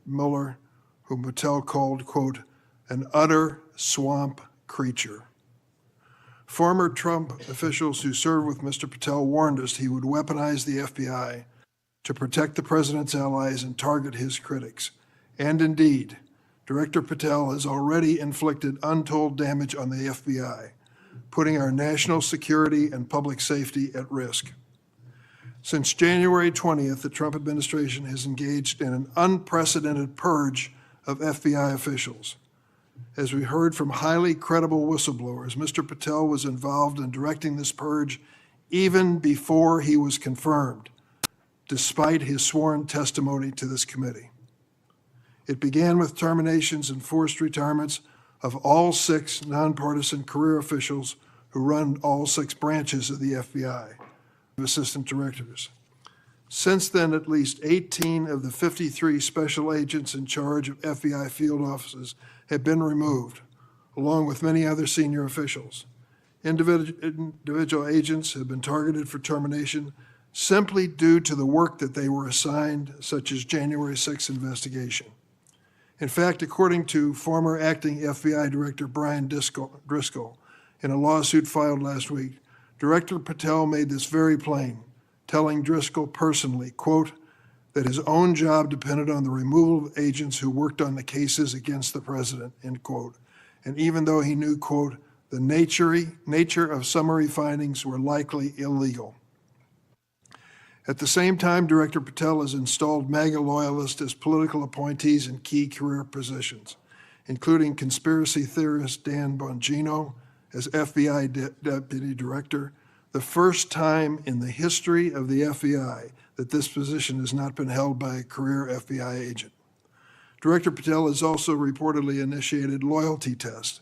Mueller, whom Patel called, quote, "an utter swamp creature." Former Trump officials who served with Mr. Patel warned us he would weaponize the FBI to protect the president's allies and target his critics. And indeed, Director Patel has already inflicted untold damage on the FBI, putting our national security and public safety at risk. Since January 20th, the Trump administration has engaged in an unprecedented purge of FBI officials. As we heard from highly credible whistleblowers, Mr. Patel was involved in directing this purge even before he was confirmed, despite his sworn testimony to this committee. It began with terminations and forced retirements of all 6 nonpartisan career officials who run all 6 branches of the FBI, assistant directors. Since then, at least 18 of the 53 special agents in charge of FBI field offices have been removed, along with many other senior officials. Individual agents have been targeted for termination simply due to the work that they were assigned, such as January 6th investigation. In fact, according to former acting FBI Director Brian Driscoll, in a lawsuit filed last week, Director Patel made this very plain, telling Driscoll personally, quote, that his own job depended on the removal of agents who worked on the cases against the president, end quote. And even though he knew, quote, the nature of summary findings were likely illegal. At the same time, Director Patel has installed MAGA loyalists as political appointees in key career positions. including conspiracy theorist Dan Bongino as FBI Deputy Director, the first time in the history of the FBI that this position has not been held by a career FBI agent. Director Patel has also reportedly initiated loyalty test,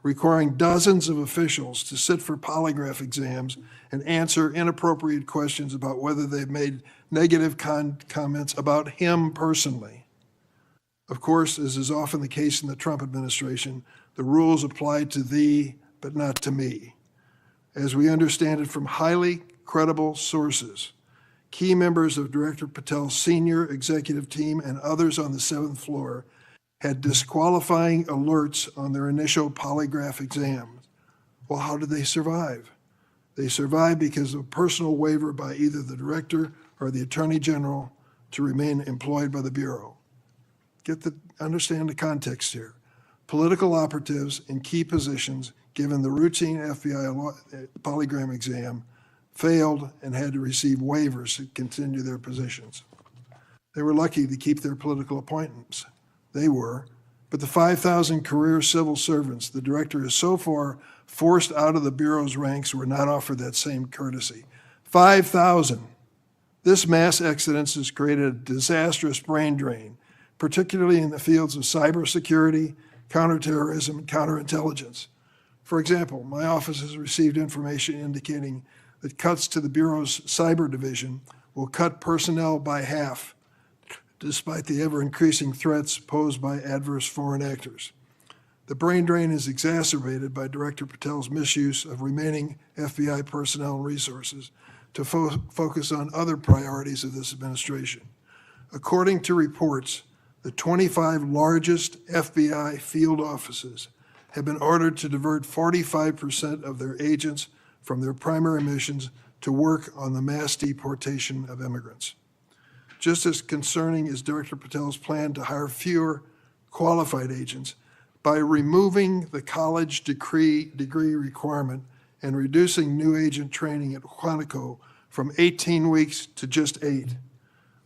requiring dozens of officials to sit for polygraph exams and answer inappropriate questions about whether they've made negative comments about him personally. Of course, as is often the case in the Trump administration, the rules apply to thee, but not to me. As we understand it from highly credible sources, key members of Director Patel's senior executive team and others on the 7th floor had disqualifying alerts on their initial polygraph exams. Well, how did they survive? They survived because of a personal waiver by either the director or the attorney general to remain employed by the Bureau. Understand the context here. Political operatives in key positions, given the routine FBI polygraph exam, failed and had to receive waivers to continue their positions. They were lucky to keep their political appointments. They were. But the 5,000 career civil servants the director has so far forced out of the Bureau's ranks were not offered that same courtesy. 5,000. This mass exodus has created a disastrous brain drain, particularly in the fields of cybersecurity, counterterrorism, and counterintelligence. For example, my office has received information indicating that cuts to the Bureau's cyber division will cut personnel by half, despite the ever-increasing threats posed by adverse foreign actors. The brain drain is exacerbated by Director Patel's misuse of remaining FBI personnel and resources to focus on other priorities of this administration. According to reports, the 25 largest FBI field offices have been ordered to divert 45% of their agents from their primary missions to work on the mass deportation of immigrants. Just as concerning is Director Patel's plan to hire fewer qualified agents by removing the college degree requirement and reducing new agent training at Quantico from 18 weeks to just 8.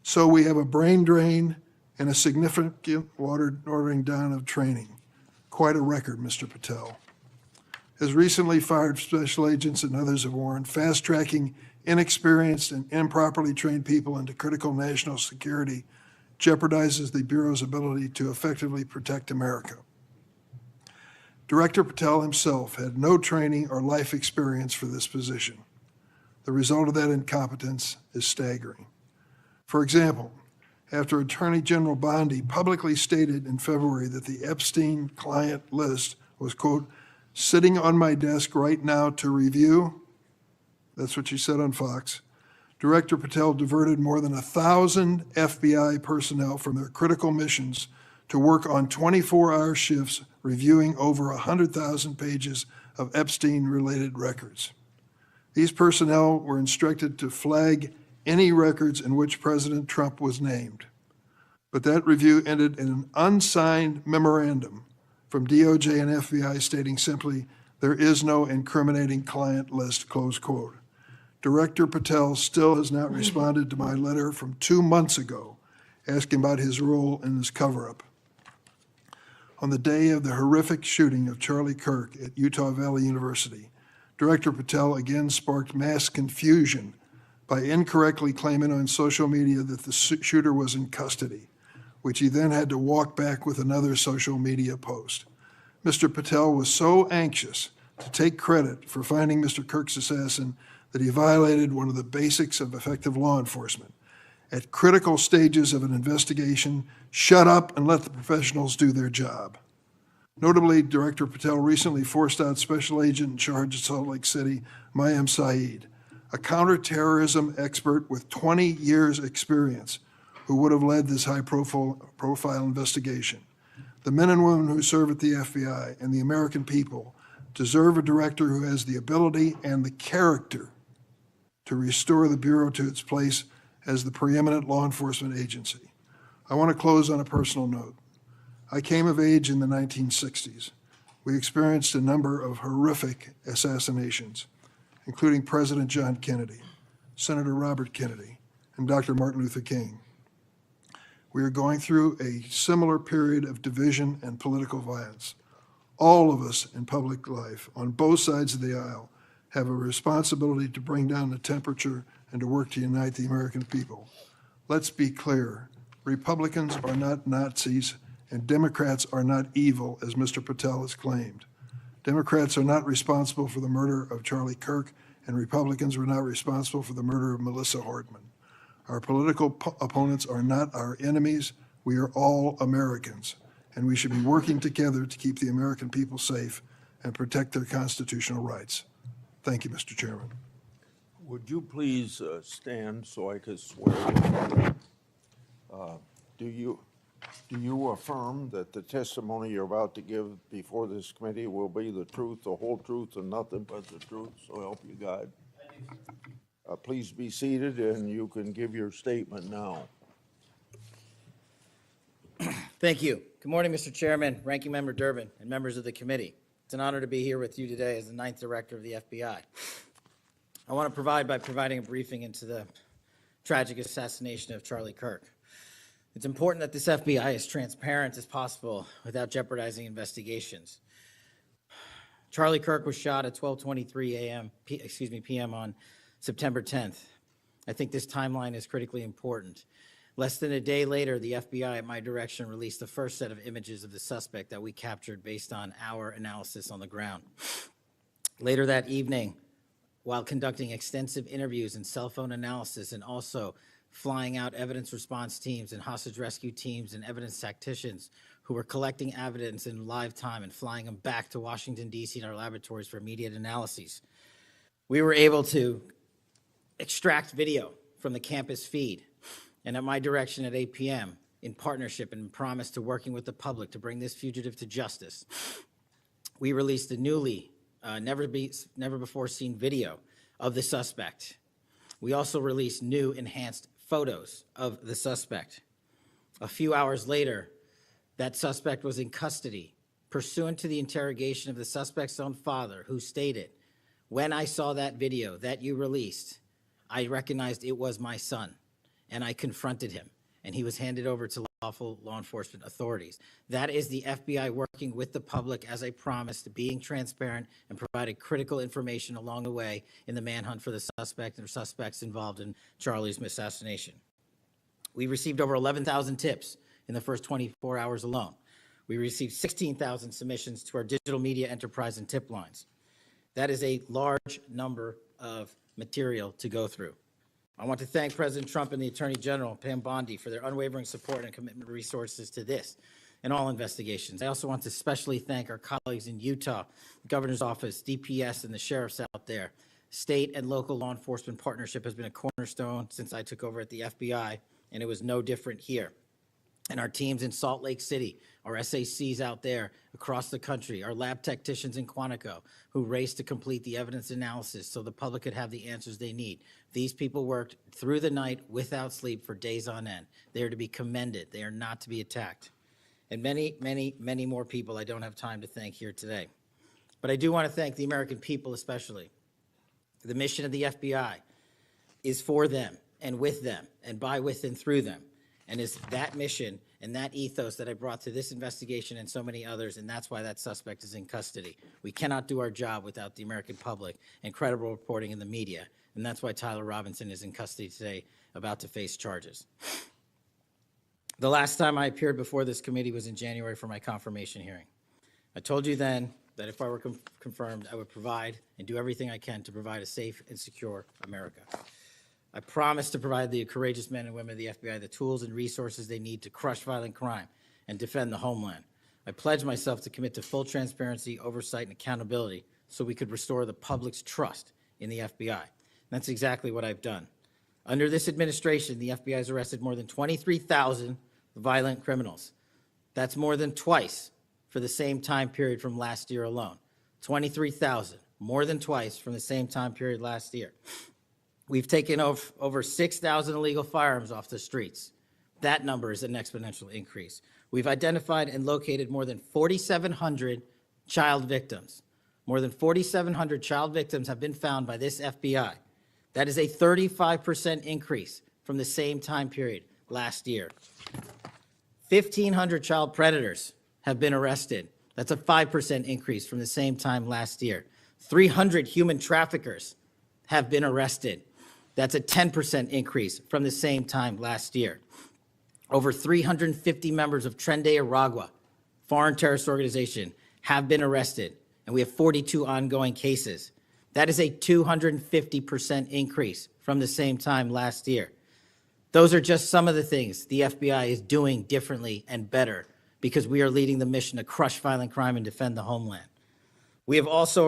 So we have a brain drain and a significant watering down of training. Quite a record, Mr. Patel. Has recently fired special agents and others have warned, fast-tracking inexperienced and improperly trained people into critical national security jeopardizes the Bureau's ability to effectively protect America. Director Patel himself had no training or life experience for this position. The result of that incompetence is staggering. For example, after Attorney General Bondi publicly stated in February that the Epstein client list was, quote, sitting on my desk right now to review, that's what she said on Fox, Director Patel diverted more than 1,000 FBI personnel from their critical missions to work on 24-hour shifts reviewing over 100,000 pages of Epstein-related records. These personnel were instructed to flag any records in which President Trump was named. But that review ended in an unsigned memorandum from DOJ and FBI stating simply, there is no incriminating client list, close quote. Director Patel still has not responded to my letter from 2 months ago asking about his role in this cover-up. On the day of the horrific shooting of Charlie Kirk at Utah Valley University, Director Patel again sparked mass confusion by incorrectly claiming on social media that the shooter was in custody, which he then had to walk back with another social media post. Mr. Patel was so anxious to take credit for finding Mr. Kirk's assassin that he violated one of the basics of effective law enforcement. At critical stages of an investigation, shut up and let the professionals do their job. Notably, Director Patel recently forced out Special Agent in charge of Salt Lake City, Mayim Saeed, a counterterrorism expert with 20 years' experience, who would have led this high-profile investigation. The men and women who serve at the FBI and the American people deserve a director who has the ability and the character to restore the Bureau to its place as the preeminent law enforcement agency. I want to close on a personal note. I came of age in the 1960s. We experienced a number of horrific assassinations, including President John Kennedy, Senator Robert Kennedy, and Dr. Martin Luther King. We are going through a similar period of division and political violence. All of us in public life, on both sides of the aisle, have a responsibility to bring down the temperature and to work to unite the American people. Let's be clear. Republicans are not Nazis, and Democrats are not evil, as Mr. Patel has claimed. Democrats are not responsible for the murder of Charlie Kirk, and Republicans were not responsible for the murder of Melissa Hardman. Our political opponents are not our enemies. We are all Americans, and we should be working together to keep the American people safe and protect their constitutional rights. Thank you, Mr. Chairman. Would you please stand so I could swear? Do you affirm that the testimony you're about to give before this committee will be the truth, the whole truth, and nothing but the truth? So help you God. Please be seated, and you can give your statement now. Thank you. Good morning, Mr. Chairman, Ranking Member Durbin, and members of the committee. It's an honor to be here with you today as the 9th Director of the FBI. I want to providing a briefing into the tragic assassination of Charlie Kirk. It's important that this FBI is transparent as possible without jeopardizing investigations. Charlie Kirk was shot at 12:23 p.m. on September 10th. I think this timeline is critically important. Less than a day later, the FBI, at my direction, released the first set of images of the suspect that we captured based on our analysis on the ground. Later that evening, while conducting extensive interviews and cell phone analysis, and also flying out evidence response teams and hostage rescue teams and evidence tacticians who were collecting evidence in live time and flying them back to Washington, D.C. in our laboratories for immediate analyses, we were able to extract video from the campus feed, and at my direction at 8 p.m., in partnership and promise to working with the public to bring this fugitive to justice, we released a newly, never before seen video of the suspect. We also released new enhanced photos of the suspect. A few hours later, that suspect was in custody, pursuant to the interrogation of the suspect's own father, who stated, "When I saw that video that you released, I recognized it was my son, and I confronted him, and he was handed over to lawful law enforcement authorities." That is the FBI working with the public, as I promised, being transparent and providing critical information along the way in the manhunt for the suspect and suspects involved in Charlie's assassination. We received over 11,000 tips in the first 24 hours alone. We received 16,000 submissions to our digital media enterprise and tip lines. That is a large number of material to go through. I want to thank President Trump and the Attorney General, Pam Bondi, for their unwavering support and commitment resources to this and all investigations. I also want to especially thank our colleagues in Utah, the Governor's Office, DPS, and the sheriffs out there. State and local law enforcement partnership has been a cornerstone since I took over at the FBI, and it was no different here. And our teams in Salt Lake City, our SACs out there across the country, our lab technicians in Quantico who raced to complete the evidence analysis so the public could have the answers they need. These people worked through the night without sleep for days on end. They are to be commended. They are not to be attacked. And many, many, many more people I don't have time to thank here today. But I do want to thank the American people especially. The mission of the FBI is for them and with them and by, with, and through them. And it's that mission and that ethos that I brought to this investigation and so many others, and that's why that suspect is in custody. We cannot do our job without the American public and credible reporting in the media, and that's why Tyler Robinson is in custody today, about to face charges. The last time I appeared before this committee was in January for my confirmation hearing. I told you then that if I were confirmed, I would provide and do everything I can to provide a safe and secure America. I promise to provide the courageous men and women of the FBI the tools and resources they need to crush violent crime and defend the homeland. I pledge myself to commit to full transparency, oversight, and accountability so we could restore the public's trust in the FBI. And that's exactly what I've done. Under this administration, the FBI has arrested more than 23,000 violent criminals. That's more than twice for the same time period from last year alone. 23,000, more than twice from the same time period last year. We've taken over 6,000 illegal firearms off the streets. That number is an exponential increase. We've identified and located more than 4,700 child victims. More than 4,700 child victims have been found by this FBI. That is a 35% increase from the same time period last year. 1,500 child predators have been arrested. That's a 5% increase from the same time last year. 300 human traffickers have been arrested. That's a 10% increase from the same time last year. Over 350 members of Tren de Aragua, foreign terrorist organization, have been arrested, and we have 42 ongoing cases. That is a 250% increase from the same time last year. Those are just some of the things the FBI is doing differently and better because we are leading the mission to crush violent crime and defend the homeland. We have also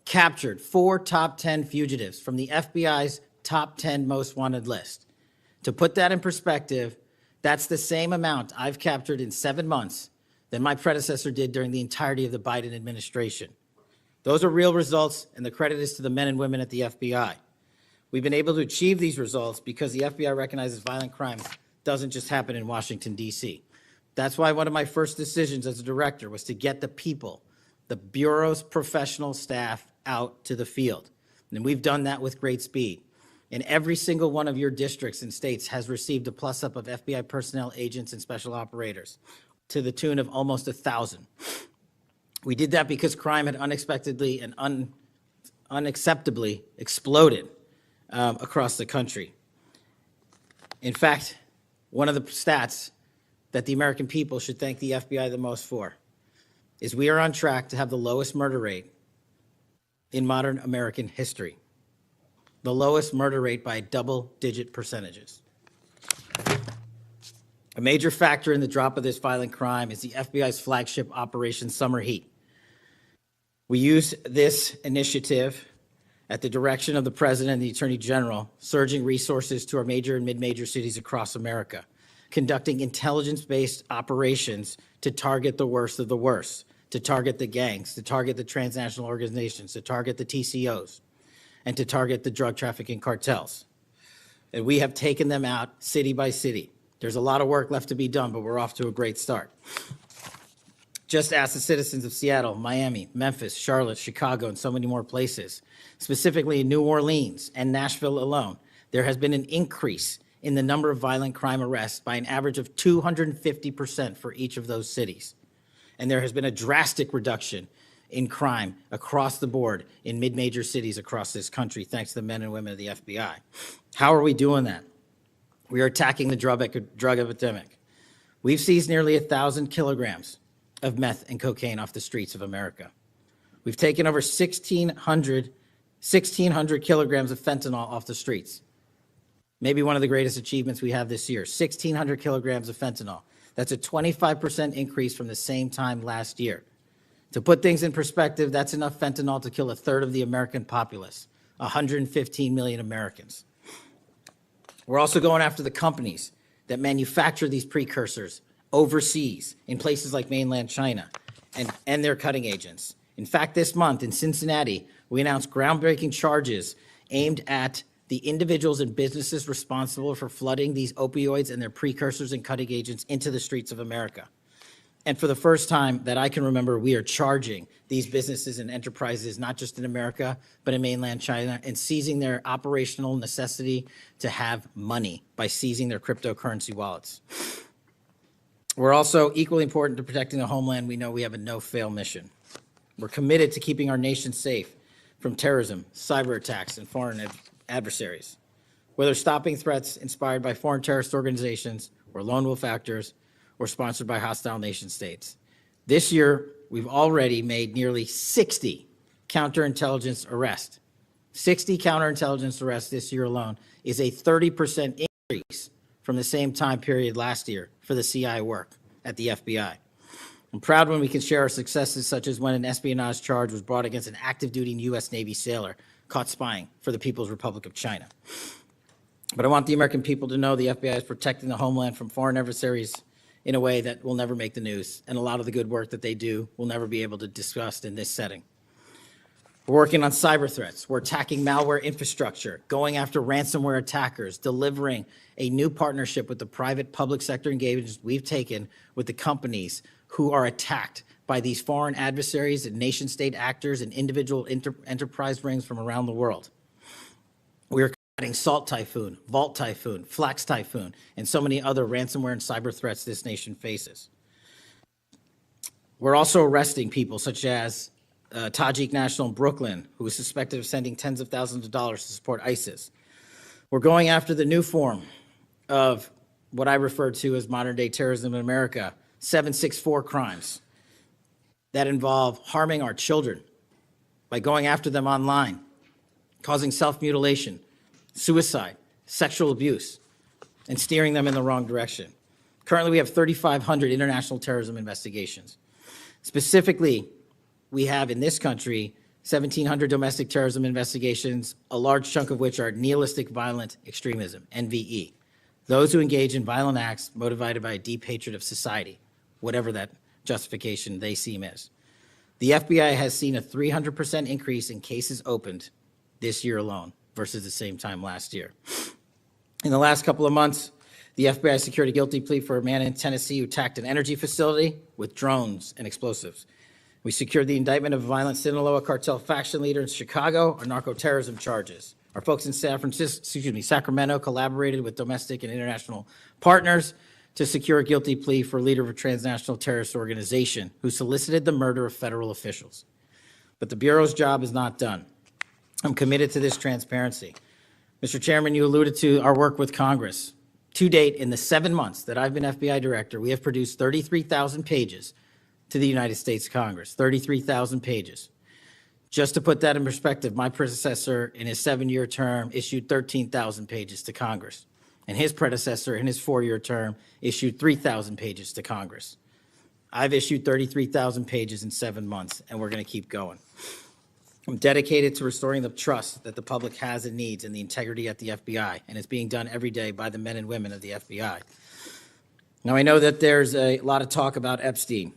captured four top 10 fugitives from the FBI's top 10 most wanted list. To put that in perspective, that's the same amount I've captured in 7 months than my predecessor did during the entirety of the Biden administration. Those are real results, and the credit is to the men and women at the FBI. We've been able to achieve these results because the FBI recognizes violent crime doesn't just happen in Washington, D.C. That's why one of my first decisions as a director was to get the people, the Bureau's professional staff, out to the field. And we've done that with great speed. And every single one of your districts and states has received a plus-up of FBI personnel, agents, and special operators to the tune of almost 1,000. We did that because crime had unexpectedly and unacceptably exploded across the country. In fact, one of the stats that the American people should thank the FBI the most for is we are on track to have the lowest murder rate in modern American history. The lowest murder rate by double-digit percentages. A major factor in the drop of this violent crime is the FBI's flagship Operation Summer Heat. We use this initiative at the direction of the President and the Attorney General, surging resources to our major and mid-major cities across America, conducting intelligence-based operations to target the worst of the worst, to target the gangs, to target the transnational organizations, to target the TCOs, and to target the drug trafficking cartels. And we have taken them out city by city. There's a lot of work left to be done, but we're off to a great start. Just ask the citizens of Seattle, Miami, Memphis, Charlotte, Chicago, and so many more places. Specifically in New Orleans and Nashville alone, there has been an increase in the number of violent crime arrests by an average of 250% for each of those cities. And there has been a drastic reduction in crime across the board in mid-major cities across this country, thanks to the men and women of the FBI. How are we doing that? We are attacking the drug epidemic. We've seized nearly 1,000 kilograms of meth and cocaine off the streets of America. We've taken over 1,600 kilograms of fentanyl off the streets. Maybe one of the greatest achievements we have this year, 1,600 kilograms of fentanyl. That's a 25% increase from the same time last year. To put things in perspective, that's enough fentanyl to kill a third of the American populace, 115 million Americans. We're also going after the companies that manufacture these precursors overseas in places like mainland China and their cutting agents. In fact, this month in Cincinnati, we announced groundbreaking charges aimed at the individuals and businesses responsible for flooding these opioids and their precursors and cutting agents into the streets of America. And for the first time that I can remember, we are charging these businesses and enterprises, not just in America, but in mainland China, and seizing their operational necessity to have money by seizing their cryptocurrency wallets. We're also equally important to protecting the homeland. We know we have a no-fail mission. We're committed to keeping our nation safe from terrorism, cyber attacks, and foreign adversaries. Whether stopping threats inspired by foreign terrorist organizations or lone wolf actors or sponsored by hostile nation states. This year, we've already made nearly 60 counterintelligence arrests. 60 counterintelligence arrests this year alone is a 30% increase from the same time period last year for the CI work at the FBI. I'm proud when we can share our successes, such as when an espionage charge was brought against an active duty U.S. Navy sailor caught spying for the People's Republic of China. But I want the American people to know the FBI is protecting the homeland from foreign adversaries in a way that will never make the news, and a lot of the good work that they do will never be able to discuss in this setting. We're working on cyber threats. We're attacking malware infrastructure, going after ransomware attackers, delivering a new partnership with the private public sector engagements we've taken with the companies who are attacked by these foreign adversaries and nation-state actors and individual enterprise rings from around the world. We are adding Salt Typhoon, Vault Typhoon, Flax Typhoon, and so many other ransomware and cyber threats this nation faces. We're also arresting people such as Tajik National in Brooklyn, who is suspected of sending tens of thousands of dollars to support ISIS. We're going after the new form of what I refer to as modern-day terrorism in America, 764 crimes that involve harming our children by going after them online, causing self-mutilation, suicide, sexual abuse, and steering them in the wrong direction. Currently, we have 3,500 international terrorism investigations. Specifically, we have in this country 1,700 domestic terrorism investigations, a large chunk of which are nihilistic violent extremism, NVE. Those who engage in violent acts motivated by a deep hatred of society, whatever that justification they seem is. The FBI has seen a 300% increase in cases opened this year alone versus the same time last year. In the last couple of months, the FBI secured a guilty plea for a man in Tennessee who attacked an energy facility with drones and explosives. We secured the indictment of a violent Sinaloa cartel faction leader in Chicago on narco-terrorism charges. Our folks in Sacramento collaborated with domestic and international partners to secure a guilty plea for a leader of a transnational terrorist organization who solicited the murder of federal officials. But the Bureau's job is not done. I'm committed to this transparency. Mr. Chairman, you alluded to our work with Congress. To date, in the 7 months that I've been FBI director, we have produced 33,000 pages to the United States Congress, 33,000 pages. Just to put that in perspective, my predecessor in his 7-year term issued 13,000 pages to Congress, and his predecessor in his 4-year term issued 3,000 pages to Congress. I've issued 33,000 pages in 7 months, and we're going to keep going. I'm dedicated to restoring the trust that the public has and needs in the integrity at the FBI, and it's being done every day by the men and women of the FBI. Now, I know that there's a lot of talk about Epstein,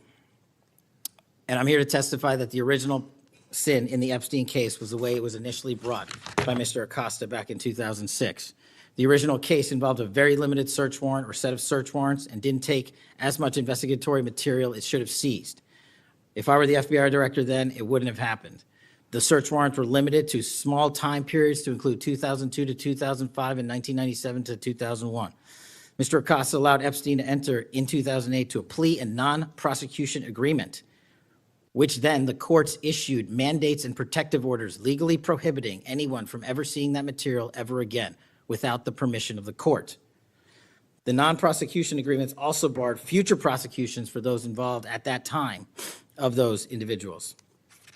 and I'm here to testify that the original sin in the Epstein case was the way it was initially brought by Mr. Acosta back in 2006. The original case involved a very limited search warrant or set of search warrants and didn't take as much investigatory material it should have seized. If I were the FBI director then, it wouldn't have happened. The search warrants were limited to small time periods to include 2002 to 2005 and 1997 to 2001. Mr. Acosta allowed Epstein to enter in 2008 to a plea and non-prosecution agreement, which then the courts issued mandates and protective orders legally prohibiting anyone from ever seeing that material ever again without the permission of the court. The non-prosecution agreements also barred future prosecutions for those involved at that time of those individuals.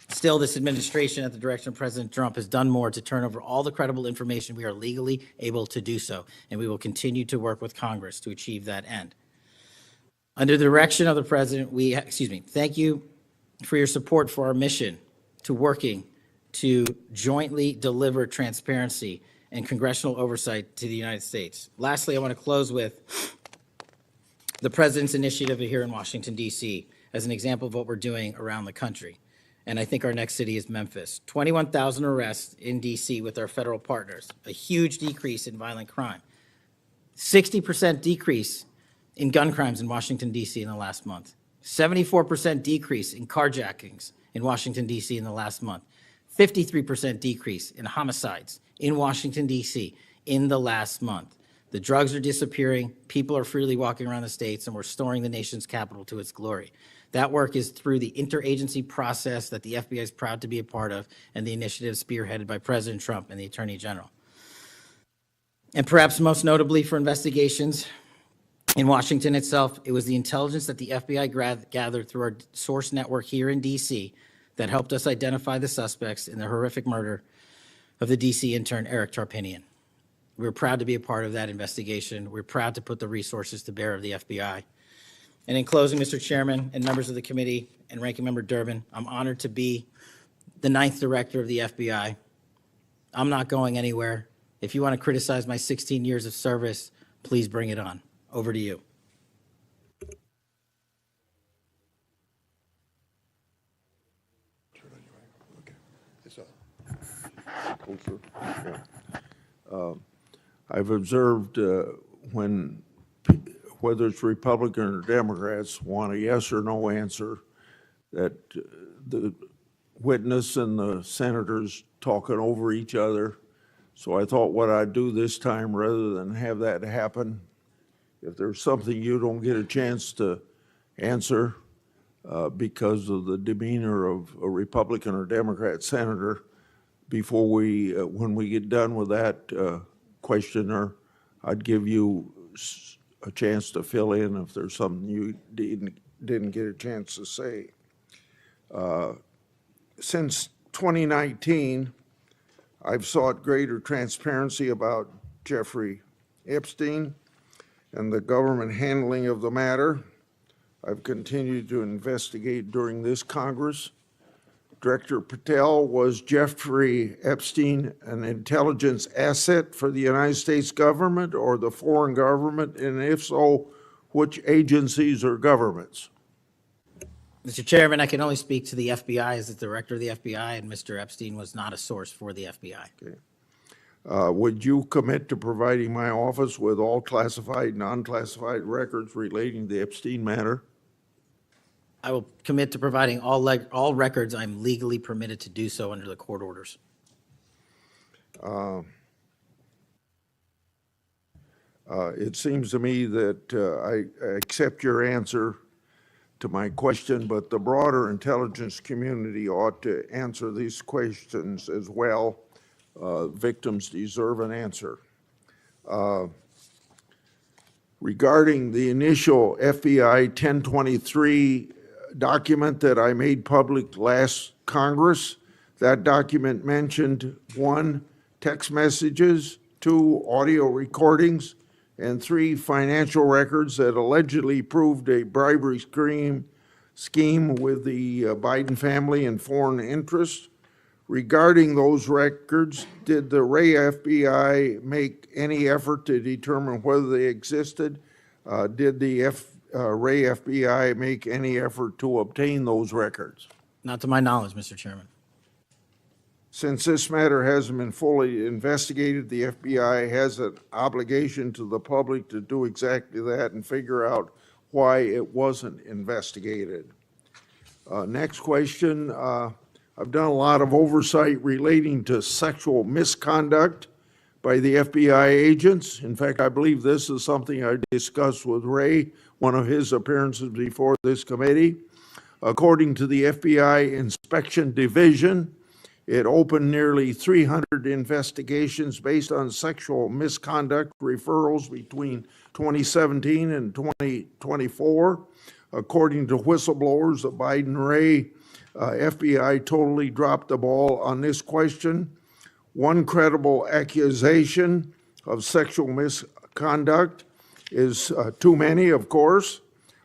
Still, this administration, at the direction of President Trump, has done more to turn over all the credible information we are legally able to do so, and we will continue to work with Congress to achieve that end. Under the direction of the President, thank you for your support for our mission to working to jointly deliver transparency and congressional oversight to the United States. Lastly, I want to close with the President's initiative here in Washington, D.C., as an example of what we're doing around the country. And I think our next city is Memphis. 21,000 arrests in D.C. with our federal partners, a huge decrease in violent crime, 60% decrease in gun crimes in Washington, D.C. in the last month, 74% decrease in carjackings in Washington, D.C. in the last month, 53% decrease in homicides in Washington, D.C. in the last month. The drugs are disappearing, people are freely walking around the states, and we're restoring the nation's capital to its glory. That work is through the interagency process that the FBI is proud to be a part of, and the initiative spearheaded by President Trump and the Attorney General. And perhaps most notably for investigations in Washington itself, it was the intelligence that the FBI gathered through our source network here in D.C. that helped us identify the suspects in the horrific murder of the D.C. intern Eric Tarpinian. We're proud to be a part of that investigation. We're proud to put the resources to bear of the FBI. And in closing, Mr. Chairman and members of the committee and Ranking Member Durbin, I'm honored to be the 9th director of the FBI. I'm not going anywhere. If you want to criticize my 16 years of service, please bring it on. Over to you. I've observed when whether it's Republican or Democrats want a yes or no answer, that the witness and the senators talking over each other, So I thought what I'd do this time, rather than have that happen, if there's something you don't get a chance to answer because of the demeanor of a Republican or Democrat senator, before we, when we get done with that questioner, I'd give you a chance to fill in if there's something you didn't get a chance to say. Since 2019, I've sought greater transparency about Jeffrey Epstein and the government handling of the matter. I've continued to investigate during this Congress. Director Patel, was Jeffrey Epstein an intelligence asset for the United States government or the foreign government? And if so, which agencies or governments? Mr. Chairman, I can only speak to the FBI as the director of the FBI, and Mr. Epstein was not a source for the FBI. Okay. Would you commit to providing my office with all classified, non-classified records relating to the Epstein matter? I will commit to providing all records I'm legally permitted to do so under the court orders. It seems to me that I accept your answer to my question, but the broader intelligence community ought to answer these questions as well. Victims deserve an answer. Regarding the initial FBI 1023 document that I made public last Congress, that document mentioned 1, text messages, 2, audio recordings, and 3, financial records that allegedly proved a bribery scheme with the Biden family and foreign interests. Regarding those records, did the Ray FBI make any effort to determine whether they existed? Did the Ray FBI make any effort to obtain those records? Not to my knowledge, Mr. Chairman. Since this matter hasn't been fully investigated, the FBI has an obligation to the public to do exactly that and figure out why it wasn't investigated. Next question. I've done a lot of oversight relating to sexual misconduct by the FBI agents. In fact, I believe this is something I discussed with Ray, one of his appearances before this committee. According to the FBI Inspection Division, it opened nearly 300 investigations based on sexual misconduct referrals between 2017 and 2024. According to whistleblowers, the Biden-Ray FBI totally dropped the ball on this question. One credible accusation of sexual misconduct is too many, of course.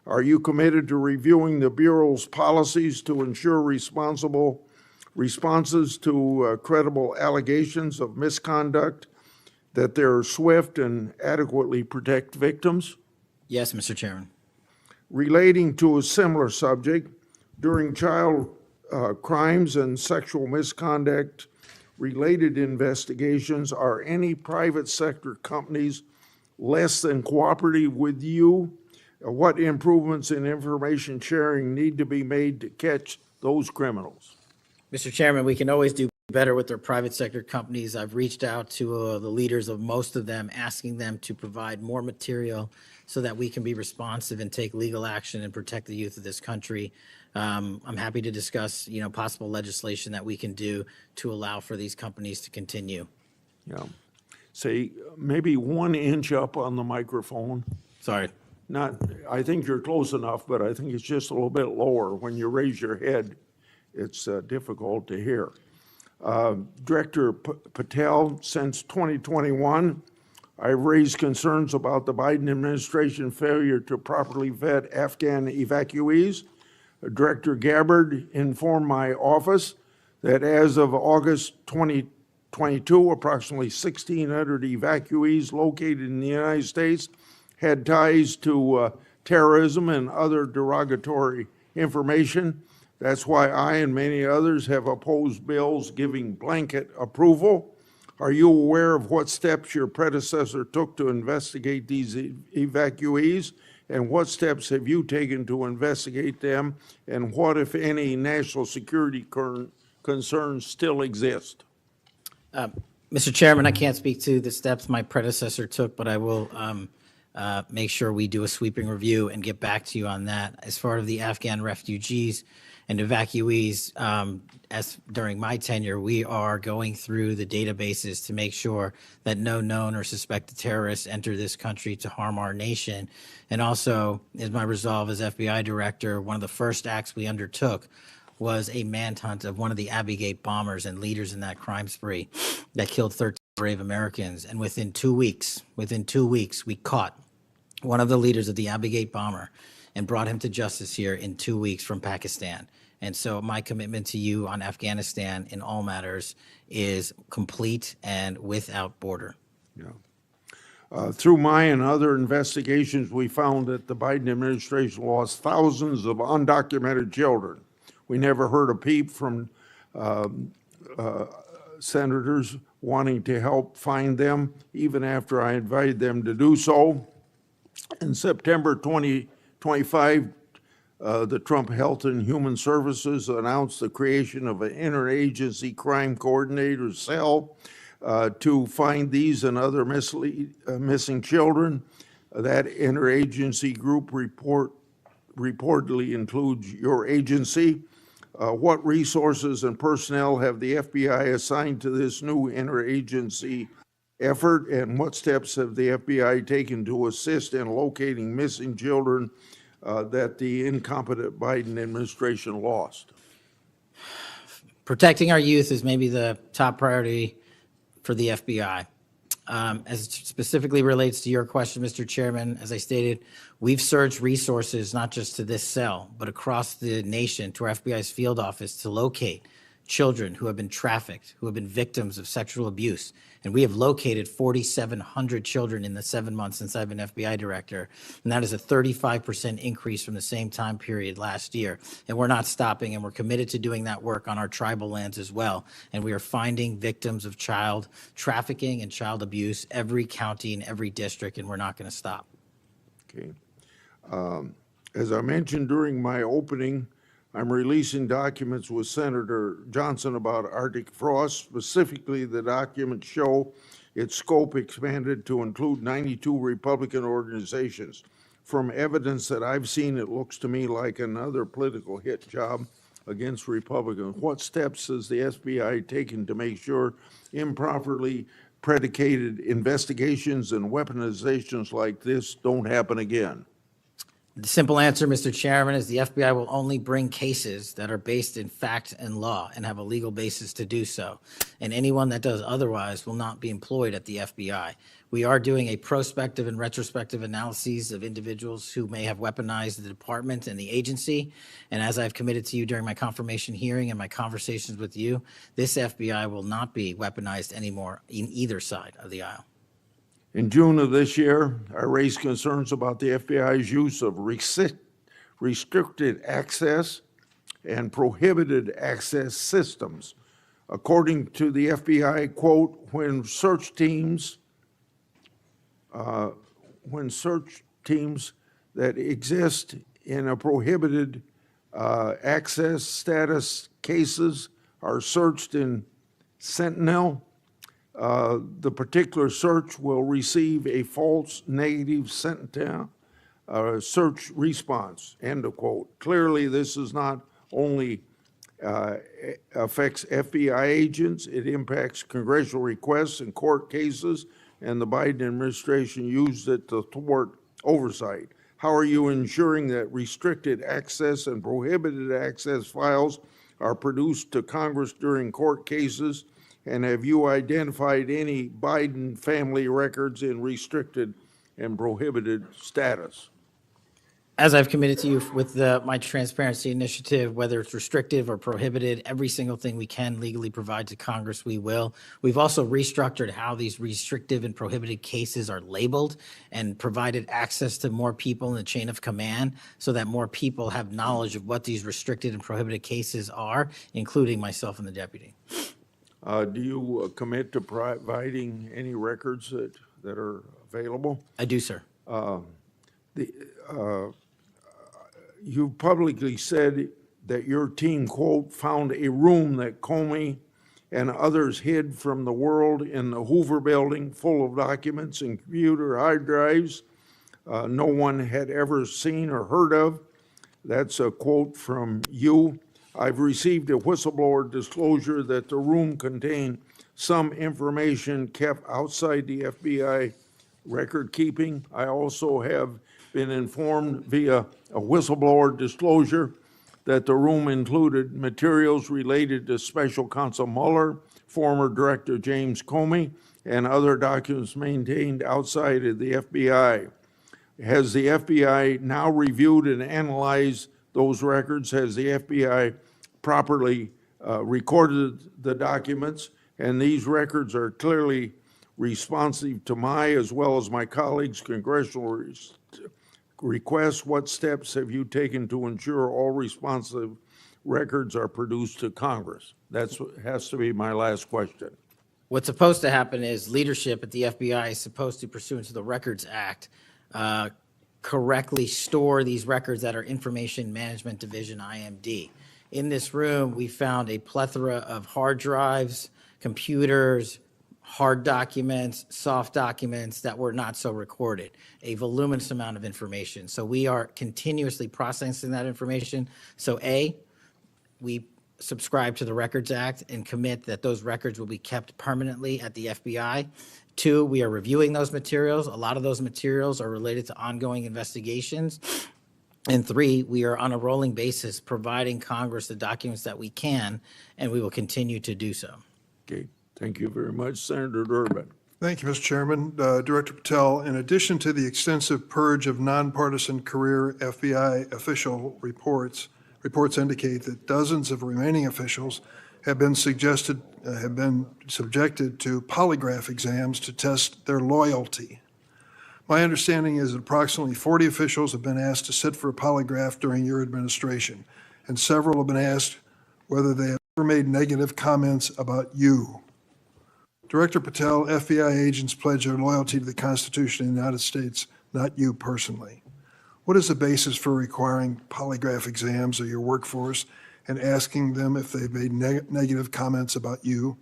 Are you committed to reviewing the Bureau's policies to ensure responsible responses to credible allegations of misconduct, that they're swift and adequately protect victims? Yes, Mr. Chairman. Relating to a similar subject, during child crimes and sexual misconduct related investigations, are any private sector companies less than cooperative with you? What improvements in information sharing need to be made to catch those criminals? Mr. Chairman, we can always do better with their private sector companies. I've reached out to the leaders of most of them, asking them to provide more material so that we can be responsive and take legal action and protect the youth of this country. I'm happy to discuss, possible legislation that we can do to allow for these companies to continue. Yeah. Say, maybe 1 inch up on the microphone. Sorry. I think you're close enough, but I think it's just a little bit lower. When you raise your head, it's difficult to hear. Director Patel, since 2021, I've raised concerns about the Biden administration failure to properly vet Afghan evacuees. Director Gabbard informed my office that as of August 2022, approximately 1,600 evacuees located in the United States had ties to terrorism and other derogatory information. That's why I and many others have opposed bills giving blanket approval. Are you aware of what steps your predecessor took to investigate these evacuees? And what steps have you taken to investigate them? And what, if any, national security concerns still exist? Mr. Chairman, I can't speak to the steps my predecessor took, but I will make sure we do a sweeping review and get back to you on that. As far as the Afghan refugees and evacuees, as during my tenure, we are going through the databases to make sure that no known or suspected terrorists enter this country to harm our nation. And also, as my resolve as FBI director, one of the first acts we undertook was a manhunt of one of the Abbey Gate bombers and leaders in that crime spree that killed 13 brave Americans. And within 2 weeks, we caught one of the leaders of the Abbey Gate bomber and brought him to justice here in 2 weeks from Pakistan. And so my commitment to you on Afghanistan in all matters is complete and without border. Through my and other investigations, we found that the Biden administration lost thousands of undocumented children. We never heard a peep from senators wanting to help find them, even after I invited them to do so. In September 2025, the Trump Health and Human Services announced the creation of an interagency crime coordinator cell to find these and other missing children. That interagency group reportedly includes your agency. What resources and personnel have the FBI assigned to this new interagency effort, and what steps have the FBI taken to assist in locating missing children that the incompetent Biden administration lost? Protecting our youth is maybe the top priority for the FBI. As it specifically relates to your question, Mr. Chairman, as I stated, we've surged resources not just to this cell, but across the nation to our FBI's field office to locate children who have been trafficked, who have been victims of sexual abuse. And we have located 4,700 children in the 7 months since I've been FBI director. And that is a 35% increase from the same time period last year. And we're not stopping, and we're committed to doing that work on our tribal lands as well. And we are finding victims of child trafficking and child abuse every county and every district, and we're not going to stop. Okay. As I mentioned during my opening, I'm releasing documents with Senator Johnson about Arctic frost. Specifically, the documents show its scope expanded to include 92 Republican organizations. From evidence that I've seen, it looks to me like another political hit job against Republicans. What steps has the FBI taken to make sure improperly predicated investigations and weaponizations like this don't happen again? The simple answer, Mr. Chairman, is the FBI will only bring cases that are based in fact and law and have a legal basis to do so. And anyone that does otherwise will not be employed at the FBI. We are doing a prospective and retrospective analyses of individuals who may have weaponized the department and the agency. And as I've committed to you during my confirmation hearing and my conversations with you, this FBI will not be weaponized anymore in either side of the aisle. In June of this year, I raised concerns about the FBI's use of restricted access and prohibited access systems. According to the FBI, quote, when search teams that exist in a prohibited access status cases are searched in Fentanyl, the particular search will receive a false negative Sentinel search response, end of quote. Clearly, this is not only affects FBI agents, it impacts congressional requests and court cases, and the Biden administration used it to thwart oversight. How are you ensuring that restricted access and prohibited access files are produced to Congress during court cases? And have you identified any Biden family records in restricted and prohibited status? As I've committed to you with my transparency initiative, whether it's restrictive or prohibited, every single thing we can legally provide to Congress, we will. We've also restructured how these restrictive and prohibited cases are labeled and provided access to more people in the chain of command so that more people have knowledge of what these restricted and prohibited cases are, including myself and the deputy. Do you commit to providing any records that are available? I do, sir. You publicly said that your team, quote, found a room that Comey and others hid from the world in the Hoover Building, full of documents and computer hard drives no one had ever seen or heard of. That's a quote from you. I've received a whistleblower disclosure that the room contained some information kept outside the FBI record keeping. I also have been informed via a whistleblower disclosure that the room included materials related to Special Counsel Mueller, former Director James Comey, and other documents maintained outside of the FBI. Has the FBI now reviewed and analyzed those records? Has the FBI properly recorded the documents? And these records are clearly responsive to my, as well as my colleagues' congressional requests. What steps have you taken to ensure all responsive records are produced to Congress? That has to be my last question. What's supposed to happen is leadership at the FBI is supposed to, pursuant to the Records Act, correctly store these records at our Information Management Division, IMD. In this room, we found a plethora of hard drives, computers, hard documents, soft documents that were not so recorded, a voluminous amount of information. So we are continuously processing that information. So A, we subscribe to the Records Act and commit that those records will be kept permanently at the FBI. Two, we are reviewing those materials. A lot of those materials are related to ongoing investigations. And three, we are on a rolling basis providing Congress the documents that we can, and we will continue to do so. Okay, thank you very much, Senator Durbin. Thank you, Mr. Chairman. Director Patel, in addition to the extensive purge of nonpartisan career FBI official reports indicate that dozens of remaining officials have been subjected to polygraph exams to test their loyalty. My understanding is that approximately 40 officials have been asked to sit for a polygraph during your administration, and several have been asked whether they have ever made negative comments about you. Director Patel, FBI agents pledge their loyalty to the Constitution of the United States, not you personally. What is the basis for requiring polygraph exams of your workforce and asking them if they've made negative comments about you?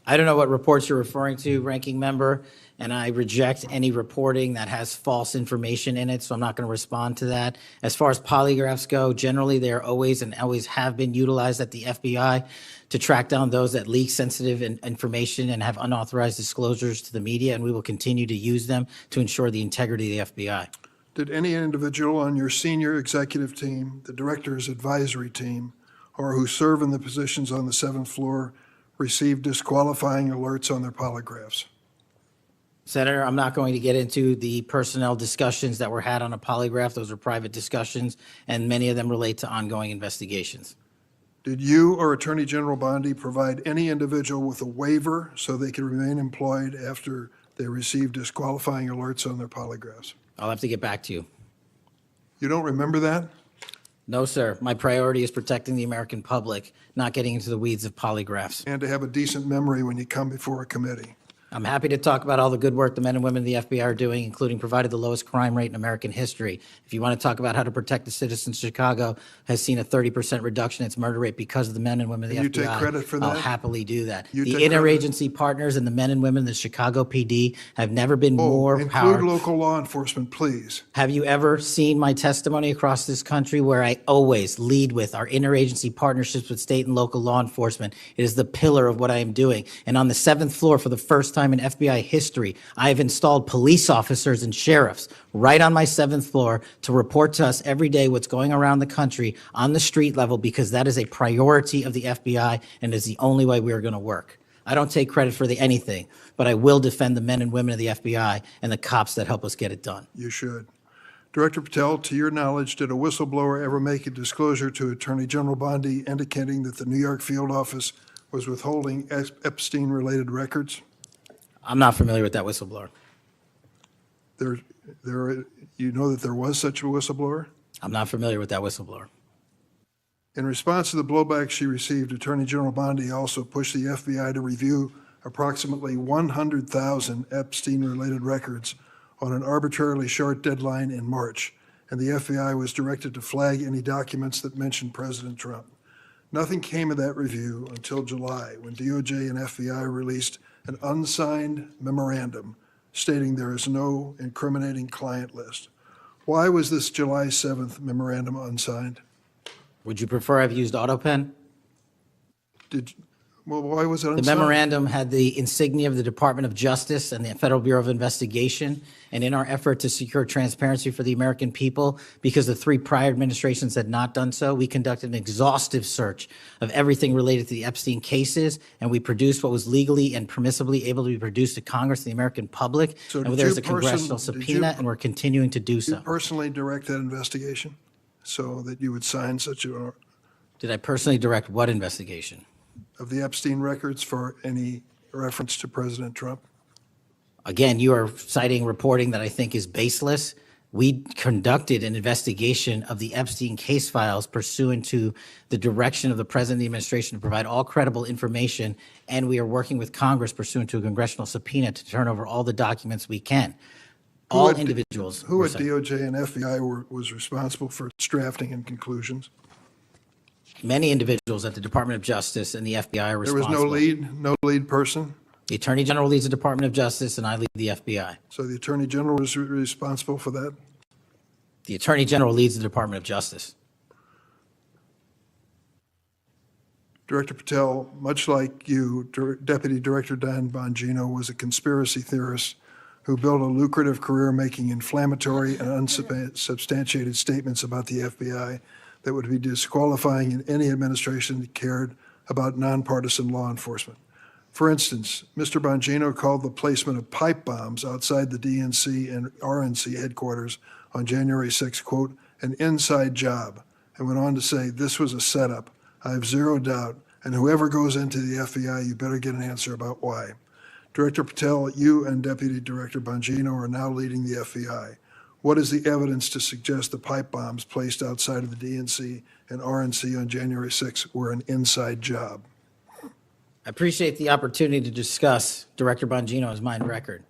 I don't know what reports you're referring to, Ranking Member, and I reject any reporting that has false information in it, so I'm not going to respond to that. As far as polygraphs go, generally they are always and always have been utilized at the FBI to track down those that leak sensitive information and have unauthorized disclosures to the media, and we will continue to use them to ensure the integrity of the FBI. Did any individual on your senior executive team, the director's advisory team, or who serve in the positions on the 7th floor receive disqualifying alerts on their polygraphs? Senator, I'm not going to get into the personnel discussions that were had on a polygraph. Those are private discussions, and many of them relate to ongoing investigations. Did you or Attorney General Bondi provide any individual with a waiver so they could remain employed after they received disqualifying alerts on their polygraphs? I'll have to get back to you. You don't remember that? No, sir. My priority is protecting the American public, not getting into the weeds of polygraphs. And to have a decent memory when you come before a committee. I'm happy to talk about all the good work the men and women of the FBI are doing, including provided the lowest crime rate in American history. If you want to talk about how to protect the citizens, Chicago has seen a 30% reduction in its murder rate because of the men and women of the FBI. You take credit for that? I'll happily do that. You The take interagency partners and the men and women of the Chicago PD have never been more include powerful. local law enforcement, please. Have you ever seen my testimony across this country where I always lead with our interagency partnerships with state and local law enforcement? It is the pillar of what I am doing. And on the 7th floor, for the first time in FBI history, I have installed police officers and sheriffs right on my 7th floor to report to us every day what's going around the country on the street level, because that is a priority of the FBI and is the only way we are going to work. I don't take credit for anything, but I will defend the men and women of the FBI and the cops that help us get it done. You should. Director Patel, to your knowledge, did a whistleblower ever make a disclosure to Attorney General Bondi indicating that the New York field office was withholding Epstein-related records? I'm not familiar with that whistleblower. You know that there was such a whistleblower? I'm not familiar with that whistleblower. In response to the blowback she received, Attorney General Bondi also pushed the FBI to review approximately 100,000 Epstein-related records on an arbitrarily short deadline in March, and the FBI was directed to flag any documents that mentioned President Trump. Nothing came of that review until July, when DOJ and FBI released an unsigned memorandum stating there is no incriminating client list. Why was this July 7th memorandum unsigned? Would you prefer I've used AutoPen? Well, why was it The unsigned? memorandum had the insignia of the Department of Justice and the Federal Bureau of Investigation. And in our effort to secure transparency for the American people, because the 3 prior administrations had not done so, we conducted an exhaustive search of everything related to the Epstein cases, and we produced what was legally and permissibly able to be produced to Congress and the American public. So And did there's you a congressional did you- subpoena, and we're continuing to do You so. personally direct that investigation so that you would sign such a, Did I personally direct what investigation? of the Epstein records for any reference to President Trump? Again, you are citing reporting that I think is baseless. We conducted an investigation of the Epstein case files pursuant to the direction of the President of the administration to provide all credible information, and we are working with Congress pursuant to a congressional subpoena to turn over all the documents we can. All at- individuals. Who were at cited. DOJ and FBI was responsible for its drafting and conclusions? Many individuals at the Department of Justice and the FBI are There was responsible. no lead person? The Attorney General leads the Department of Justice, and I lead the FBI. So the Attorney General was responsible for that? The Attorney General leads the Department of Justice. Director Patel, much like you, Deputy Director Dan Bongino was a conspiracy theorist who built a lucrative career making inflammatory and unsubstantiated statements about the FBI that would be disqualifying in any administration that cared about nonpartisan law enforcement. For instance, Mr. Bongino called the placement of pipe bombs outside the DNC and RNC headquarters on January 6, quote, an inside job, and went on to say this was a setup. I have zero doubt, and whoever goes into the FBI, you better get an answer about why. Director Patel, you and Deputy Director Bongino are now leading the FBI. What is the evidence to suggest the pipe bombs placed outside of the DNC and RNC on January 6 were an inside job? I appreciate the opportunity to discuss Director Bongino's mind record.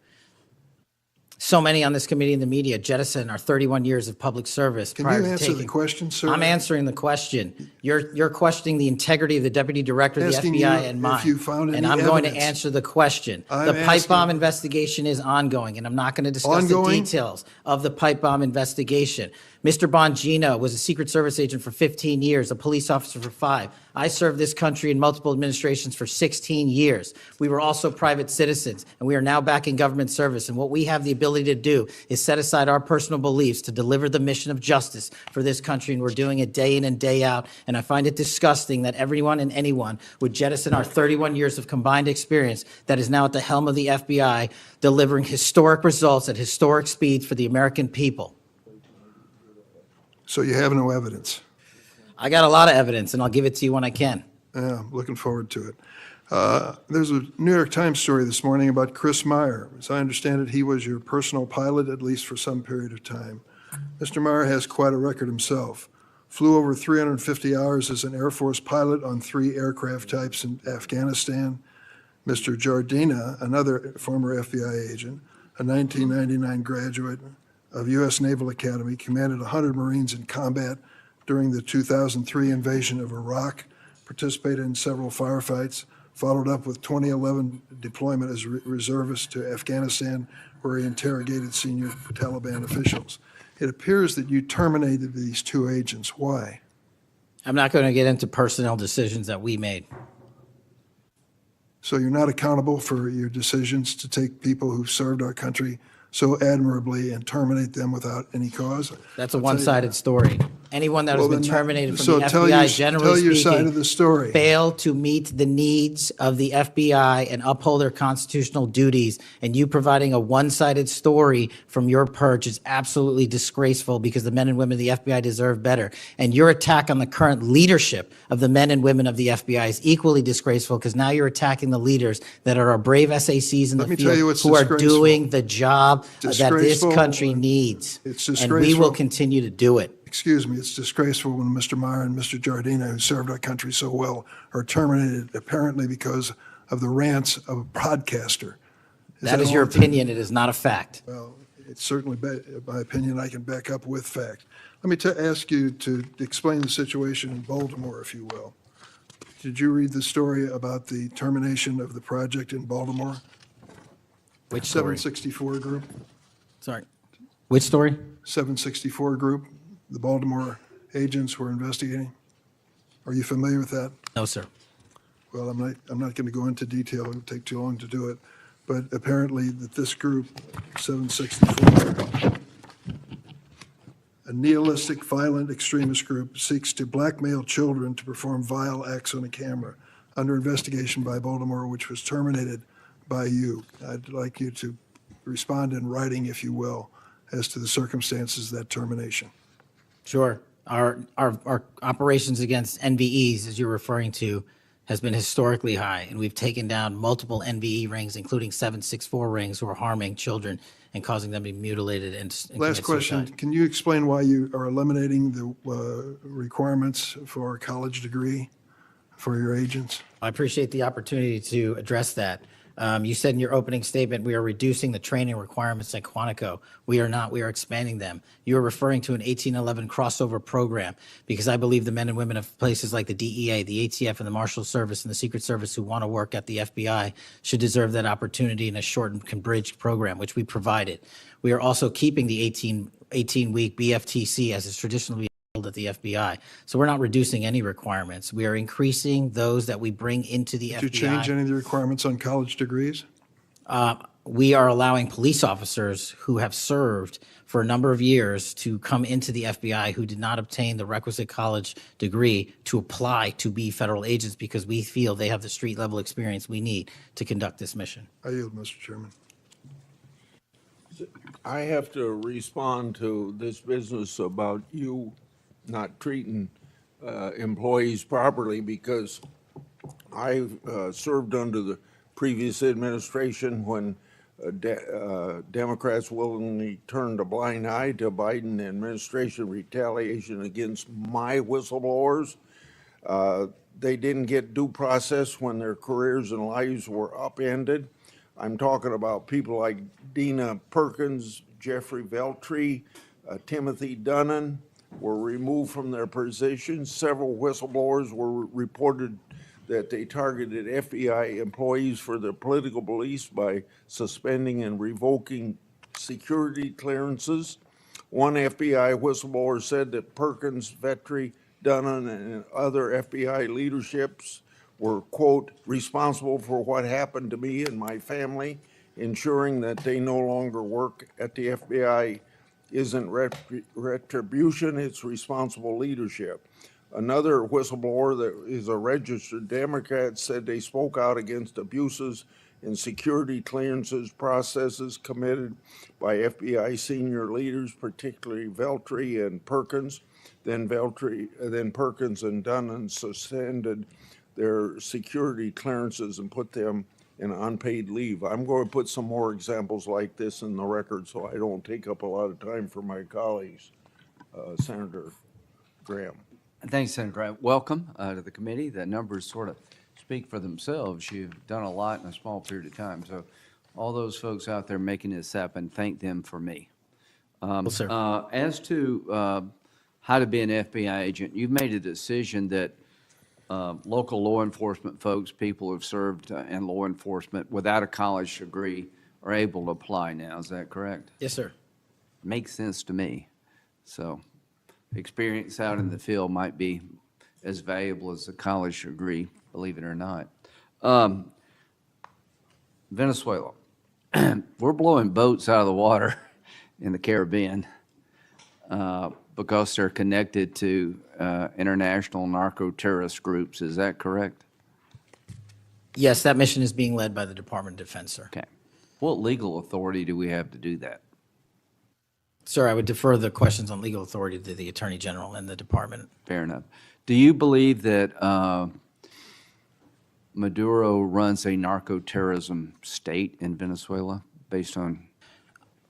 So many on this committee and the media jettison our 31 years of public service. Can prior you to answer the taking- question, sir? I'm answering the question. You're questioning the integrity of the Deputy Director of the Asking FBI you and if mine. you found And any I'm going to evidence. answer the question. I'm The pipe bomb asking- investigation is ongoing, and I'm not going to discuss the Ongoing? details of the pipe bomb investigation. Mr. Bongino was a Secret Service agent for 15 years, a police officer for 5. I served this country in multiple administrations for 16 years. We were also private citizens, and we are now back in government service. And what we have the ability to do is set aside our personal beliefs to deliver the mission of justice for this country, and we're doing it day in and day out. And I find it disgusting that everyone and anyone would jettison our 31 years of combined experience that is now at the helm of the FBI, delivering historic results at historic speeds for the American people. So you have no evidence? I got a lot of evidence, and I'll give it to you when I can. Yeah, I'm looking forward to it. There's a New York Times story this morning about Chris Meyer. As I understand it, he was your personal pilot, at least for some period of time. Mr. Meyer has quite a record himself. Flew over 350 hours as an Air Force pilot on 3 aircraft types in Afghanistan. Mr. Jardina, another former FBI agent, a 1999 graduate of U.S. Naval Academy, commanded 100 Marines in combat during the 2003 invasion of Iraq, participated in several firefights, followed up with 2011 deployment as reservist to Afghanistan, where he interrogated senior Taliban officials. It appears that you terminated these 2 agents. Why? I'm not going to get into personnel decisions that we made. So you're not accountable for your decisions to take people who've served our country so admirably and terminate them without any cause? That's a I'll tell you one-sided story. Anyone that has Well, been then, terminated from so the tell FBI, your- generally tell your speaking, side of the story. failed to meet the needs of the FBI and uphold their constitutional duties. And you providing a one-sided story from your perch is absolutely disgraceful, because the men and women of the FBI deserve better. And your attack on the current leadership of the men and women of the FBI is equally disgraceful, because now you're attacking the leaders that are our brave SACs in the Let me tell you field what's who are disgraceful. doing the job that this Disgraceful. country needs. It's And we disgraceful. will continue to do it. Excuse me, it's disgraceful when Mr. Meyer and Mr. Jardina, who served our country so well, are terminated apparently because of the rants of a broadcaster. That is your opinion. It is not a fact. Well, it's certainly my opinion. I can back up with fact. Let me ask you to explain the situation in Baltimore, if you will. Did you read the story about the termination of the project in Baltimore? Which story? 764 Group? Sorry. Which story? 764 Group, the Baltimore agents were investigating. Are you familiar with that? No, sir. Well, I'm not going to go into detail. It would take too long to do it. But apparently that this group, 764, a nihilistic, violent extremist group, seeks to blackmail children to perform vile acts on a camera under investigation by Baltimore, which was terminated by you. I'd like you to respond in writing, if you will, as to the circumstances of that termination. Sure. Our operations against NVEs, as you're referring to, has been historically high, and we've taken down multiple NVE rings, including 764 rings, who are harming children and causing them to be mutilated and Last commit question. suicide. Can you explain why you are eliminating the requirements for a college degree for your agents? I appreciate the opportunity to address that. You said in your opening statement, we are reducing the training requirements at Quantico. We are not. We are expanding them. You are referring to an 1811 crossover program because I believe the men and women of places like the DEA, the ATF, and the Marshal Service and the Secret Service who want to work at the FBI should deserve that opportunity in a shortened bridged program, which we provided. We are also keeping the 18-week BFTC as is traditionally at the FBI. So we're not reducing any requirements. We are increasing those that we bring into the FBI. Did you change any of the requirements on college degrees? We are allowing police officers who have served for a number of years to come into the FBI who did not obtain the requisite college degree to apply to be federal agents because we feel they have the street level experience we need to conduct this mission. I yield, Mr. Chairman. I have to respond to this business about you not treating employees properly because I served under the previous administration when Democrats willingly turned a blind eye to Biden administration retaliation against my whistleblowers. They didn't get due process when their careers and lives were upended. I'm talking about people like Dina Perkins, Jeffrey Veltri, Timothy Dunnan were removed from their positions. Several whistleblowers were reported that they targeted FBI employees for their political beliefs by suspending and revoking security clearances. One FBI whistleblower said that Perkins, Vetri, Dunnan, and other FBI leaderships were, quote, responsible for what happened to me and my family, ensuring that they no longer work at the FBI isn't retribution, it's responsible leadership. Another whistleblower that is a registered Democrat said they spoke out against abuses in security clearances processes committed by FBI senior leaders, particularly Veltri and Perkins. Then Perkins and Dunnan suspended their security clearances and put them in unpaid leave. I'm going to put some more examples like this in the record so I don't take up a lot of time for my colleagues. Senator Graham. Thanks, Senator Graham. Welcome to the committee. The numbers sort of speak for themselves. You've done a lot in a small period of time. So all those folks out there making this happen, thank them for me. Sir. As to how to be an FBI agent, you've made a decision that local law enforcement folks, people who have served in law enforcement without a college degree are able to apply now. Is that correct? Yes, sir. Makes sense to me. So experience out in the field might be as valuable as a college degree, believe it or not. Venezuela. We're blowing boats out of the water in the Caribbean because they're connected to international narco-terrorist groups. Is that correct? Yes, that mission is being led by the Department of Defense, sir. Okay. What legal authority do we have to do that? Sir, I would defer the questions on legal authority to the Attorney General and the Department. Fair enough. Do you believe that Maduro runs a narco-terrorism state in Venezuela based on?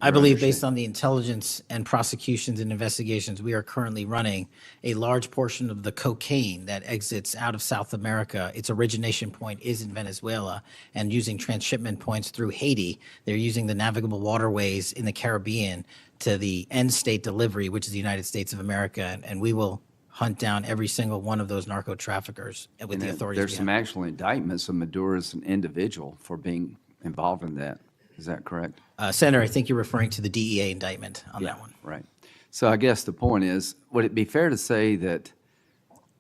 I believe based on the intelligence and prosecutions and investigations we are currently running, a large portion of the cocaine that exits out of South America, its origination point is in Venezuela, and using transshipment points through Haiti, they're using the navigable waterways in the Caribbean to the end state delivery, which is the United States of America, and we will hunt down every single one of those narco traffickers with the authorities. There's we some have. actual indictments of Maduro as an individual for being involved in that. Is that correct? Senator, I think you're referring to the DEA indictment on that one. Right. So I guess the point is, would it be fair to say that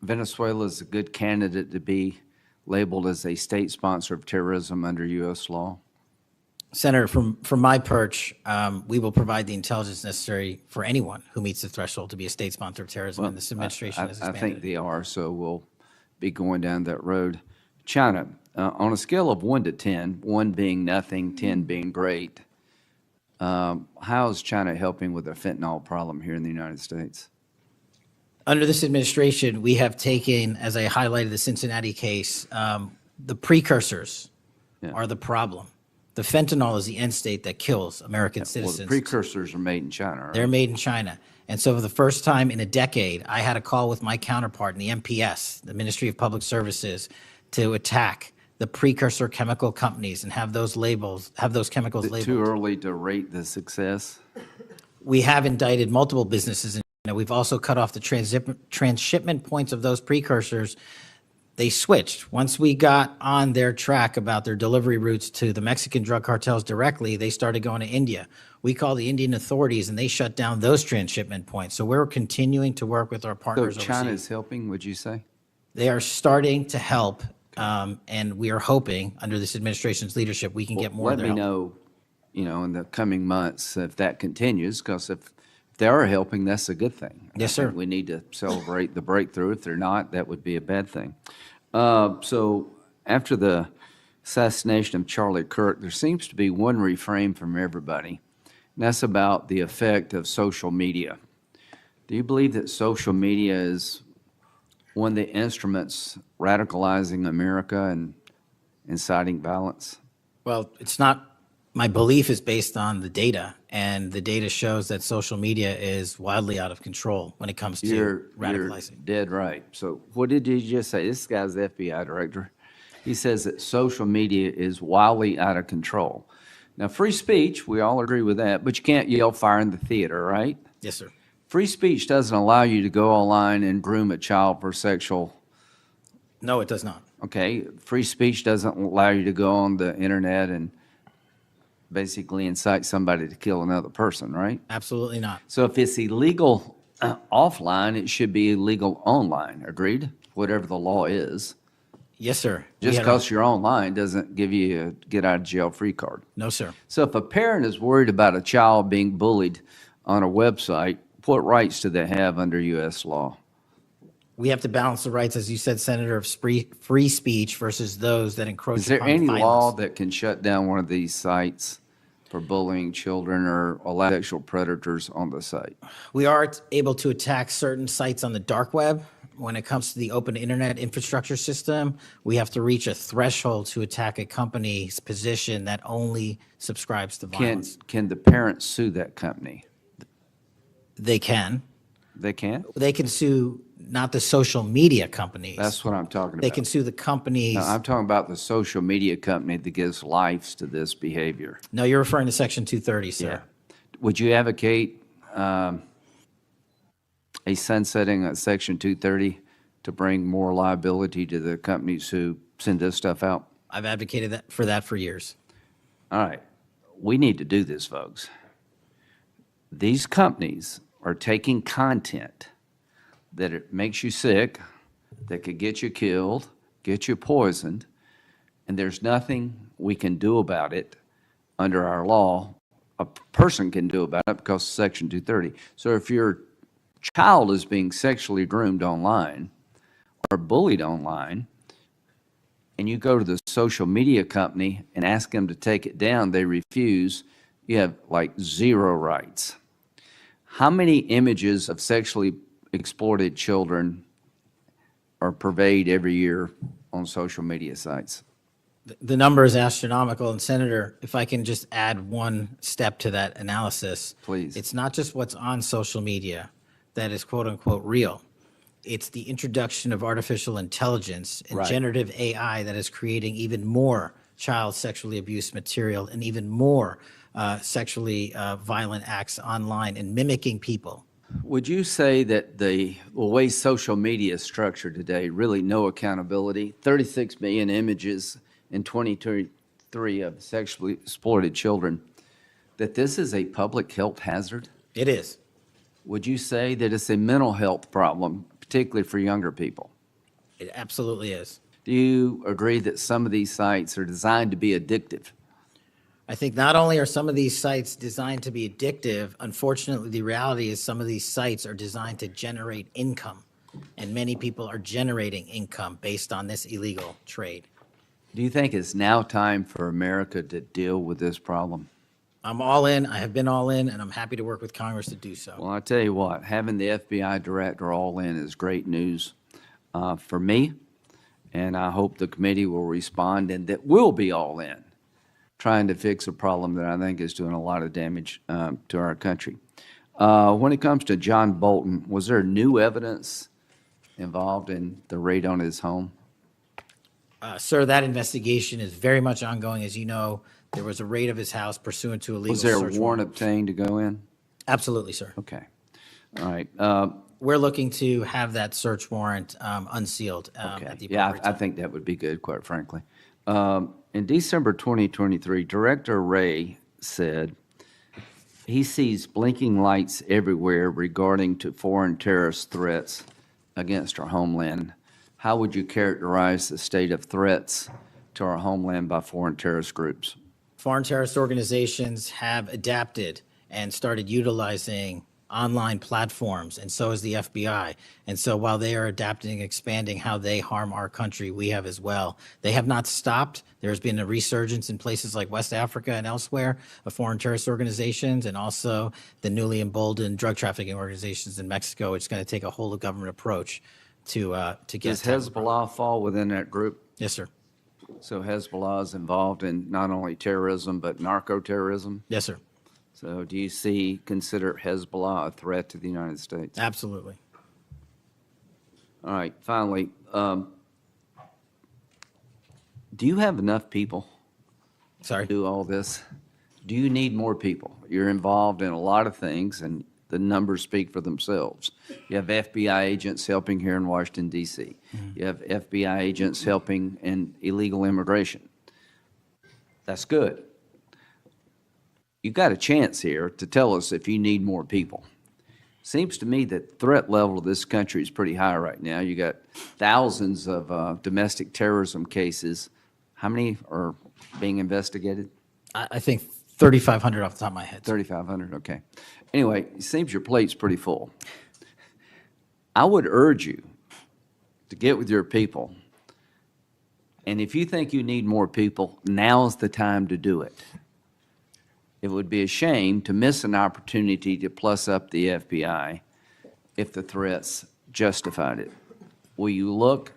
Venezuela is a good candidate to be labeled as a state sponsor of terrorism under U.S. law? Senator, from my perch, we will provide the intelligence necessary for anyone who meets the threshold to be a state sponsor of terrorism, and this administration has I expanded. think they are, so we'll be going down that road. China, on a scale of 1 to 10, 1 being nothing, 10 being great, how is China helping with the fentanyl problem here in the United States? Under this administration, we have taken, as I highlighted the Cincinnati case, the precursors are the problem. The fentanyl is the end state that kills American citizens. Well, the precursors are made in China, right? They're made in China. And so for the first time in a decade, I had a call with my counterpart in the MPS, the Ministry of Public Services, to attack the precursor chemical companies and have those chemicals Is it labeled. too early to rate the success? We have indicted multiple businesses, and we've also cut off the transshipment points of those precursors. They switched. Once we got on their track about their delivery routes to the Mexican drug cartels directly, they started going to India. We called the Indian authorities, and they shut down those transshipment points. So we're continuing to work with our partners So China overseas. is helping, would you say? They are starting to help, and we are hoping, under this administration's leadership, we can get more of their Let me help. know, in the coming months if that continues, because if they are helping, that's a good thing. Yes, I sir. think we need to celebrate the breakthrough. If they're not, that would be a bad thing. So after the assassination of Charlie Kirk, there seems to be one refrain from everybody, and that's about the effect of social media. Do you believe that social media is one of the instruments radicalizing America and inciting violence? Well, it's not. My belief is based on the data, and the data shows that social media is wildly out of control when it comes to You're radicalizing. dead right. So what did you just say? This guy's the FBI director. He says that social media is wildly out of control. Now, free speech, we all agree with that, but you can't yell fire in the theater, right? Yes, sir. Free speech doesn't allow you to go online and groom a child for sexual. No, it does not. Okay, free speech doesn't allow you to go on the internet and basically incite somebody to kill another person, right? Absolutely not. So if it's illegal offline, it should be illegal online, agreed? Whatever the law is. Yes, sir. Just because you're online doesn't give you a get out of jail free card. No, sir. So if a parent is worried about a child being bullied on a website, what rights do they have under U.S. law? We have to balance the rights, as you said, Senator, of free speech versus those that encroach Is there upon any violence. law that can shut down one of these sites for bullying children or allow sexual predators on the site? We are able to attack certain sites on the dark web. When it comes to the open internet infrastructure system, we have to reach a threshold to attack a company's position that only subscribes to violence. Can the parents sue that company? They can. They can? They can sue not the social media companies. That's what I'm talking about. They can sue the companies. No, I'm talking about the social media company that gives life to this behavior. No, you're referring to Section 230, sir. Yeah. Would you advocate a sunsetting of Section 230 to bring more liability to the companies who send this stuff out? I've advocated for years. All right. We need to do this, folks. These companies are taking content that it makes you sick, that could get you killed, get you poisoned, and there's nothing we can do about it under our law. A person can do about it because of Section 230. So if your child is being sexually groomed online or bullied online, and you go to the social media company and ask them to take it down, they refuse, you have like zero rights. How many images of sexually exploited children are purveyed every year on social media sites? The number is astronomical, and Senator, if I can just add one step to that analysis. Please. It's not just what's on social media that is quote-unquote real. It's the introduction of artificial intelligence and Right. generative AI that is creating even more child sexually abuse material and even more sexually violent acts online and mimicking people. Would you say that the way social media is structured today, really no accountability, 36 million images in 2023 of sexually exploited children, that this is a public health hazard? It is. Would you say that it's a mental health problem, particularly for younger people? It absolutely is. Do you agree that some of these sites are designed to be addictive? I think not only are some of these sites designed to be addictive, unfortunately, the reality is some of these sites are designed to generate income, and many people are generating income based on this illegal trade. Do you think it's now time for America to deal with this problem? I'm all in. I have been all in, and I'm happy to work with Congress to do so. Well, I tell you what, having the FBI director all in is great news for me, and I hope the committee will respond and that we'll be all in, trying to fix a problem that I think is doing a lot of damage to our country. When it comes to John Bolton, was there new evidence involved in the raid on his home? Sir, that investigation is very much ongoing. As you know, there was a raid of his house pursuant to a legal Was there a search warrant obtained to go in? Absolutely, sir. Okay. All right. We're looking to have that search warrant unsealed Okay. at the Yeah, appropriate I time. think that would be good, quite frankly. In December 2023, Director Wray said he sees blinking lights everywhere regarding to foreign terrorist threats against our homeland. How would you characterize the state of threats to our homeland by foreign terrorist groups? Foreign terrorist organizations have adapted and started utilizing online platforms, and so is the FBI. And so while they are adapting and expanding how they harm our country, we have as well. They have not stopped. There's been a resurgence in places like West Africa and elsewhere of foreign terrorist organizations, and also the newly emboldened drug trafficking organizations in Mexico. It's going to take a whole of government approach to get. Does Hezbollah fall within that group? Yes, sir. So Hezbollah is involved in not only terrorism, but narco-terrorism? Yes, sir. So do you consider Hezbollah a threat to the United States? Absolutely. All right, finally, do you have enough people? Sorry? To do all this? Do you need more people? You're involved in a lot of things, and the numbers speak for themselves. You have FBI agents helping here in Washington, D.C. You have FBI agents helping in illegal immigration. That's good. You've got a chance here to tell us if you need more people. Seems to me that threat level of this country is pretty high right now. You got thousands of domestic terrorism cases. How many are being investigated? I think 3,500 off the top of my head. 3,500, okay. Anyway, it seems your plate's pretty full. I would urge you to get with your people, and if you think you need more people, now's the time to do it. It would be a shame to miss an opportunity to plus up the FBI if the threats justified it. Will you look?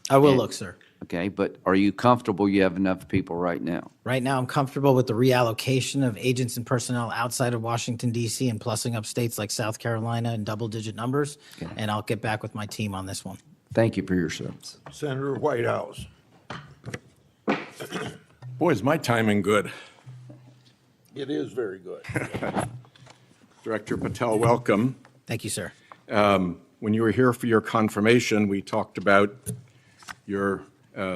I will look, sir. Okay, but are you comfortable you have enough people right now? Right now, I'm comfortable with the reallocation of agents and personnel outside of Washington, D.C. and plussing up states like South Carolina in double-digit numbers, and I'll get back with my team on this one. Thank you for your service. Senator Whitehouse. Boy, is my timing good. It is very good. Director Patel, welcome. Thank you, sir. When you were here for your confirmation, we talked about your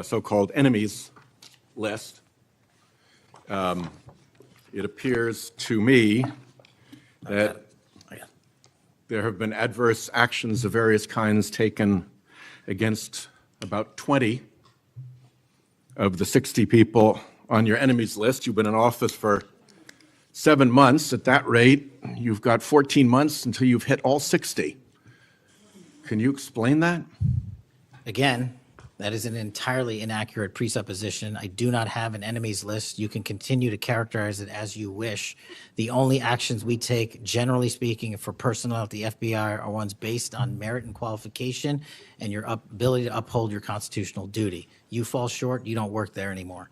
so-called enemies list. It appears to me that there have been adverse actions of various kinds taken against about 20 of the 60 people on your enemies list. You've been in office for 7 months. At that rate, you've got 14 months until you've hit all 60. Can you explain that? Again, that is an entirely inaccurate presupposition. I do not have an enemies list. You can continue to characterize it as you wish. The only actions we take, generally speaking, for personnel at the FBI are ones based on merit and qualification and your ability to uphold your constitutional duty. You fall short, you don't work there anymore.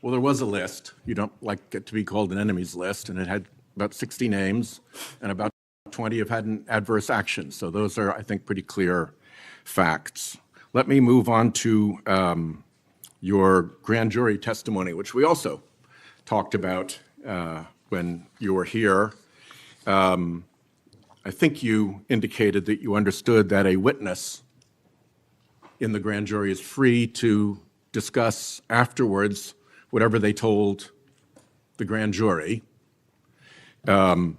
Well, there was a list. You don't like it to be called an enemies list, and it had about 60 names, and about 20 have had an adverse action. So those are, I think, pretty clear facts. Let me move on to your grand jury testimony, which we also talked about when you were here. I think you indicated that you understood that a witness in the grand jury is free to discuss afterwards whatever they told the grand jury. And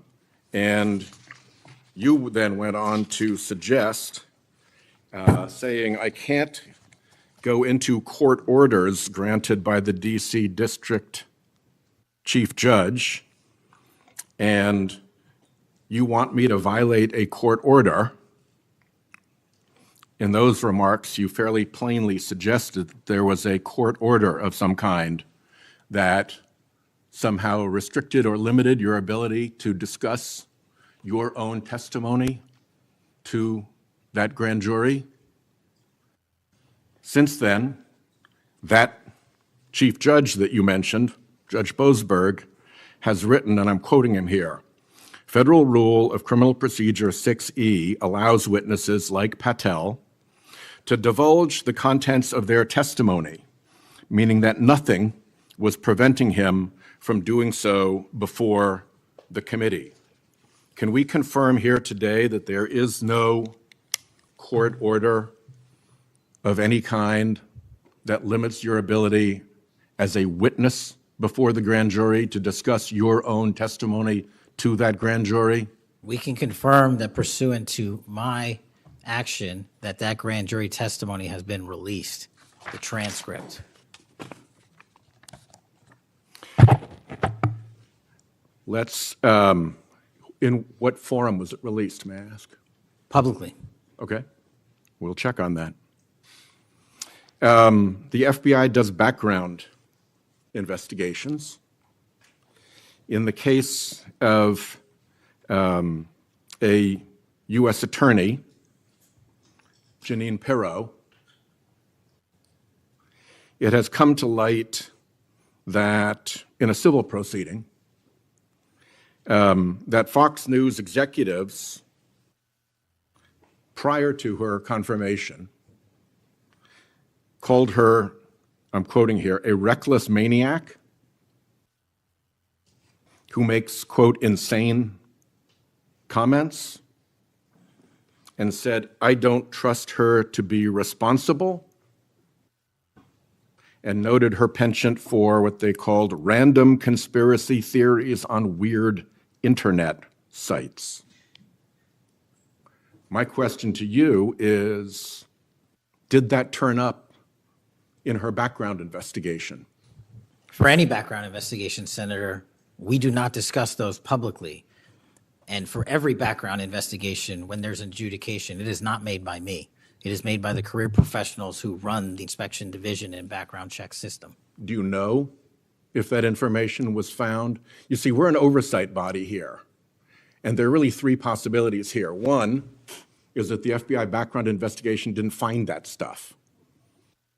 you then went on to suggest, saying, I can't go into court orders granted by the DC District Chief Judge, and you want me to violate a court order. In those remarks, you fairly plainly suggested that there was a court order of some kind that somehow restricted or limited your ability to discuss your own testimony to that grand jury. Since then, that chief judge that you mentioned, Judge Boasberg, has written, and I'm quoting him here, Federal Rule of Criminal Procedure 6E allows witnesses like Patel to divulge the contents of their testimony, meaning that nothing was preventing him from doing so before the committee. Can we confirm here today that there is no court order of any kind that limits your ability as a witness before the grand jury to discuss your own testimony to that grand jury? We can confirm that pursuant to my action, that that grand jury testimony has been released, the transcript. Let's, in what forum was it released, may I ask? Publicly. Okay, we'll check on that. The FBI does background investigations. In the case of a U.S. attorney, Jeanine Pirro, it has come to light that in a civil proceeding, that Fox News executives, prior to her confirmation, called her, I'm quoting here, a reckless maniac who makes, quote, insane comments, and said, I don't trust her to be responsible, and noted her penchant for what they called random conspiracy theories on weird internet sites. My question to you is, did that turn up in her background investigation? For any background investigation, Senator, we do not discuss those publicly. And for every background investigation, when there's an adjudication, it is not made by me. It is made by the career professionals who run the inspection division and background check system. Do you know if that information was found? You see, we're an oversight body here, and there are really three possibilities here. One is that the FBI background investigation didn't find that stuff.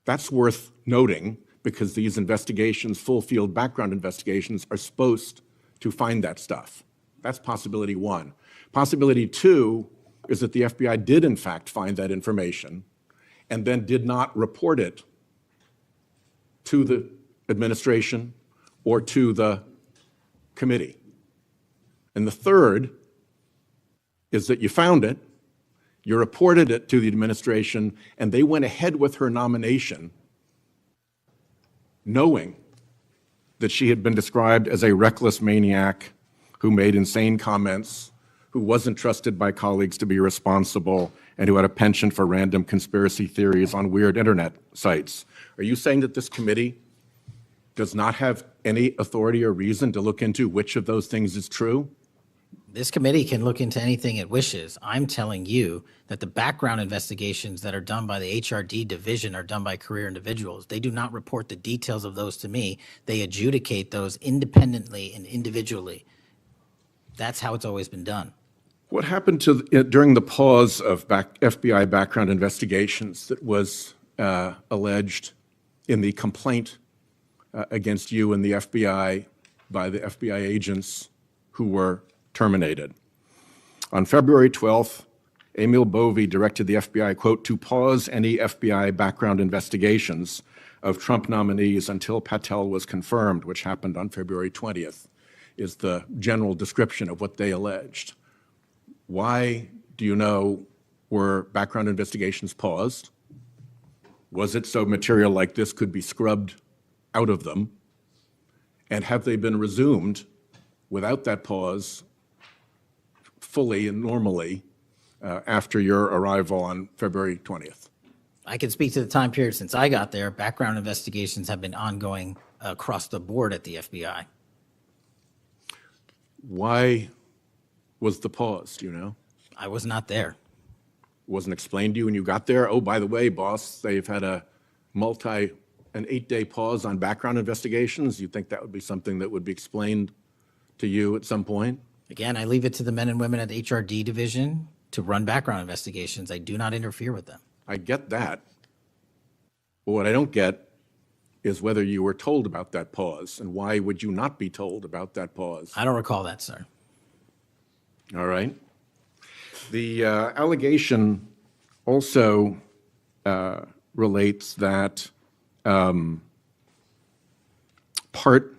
That's worth noting because these investigations, full field background investigations, are supposed to find that stuff. That's possibility one. Possibility two is that the FBI did in fact find that information and then did not report it to the administration or to the committee. And the third is that you found it, you reported it to the administration, and they went ahead with her nomination knowing that she had been described as a reckless maniac who made insane comments, who wasn't trusted by colleagues to be responsible, and who had a penchant for random conspiracy theories on weird internet sites. Are you saying that this committee does not have any authority or reason to look into which of those things is true? This committee can look into anything it wishes. I'm telling you that the background investigations that are done by the HRD division are done by career individuals. They do not report the details of those to me. They adjudicate those independently and individually. That's how it's always been done. What happened to during the pause of FBI background investigations that was alleged in the complaint against you and the FBI by the FBI agents who were terminated? On February 12th, Emil Bovee directed the FBI, quote, to pause any FBI background investigations of Trump nominees until Patel was confirmed, which happened on February 20th, is the general description of what they alleged. Why do you know were background investigations paused? Was it so material like this could be scrubbed out of them? And have they been resumed without that pause fully and normally after your arrival on February 20th? I can speak to the time period since I got there. Background investigations have been ongoing across the board at the FBI. Why was the pause, do you know? I was not there. Wasn't explained to you when you got there? Oh, by the way, boss, they've had an 8-day pause on background investigations. You think that would be something that would be explained to you at some point? Again, I leave it to the men and women at the HRD division to run background investigations. I do not interfere with them. I get that. But what I don't get is whether you were told about that pause, and why would you not be told about that pause? I don't recall that, sir. All right. The allegation also relates that part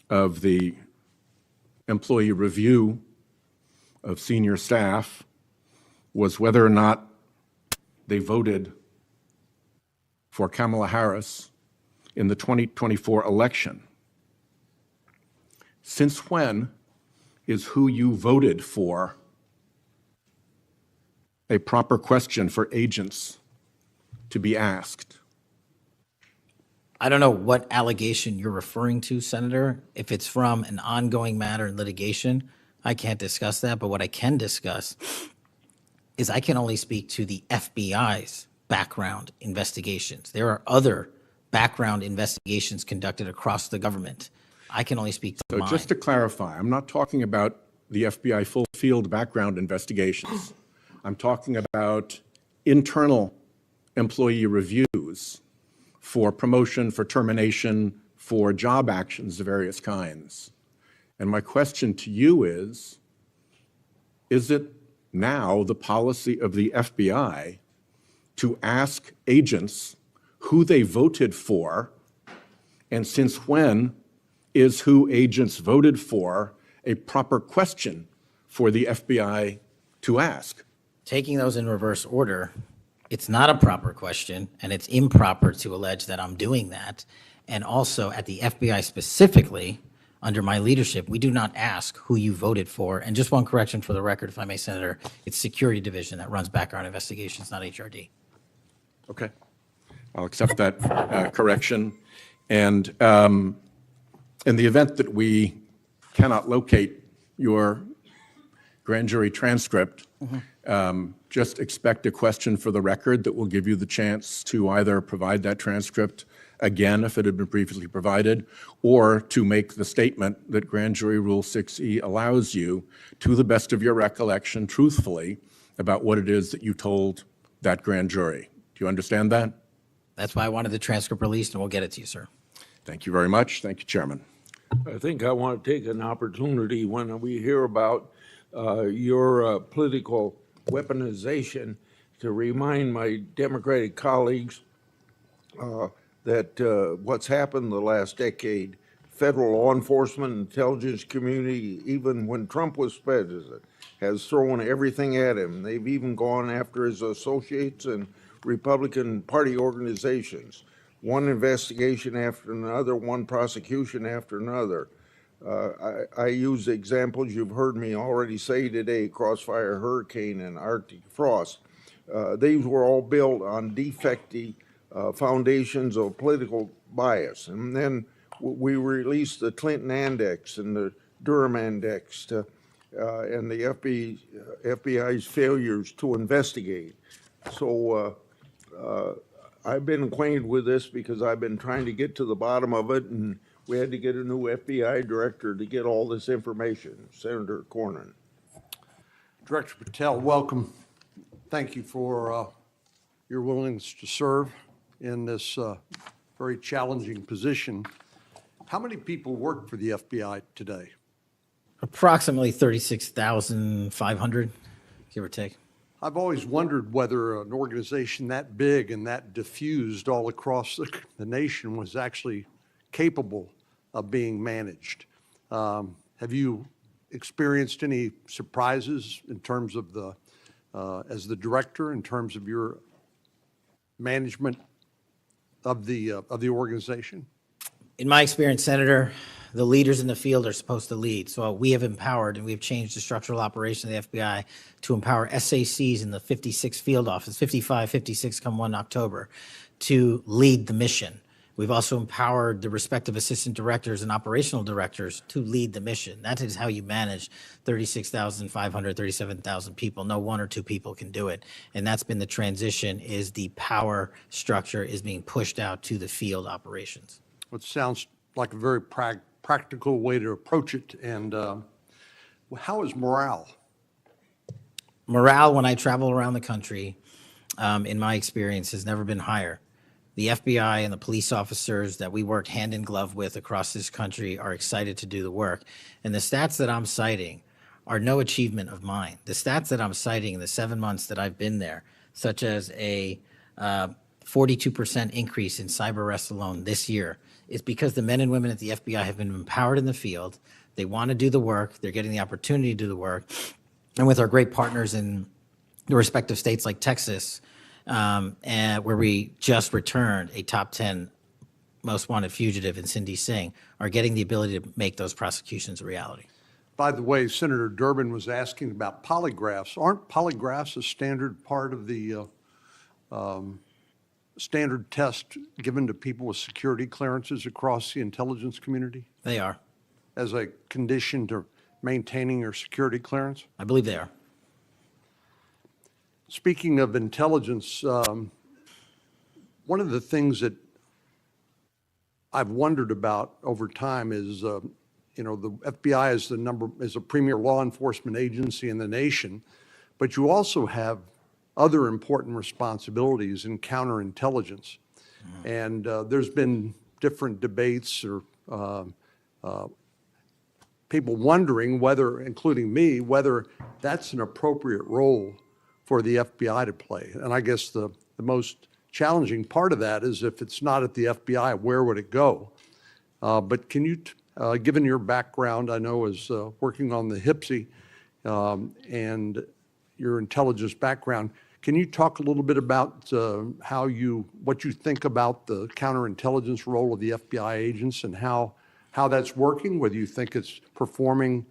of the employee review of senior staff was whether or not they voted for Kamala Harris in the 2024 election. Since when is who you voted for a proper question for agents to be asked? I don't know what allegation you're referring to, Senator. If it's from an ongoing matter in litigation, I can't discuss that. But what I can discuss is I can only speak to the FBI's background investigations. There are other background investigations conducted across the government. I can only speak to So mine. just to clarify, I'm not talking about the FBI full field background investigations. I'm talking about internal employee reviews for promotion, for termination, for job actions of various kinds. And my question to you is it now the policy of the FBI to ask agents who they voted for, and since when is who agents voted for a proper question for the FBI to ask? Taking those in reverse order, it's not a proper question, and it's improper to allege that I'm doing that. And also, at the FBI specifically, under my leadership, we do not ask who you voted for. And just one correction for the record, if I may, Senator, it's Security Division that runs background investigations, not HRD. Okay. I'll accept that correction. And in the event that we cannot locate your grand jury transcript, just expect a question for the record that will give you the chance to either provide that transcript again if it had been previously provided, or to make the statement that Grand Jury Rule 6E allows you, to the best of your recollection, truthfully, about what it is that you told that grand jury. Do you understand that? That's why I wanted the transcript released, and we'll get it to you, sir. Thank you very much. Thank you, Chairman. I think I want to take an opportunity when we hear about your political weaponization to remind my Democratic colleagues that what's happened the last decade, federal law enforcement, intelligence community, even when Trump was president, has thrown everything at him. They've even gone after his associates and Republican Party organizations. One investigation after another, one prosecution after another. I use examples you've heard me already say today, Crossfire Hurricane and Arctic Frost. These were all built on defective foundations of political bias. And then we released the Clinton Index and the Durham Index and the FBI's failures to investigate. So I've been acquainted with this because I've been trying to get to the bottom of it, and we had to get a new FBI director to get all this information, Senator Cornyn. Director Patel, welcome. Thank you for your willingness to serve in this very challenging position. How many people work for the FBI today? Approximately 36,500, give or take. I've always wondered whether an organization that big and that diffused all across the nation was actually capable of being managed. Have you experienced any surprises in terms of as the director, in terms of your management of the organization? In my experience, Senator, the leaders in the field are supposed to lead. So we have empowered and we've changed the structural operation of the FBI to empower SACs in the 56 field office, 55, 56 come 1 October, to lead the mission. We've also empowered the respective assistant directors and operational directors to lead the mission. That is how you manage 36,500, 37,000 people. No one or two people can do it. And that's been the transition, is the power structure is being pushed out to the field operations. It sounds like a very practical way to approach it. And how is morale? Morale, when I travel around the country, in my experience, has never been higher. The FBI and the police officers that we work hand in glove with across this country are excited to do the work. And the stats that I'm citing are no achievement of mine. The stats that I'm citing in the 7 months that I've been there, such as a 42% increase in cyber arrests alone this year, is because the men and women at the FBI have been empowered in the field. They want to do the work. They're getting the opportunity to do the work. And with our great partners in the respective states like Texas, and where we just returned a top 10 most wanted fugitive in Cindy Singh, are getting the ability to make those prosecutions a reality. By the way, Senator Durbin was asking about polygraphs. Aren't polygraphs a standard part of the standard test given to people with security clearances across the intelligence community? They are. As a condition to maintaining your security clearance? I believe they are. Speaking of intelligence, one of the things that I've wondered about over time is, the FBI is a premier law enforcement agency in the nation, but you also have other important responsibilities in counterintelligence. And there's been different debates or people wondering whether, including me, whether that's an appropriate role for the FBI to play. And I guess the most challenging part of that is, if it's not at the FBI, where would it go? But can you, given your background, I know, as working on the HPSI and your intelligence background, can you talk a little bit about what you think about the counterintelligence role of the FBI agents and how that's working, whether you think it's performing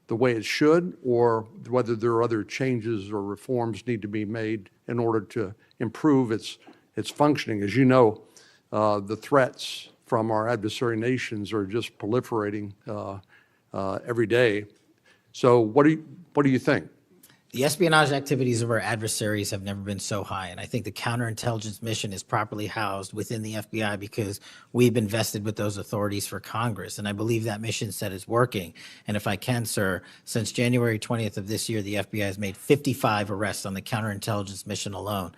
the way it should, or whether there are other changes or reforms need to be made in order to improve its functioning? As you know, the threats from our adversary nations are just proliferating every day. So what do you think? The espionage activities of our adversaries have never been so high, and I think the counterintelligence mission is properly housed within the FBI because we've been vested with those authorities for Congress, and I believe that mission set is working. And if I can, sir, since January 20th of this year, the FBI has made 55 arrests on the counterintelligence mission alone.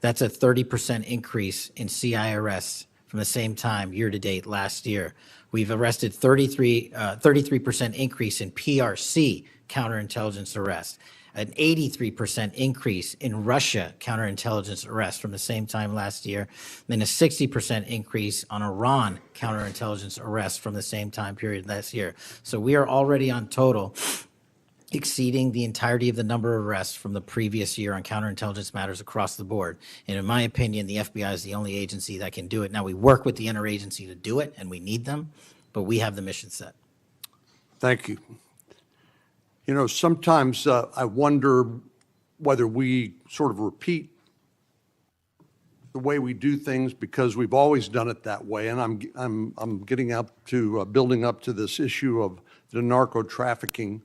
That's a 30% increase in CI arrests from the same time year-to-date last year. We've arrested 33% increase in PRC counterintelligence arrests, an 83% increase in Russia counterintelligence arrests from the same time last year, then a 60% increase on Iran counterintelligence arrests from the same time period last year. So we are already on total exceeding the entirety of the number of arrests from the previous year on counterintelligence matters across the board. And in my opinion, the FBI is the only agency that can do it. Now, we work with the interagency to do it, and we need them, but we have the mission set. Thank you. You know, sometimes I wonder whether we sort of repeat the way we do things because we've always done it that way. And I'm getting up to building up to this issue of the narco trafficking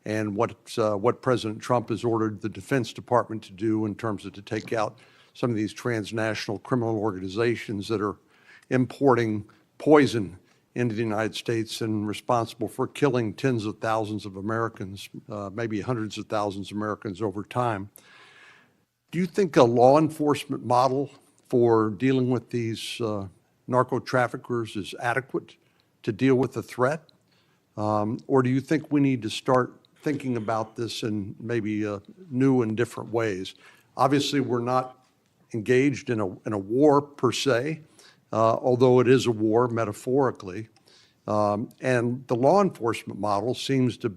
and what President Trump has ordered the Defense Department to do in terms of to take out some of these transnational criminal organizations that are importing poison into the United States and responsible for killing tens of thousands of Americans, maybe hundreds of thousands of Americans over time. Do you think a law enforcement model for dealing with these narco traffickers is adequate to deal with the threat? Or do you think we need to start thinking about this in maybe new and different ways? Obviously, we're not engaged in a war per se, although it is a war metaphorically. And the law enforcement model seems to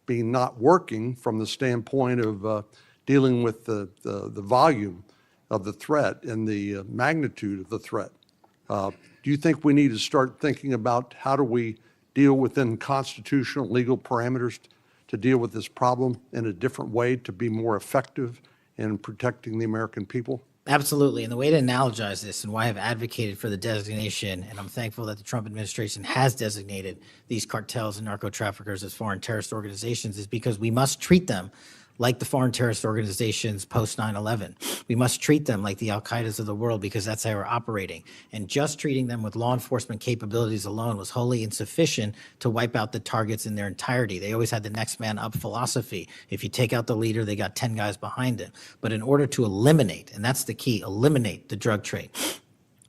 being not working from the standpoint of dealing with the volume of the threat and the magnitude of the threat. Do you think we need to start thinking about how do we deal within constitutional legal parameters to deal with this problem in a different way to be more effective in protecting the American people? Absolutely. And the way to analogize this and why I've advocated for the designation, and I'm thankful that the Trump administration has designated these cartels and narco traffickers as foreign terrorist organizations, is because we must treat them like the foreign terrorist organizations post 9/11. We must treat them like the Al-Qaedas of the world because that's how we're operating. And just treating them with law enforcement capabilities alone was wholly insufficient to wipe out the targets in their entirety. They always had the next man up philosophy. If you take out the leader, they got 10 guys behind him. But in order to eliminate, and that's the key, eliminate the drug trade,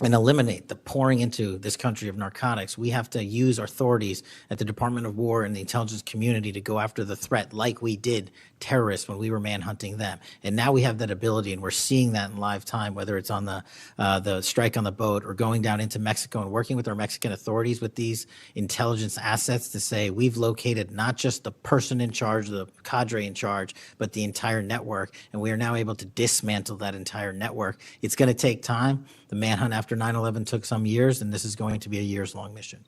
and eliminate the pouring into this country of narcotics, we have to use our authorities at the Department of War and the intelligence community to go after the threat like we did terrorists when we were manhunting them. And now we have that ability, and we're seeing that in live time, whether it's on the strike on the boat or going down into Mexico and working with our Mexican authorities with these intelligence assets to say we've located not just the person in charge, the cadre in charge, but the entire network, and we are now able to dismantle that entire network. It's going to take time. The manhunt after 9/11 took some years, and this is going to be a years-long mission.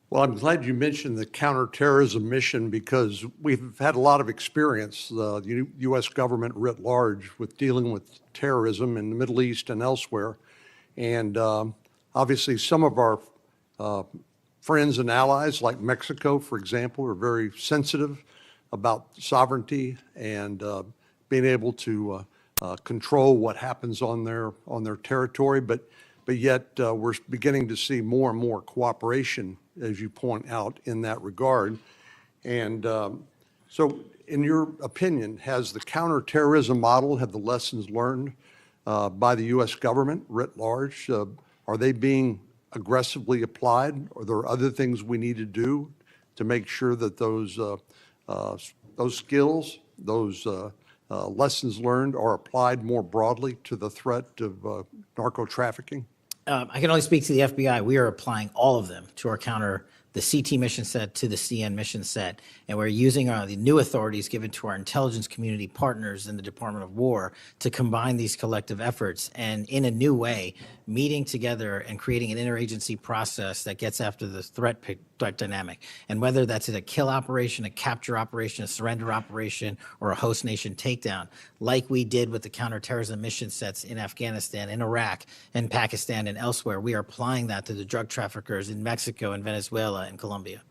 Well, I'm glad you mentioned the counterterrorism mission because we've had a lot of experience, the U.S. government writ large, with dealing with terrorism in the Middle East and elsewhere. And obviously, some of our friends and allies, like Mexico, for example, are very sensitive about sovereignty and being able to control what happens on their territory. But yet we're beginning to see more and more cooperation, as you point out, in that regard. And so in your opinion, has the counterterrorism model, have the lessons learned by the U.S. government writ large, are they being aggressively applied? Are there other things we need to do to make sure that those skills, those lessons learned are applied more broadly to the threat of narco trafficking? I can only speak to the FBI. We are applying all of them to our the CT mission set to the CN mission set, and we're using the new authorities given to our intelligence community partners in the Department of War to combine these collective efforts and in a new way, meeting together and creating an interagency process that gets after the threat dynamic. And whether that's a kill operation, a capture operation, a surrender operation, or a host nation takedown, like we did with the counterterrorism mission sets in Afghanistan, in Iraq, and Pakistan, and elsewhere, we are applying that to the drug traffickers in Mexico and Venezuela and Colombia.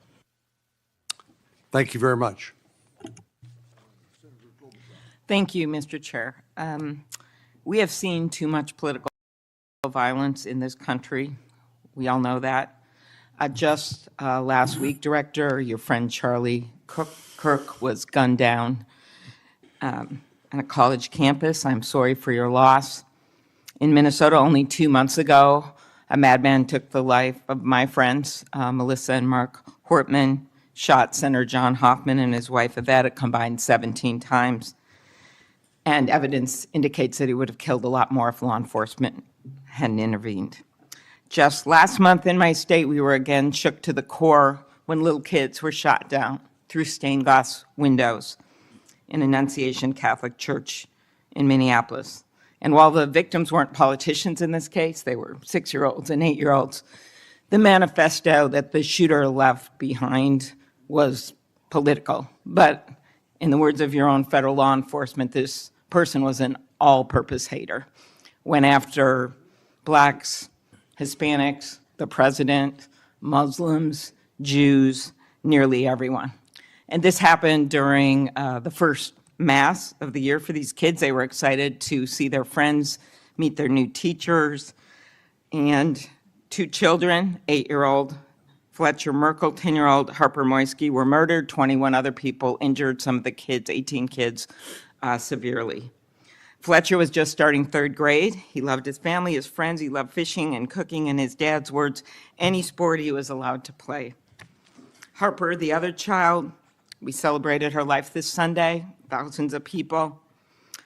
Thank you very much. Thank you, Mr. Chair. We have seen too much political violence in this country. We all know that. Just last week, Director, your friend Charlie Kirk was gunned down on a college campus. I'm sorry for your loss. In Minnesota, only 2 months ago, a madman took the life of my friends, Melissa and Mark Hortman, shot Senator John Hoffman and his wife Yvette a combined 17 times. And evidence indicates that he would have killed a lot more if law enforcement hadn't intervened. Just last month in my state, we were again shook to the core when little kids were shot down through stained glass windows in Annunciation Catholic Church in Minneapolis. And while the victims weren't politicians in this case, they were 6-year-olds and 8-year-olds, the manifesto that the shooter left behind was political. But in the words of your own federal law enforcement, this person was an all-purpose hater. Went after blacks, Hispanics, the president, Muslims, Jews, nearly everyone. And this happened during the first Mass of the year for these kids. They were excited to see their friends, meet their new teachers, and 2 children, 8-year-old Fletcher Merkel, 10-year-old Harper Moisky, were murdered. 21 other people injured, some of the kids, 18 kids, severely. Fletcher was just starting 3rd grade. He loved his family, his friends. He loved fishing and cooking, in his dad's words, any sport he was allowed to play. Harper, the other child, we celebrated her life this Sunday, thousands of people.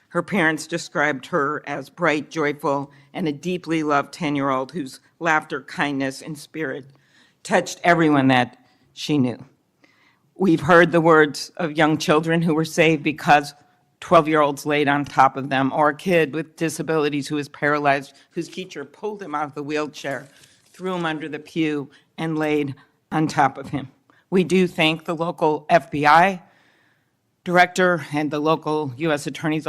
Her parents described her as bright, joyful, and a deeply loved 10-year-old whose laughter, kindness, and spirit touched everyone that she knew. We've heard the words of young children who were saved because 12-year-olds laid on top of them, or a kid with disabilities who was paralyzed, whose teacher pulled him out of the wheelchair, threw him under the pew, and laid on top of him. We do thank the local FBI director and the local U.S. Attorney's